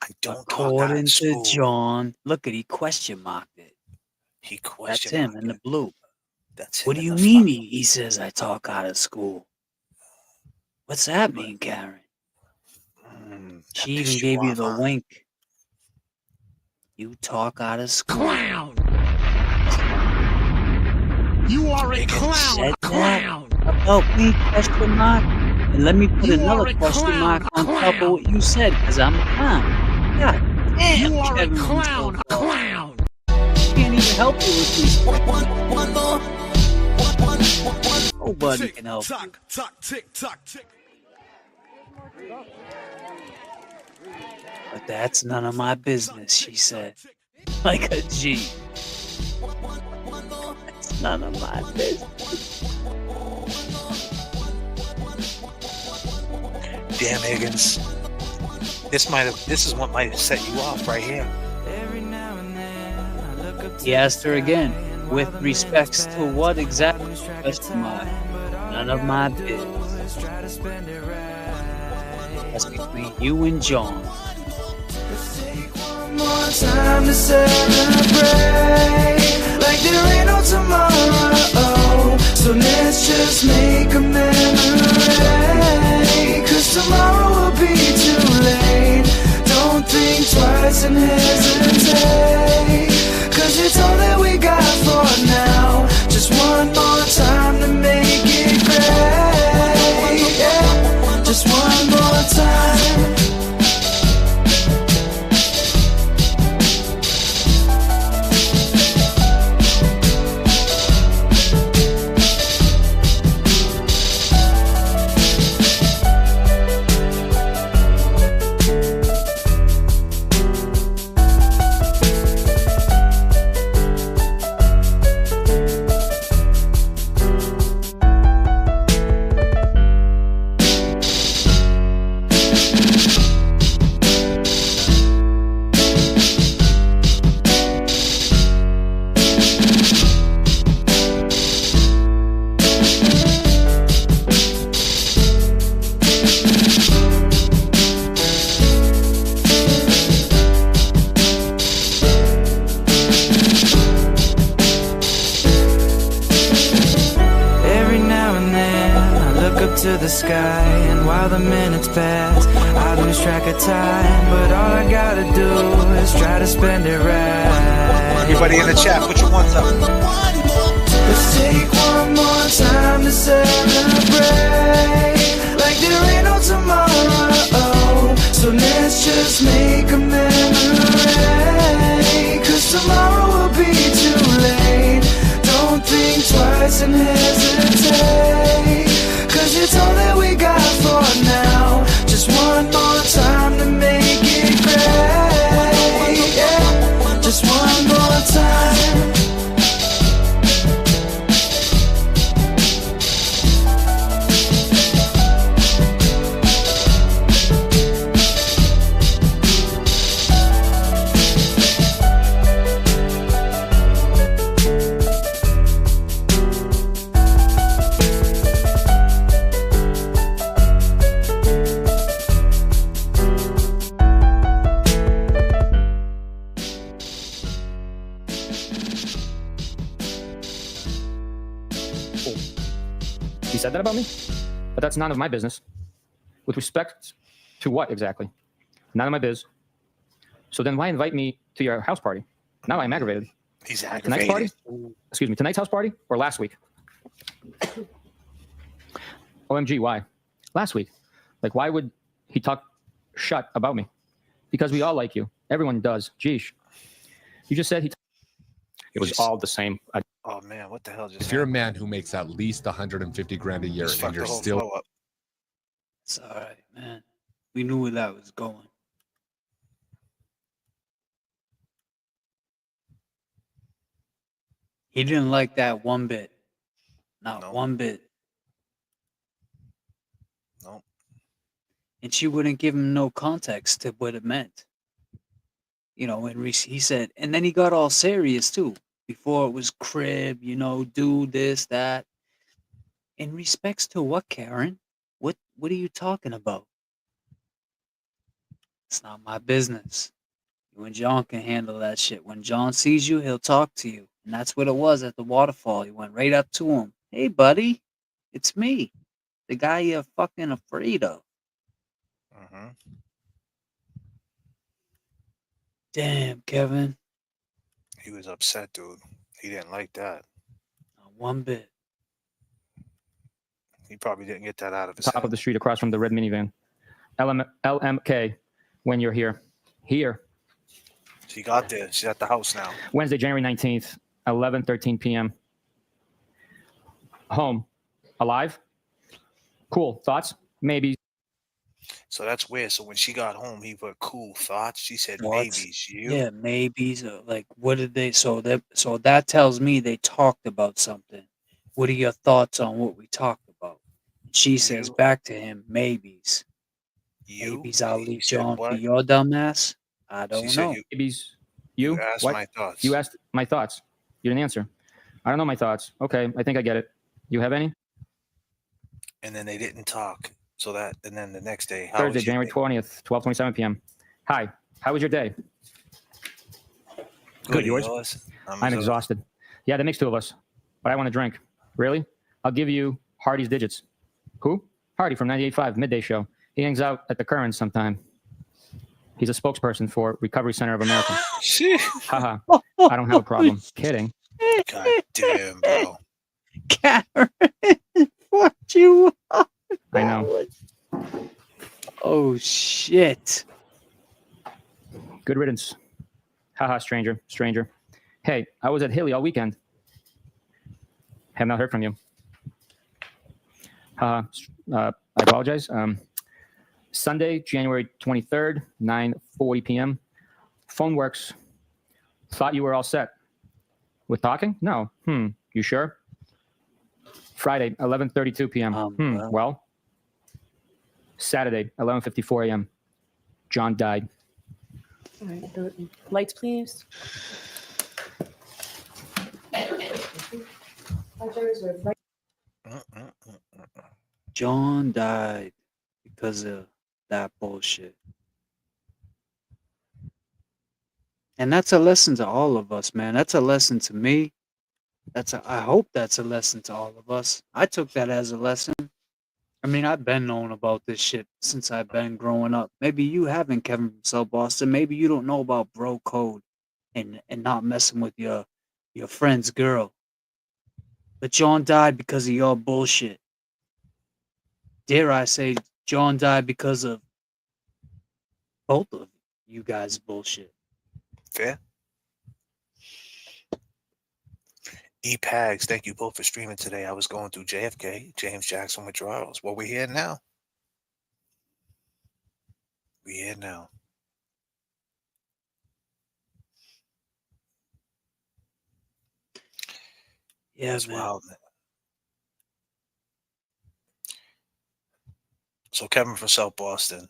I don't talk out According of school. to John, look at he question marked it. He That's questioned him in the blue. That's What him do in you the mean? fucking- He says I talk out of school. What's that mean, Karen? She even gave you the wink. You talk out of school. Clown! You are a clown! Clown! About me, question mark? And let me put another question mark on top of what you said, because I'm a clown. God damn, You are a Kevin clown! Winslow. Clown! Can't even help you with these. One more. Nobody can help you. Tick tock, tick tock, tick. But that's none of my business, she said. Like a G. That's none of my business. Damn, Higgins. This is what might have set you off right here. He asked her again, with respects to what exactly? Question mark. None of my business. That's between you and John. One more time to celebrate, like there ain't no tomorrow. So let's just make a memory, 'cause tomorrow will be too late. Don't think twice and hesitate, 'cause it's all that we got for now. Just one more time to make it great, yeah. Just one more time. to the sky. And while the minutes pass, I lose track of time. But all I gotta do is try to spend it right. Everybody in the chat, put your ones up. Let's take one more time to celebrate, like there ain't no tomorrow. So let's just make a memory, 'cause tomorrow will be too late. Don't think twice and hesitate, 'cause it's all that we got for now. Just one more time to make it great, yeah. Just one more time. He said that about me? But that's none of my business. With respect to what exactly? None of my biz. So then why invite me to your house party? Now I'm aggravated. He's Tonight's party? Excuse me, tonight's house party or last week? OMG, why? Last week. Like, why would he talk shut about me? Because we all like you. Everyone does. Geesh. You just said it was all the same. Oh man, what the hell just If you're a man who makes at least 150 grand a year and you're still It's all right, man. We knew where that was going. He didn't like that one bit. Not one bit. No. And she wouldn't give him no context to what it meant. You know, and he said, and then he got all serious too. Before it was crib, you know, do this, that. In respects to what, Karen? What are you talking about? It's not my business. You and John can handle that shit. When John sees you, he'll talk to you. And that's what it was at the waterfall. He went right up to him. Hey, buddy, it's me. The guy you're fucking afraid of. Mm-hmm. Damn, Kevin. He was upset, dude. He didn't like that. Not one bit. He probably didn't get that out of his Top head. of the street across from the red minivan. LMK, when you're here. Here. She got there. She's at the house now. Wednesday, January 19th, 11:13 p.m. Home. Alive? Cool. Thoughts? Maybe. So that's weird. So when she got home, he put cool thoughts. She said Thoughts? maybes. You? Yeah, maybes. Like, what did they? So that tells me they talked about something. What are your thoughts on what we talked about? She says back to him, maybes. Maybes, I'll leave John for your dumbass. I don't know. Maybes. You? asked What? my thoughts. You asked my thoughts. You didn't answer. I don't know my thoughts. Okay, I think I get it. You have any? And then they didn't talk. So that, and then the next day, how Thursday, was your January day? 20th, 12:27 p.m. Hi. How was your day? Good. Yours? I'm exhausted. Yeah, that makes two of us. But I want to drink. Really? I'll give you Hardy's digits. Who? Hardy from 98.5 Midday Show. He hangs out at the Current sometime. He's a spokesperson for Recovery Center of America. Haha. I don't have a problem. Kidding. God damn, bro. Karen, what you want? I know. Oh, shit. Good riddance. Haha, stranger. Stranger. Hey, I was at Hilly all weekend. Have not heard from you. I apologize. Sunday, January 23rd, 9:40 p.m. Phone works. Thought you were all set. With talking? No. You sure? Friday, 11:32 p.m. Well. Saturday, 11:54 a.m. John died. All right, the lights, please. John died because of that bullshit. And that's a lesson to all of us, man. That's a lesson to me. I hope that's a lesson to all of us. I took that as a lesson. I mean, I've been knowing about this shit since I've been growing up. Maybe you haven't, Kevin from South Boston. Maybe you don't know about bro code and not messing with your friend's girl. But John died because of your bullshit. Dare I say, John died because of both of you guys' bullshit. Fair. E-Pags, thank you both for streaming today. I was going through J.F.K, James Jackson withdrawals. Well, we're here now. We're here now. Yeah, That's man. wild, man. So Kevin from South Boston,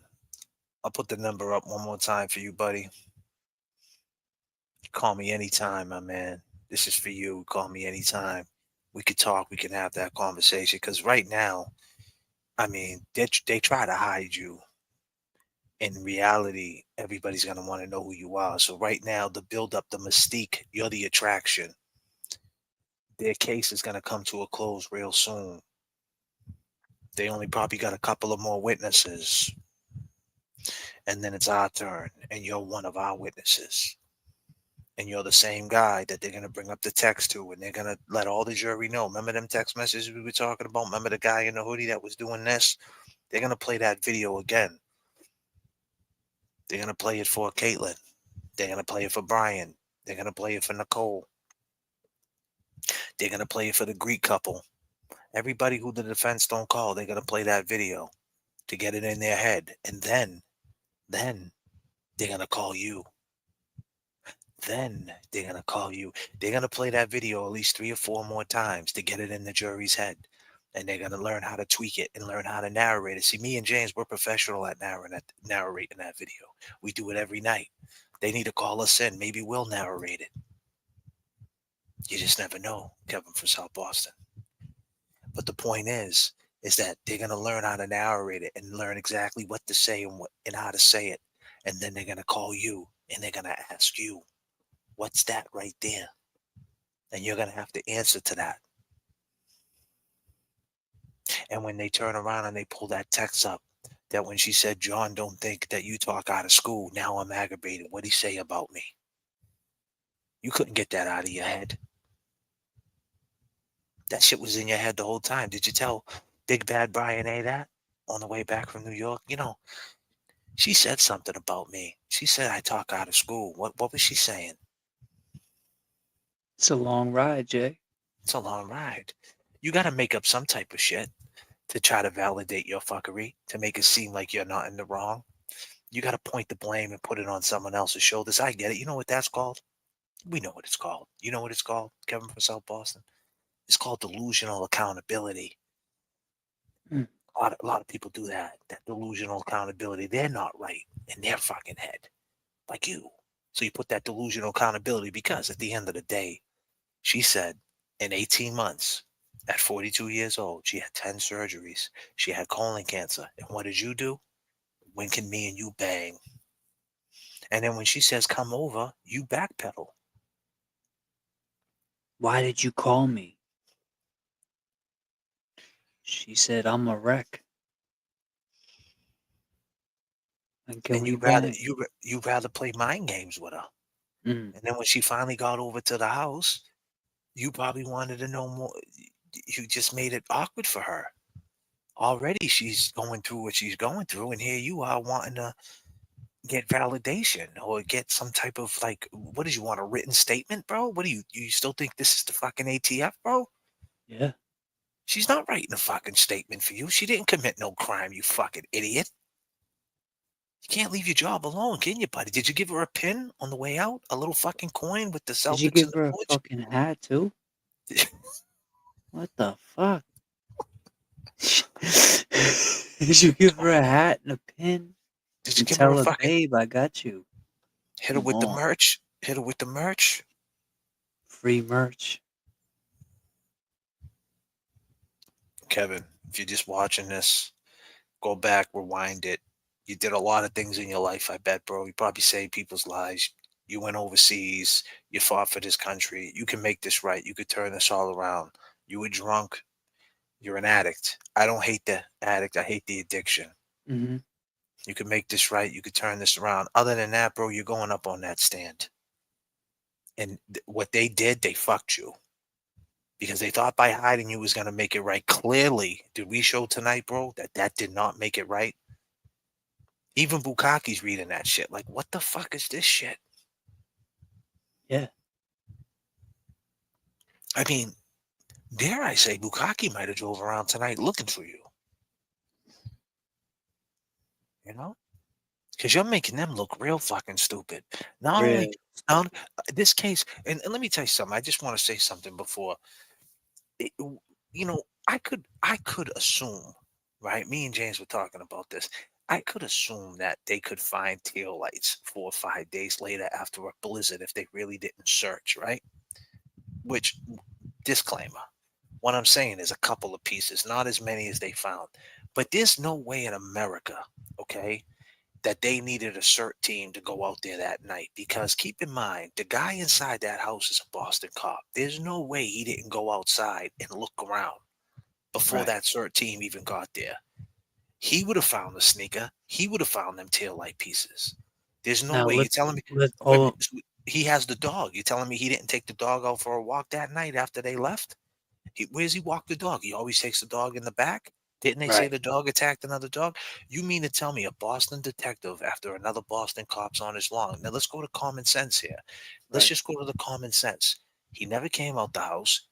I'll put the number up one more time for you, buddy. Call me anytime, my man. This is for you. Call me anytime. We could talk. We can have that conversation. Because right now, I mean, they try to hide you. In reality, everybody's going to want to know who you are. So right now, the build up, the mystique, you're the attraction. Their case is going to come to a close real soon. They only probably got a couple of more witnesses. And then it's our turn. And you're one of our witnesses. And you're the same guy that they're going to bring up the text to, and they're going to let all the jury know. Remember them text messages we were talking about? Remember the guy in the hoodie that was doing this? They're going to play that video again. They're going to play it for Caitlin. They're going to play it for Brian. They're going to play it for Nicole. They're going to play it for the Greek couple. Everybody who the defense don't call, they're going to play that video to get it in their head. And then they're going to call you. Then they're going to call you. They're going to play that video at least 3 or 4 more times to get it in the jury's head. And they're going to learn how to tweak it and learn how to narrate it. See, me and James, we're professional at narrating that video. We do it every night. They need to call us in. Maybe we'll narrate it. You just never know, Kevin from South Boston. But the point is that they're going to learn how to narrate it and learn exactly what to say and how to say it. And then they're going to call you and they're going to ask you, what's that right there? And you're going to have to answer to that. And when they turn around and they pull that text up, that when she said, John, don't think that you talk out of school. Now I'm aggravated. What'd he say about me? You couldn't get that out of your head. That shit was in your head the whole time. Did you tell Big Bad Brian A that on the way back from New York? You know, she said something about me. She said I talk out of school. What was she saying? It's a long ride, Jay. It's a long ride. You got to make up some type of shit to try to validate your fuckery, to make it seem like you're not in the wrong. You got to point the blame and put it on someone else's shoulders. I get it. You know what that's called? We know what it's called. You know what it's called, Kevin from South Boston? It's called delusional accountability. A lot of people do that delusional accountability. They're not right in their fucking head, like you. So you put that delusional accountability because at the end of the day, she said in 18 months, at 42 years old, she had 10 surgeries. She had colon cancer. And what did you do? When can me and you bang? And then when she says, come over, you backpedal. Why did you call me? She said, I'm a wreck. And you rather play mind games with her. And then when she finally got over to the house, you probably wanted to know more. You just made it awkward for her. Already she's going through what she's going through, and here you are wanting to get validation or get some type of, like, what did you want, a written statement, bro? What do you still think this is the fucking ATF, bro? Yeah. She's not writing a fucking statement for you. She didn't commit no crime, you fucking idiot. You can't leave your job alone, can you, buddy? Did you give her a pin on the way out? A little fucking coin with the Celtics? Did you give her a fucking hat too? What the fuck? Did you give her a hat and a pin? Did you give tell her a her, fucking... babe, I got you. Hit her with the merch. Hit her with the merch. Free merch. Kevin, if you're just watching this, go back, rewind it. You did a lot of things in your life, I bet, bro. You probably saved people's lives. You went overseas. You fought for this country. You can make this right. You could turn this all around. You were drunk. You're an addict. I don't hate the addict. I hate the addiction. Mm-hmm. You can make this right. You could turn this around. Other than that, bro, you're going up on that stand. And what they did, they fucked you. Because they thought by hiding you was going to make it right. Clearly, did we show tonight, bro, that did not make it right? Even Bukkake's reading that shit. Like, what the fuck is this shit? Yeah. I mean, dare I say, Bukkake might have drove around tonight looking for you. You know? Because you're making them look real fucking stupid. Not only this case, and let me tell you something. I just want to say something before. You know, I could assume, right? Me and James were talking about this. I could assume that they could find tail lights 4 or 5 days later after a blizzard if they really didn't search, right? Which, disclaimer, what I'm saying is a couple of pieces, not as many as they found. But there's no way in America, okay, that they needed a CERT team to go out there that night. Because keep in mind, the guy inside that house is a Boston cop. There's no way he didn't go outside and look around before that CERT team even got there. He would have found the sneaker. He would have found them taillight pieces. There's no way. You're telling me he has the dog. You're telling me he didn't take the dog out for a walk that night after they left? Where's he walk the dog? He always takes the dog in the back? Didn't they say the dog attacked another dog? You mean to tell me a Boston detective after another Boston cop's on his lawn? Now let's go to common sense here. Let's just go to the common sense. He never came out the house.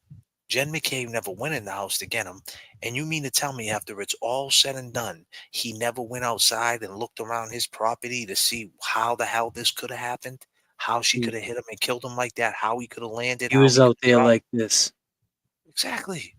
Jen McCabe never went in the house to get him. And you mean to tell me after it's all said and done, he never went outside and looked around his property to see how the hell this could have happened? How she could have hit him and killed him like that? How he could have landed? He was out there like this. Exactly.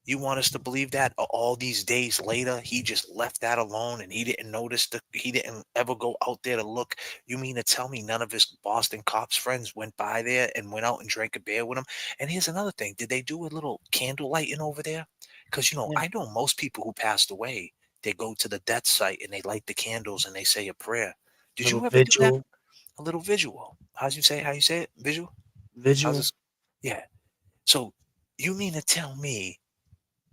You want us to believe that all these days later, he just left that alone and he didn't notice he didn't ever go out there to look? You mean to tell me none of his Boston cops friends went by there and went out and drank a beer with him? And here's another thing. Did they do a little candle lighting over there? Because, I know most people who passed away, they go to the death site and they light the candles and they say a prayer. Did you ever do that? A little visual. How you say it? Visual? Visual. Yeah. So you mean to tell me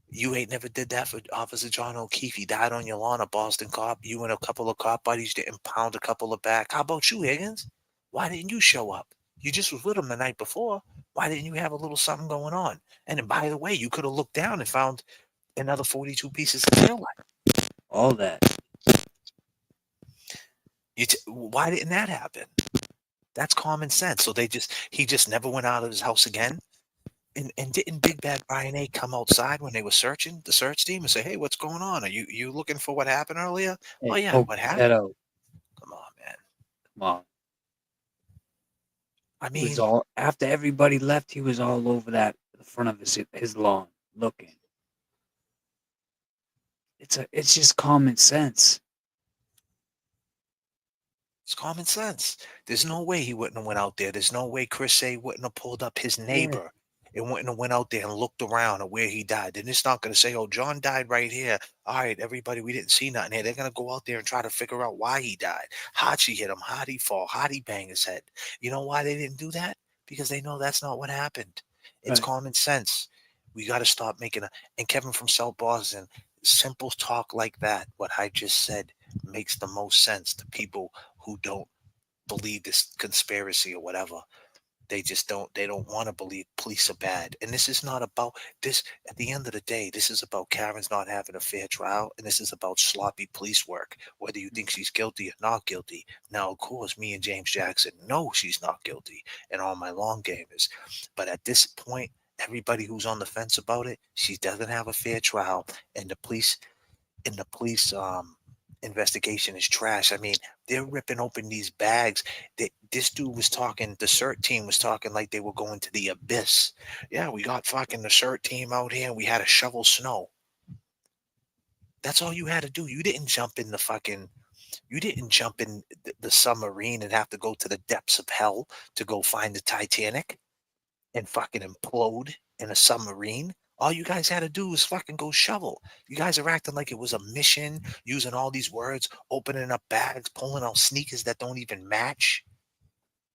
you ain't never did that for Officer John O'Keefe? He died on your lawn, a Boston cop. You and a couple of cop buddies didn't pound a couple of back. How about you, Higgins? Why didn't you show up? You just was with him the night before. Why didn't you have a little something going on? And then, by the way, you could have looked down and found another 42 pieces of tail light. All that. Why didn't that happen? That's common sense. So he just never went out of his house again. And didn't Big Bad Brian A come outside when they were searching, the search team, and say, "Hey, what's going on? Are you looking for what happened earlier?" Hey, oh yeah, what happened? Come on, man. Come on. I He mean, was all after everybody left. He was all over the front of his lawn looking. It's just common sense. it's common sense. There's no way he wouldn't have went out there. There's no way Chris A wouldn't have pulled up his neighbor and wouldn't have went out there and looked around at where he died. And it's not going to say, "Oh, John died right here. All right, everybody, we didn't see nothing here." They're going to go out there and try to figure out why he died. How'd she hit him? How'd he fall? How'd he bang his head? You know why they didn't do that? Because they know that's not what happened. It's common sense. We got to stop making and Kevin from South Boston, simple talk like that, what I just said, makes the most sense to people who don't believe this conspiracy or whatever. They don't want to believe police are bad. And this is not about this. At the end of the day, this is about Karen's not having a fair trial. And this is about sloppy police work, whether you think she's guilty or not guilty. Now, of course, me and James Jackson know she's not guilty and all my long gamers. But at this point, everybody who's on the fence about it, she doesn't have a fair trial. And the police investigation is trash. I mean, they're ripping open these bags. This dude was talking, the CERT team was talking like they were going to the abyss. Yeah, we got fucking the CERT team out here and we had to shovel snow. That's all you had to do. You didn't jump in the submarine and have to go to the depths of hell to go find the Titanic and fucking implode in a submarine. All you guys had to do was fucking go shovel. You guys are acting like it was a mission, using all these words, opening up bags, pulling out sneakers that don't even match,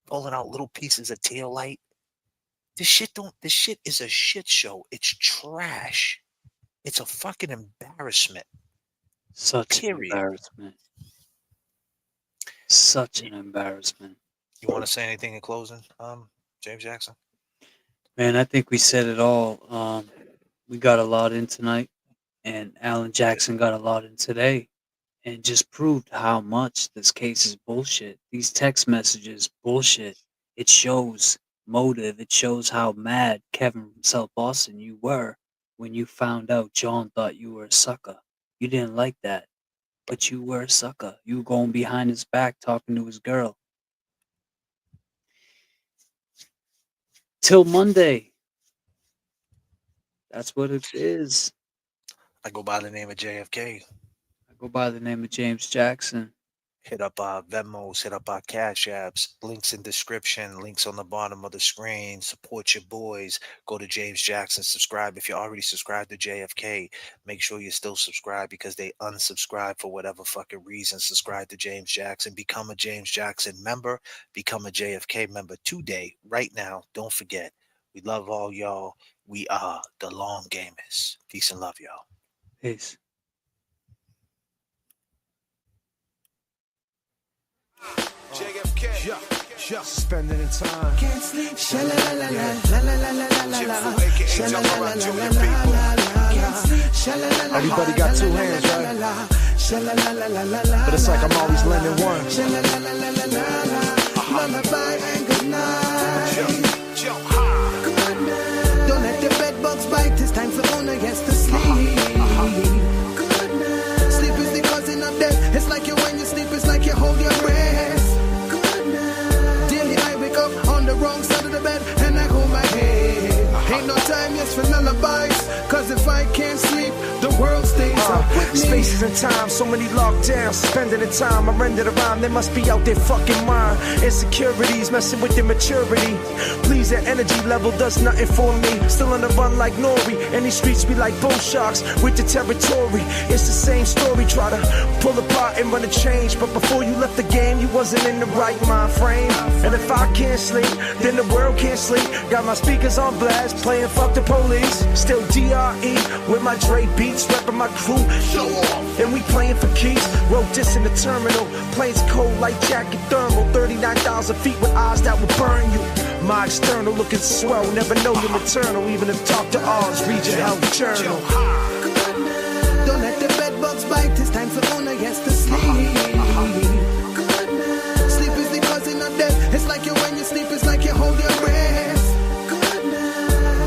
pulling out little pieces of tail light. This shit is a shit show. It's trash. It's a fucking embarrassment. Such an embarrassment. Such an embarrassment. You want to say anything in closing, James Jackson? Man, I think we said it all. We got a lot in tonight, and Alan Jackson got a lot in today, and just proved how much this case is bullshit. These text messages, bullshit. It shows motive. It shows how mad Kevin from South Boston you were when you found out John thought you were a sucker. You didn't like that, but you were a sucker. You were going behind his back talking to his girl. Till Monday. That's what it is. I go by the name of J.F.K. I go by the name of James Jackson. Hit up our Venmos, hit up our Cash Apps, links in description, links on the bottom of the screen. Support your boys. Go to James Jackson, subscribe. If you're already subscribed to JFK, make sure you're still subscribed because they unsubscribe for whatever fucking reason. Subscribe to James Jackson. Become a James Jackson member. Become a JFK member today, right now. Don't forget. We love all y'all. We are the Long Gamers. Peace and love, y'all. Peace. JFK, suspended in time. Can't sleep. Sha la la la la la la la la la la. Sha la la la la la la la. Can't sleep. Sha la la la. Everybody got two hands, right? Sha la la la la la la. But it's like I'm always lending one. Sha la la la la la la. Lullaby and good night. Good night. Don't let the bed bugs bite. It's time for owner gets to sleep. Good night. Sleep is the cousin of death. It's like you when you sleep. It's like you hold your breath. On the wrong side of the bed, and I hold my head. Ain't no time, yes, for lullabies. Cause if I can't sleep, the world stays up with me. Spaces and time, so many lockdowns, suspended in time. I rendered around, they must be out their fucking mind. Insecurities messing with their maturity. Please, their energy level does nothing for me. Still on the run like Nori. And these streets be like bull sharks with the territory. It's the same story, try to pull apart and run a change. But before you left the game, you wasn't in the right mind frame. And if I can't sleep, then the world can't sleep. Got my speakers on blast, playing fuck the police. Still DRE with my Dre beats, repping my crew. Show off. And we playing for keys. Wrote this in the terminal. Planes cold like jacket thermal. 39,000 feet with eyes that will burn you. My external looking swell, never know you're maternal. Even if talk to Oz, read your health journal. Don't let the bed bugs bite. It's time for owner gets to sleep. Sleep is the cousin of death. It's like you when you sleep. It's like you hold your breath.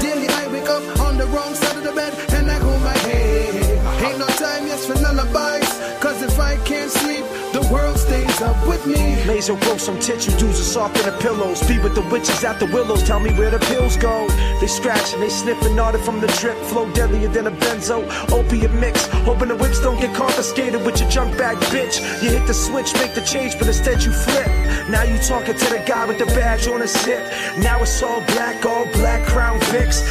Daily I wake up on the wrong side of the bed, and I hold my head. Ain't no time, yes, for lullabies. Cause if I can't sleep, the world stays up with me. Laser grow some tits, you dudes are soft in the pillows. Be with the witches at the willows, tell me where the pills go. They scratch and they sniff and nod it from the drip. Flow deadlier than a benzo, opiate mix. Hoping the whips don't get confiscated with your junk bag, bitch. You hit the switch, make the change, but instead you flip. Now you talking to the guy with the badge on his hip. Now it's all black, Crown Vicks.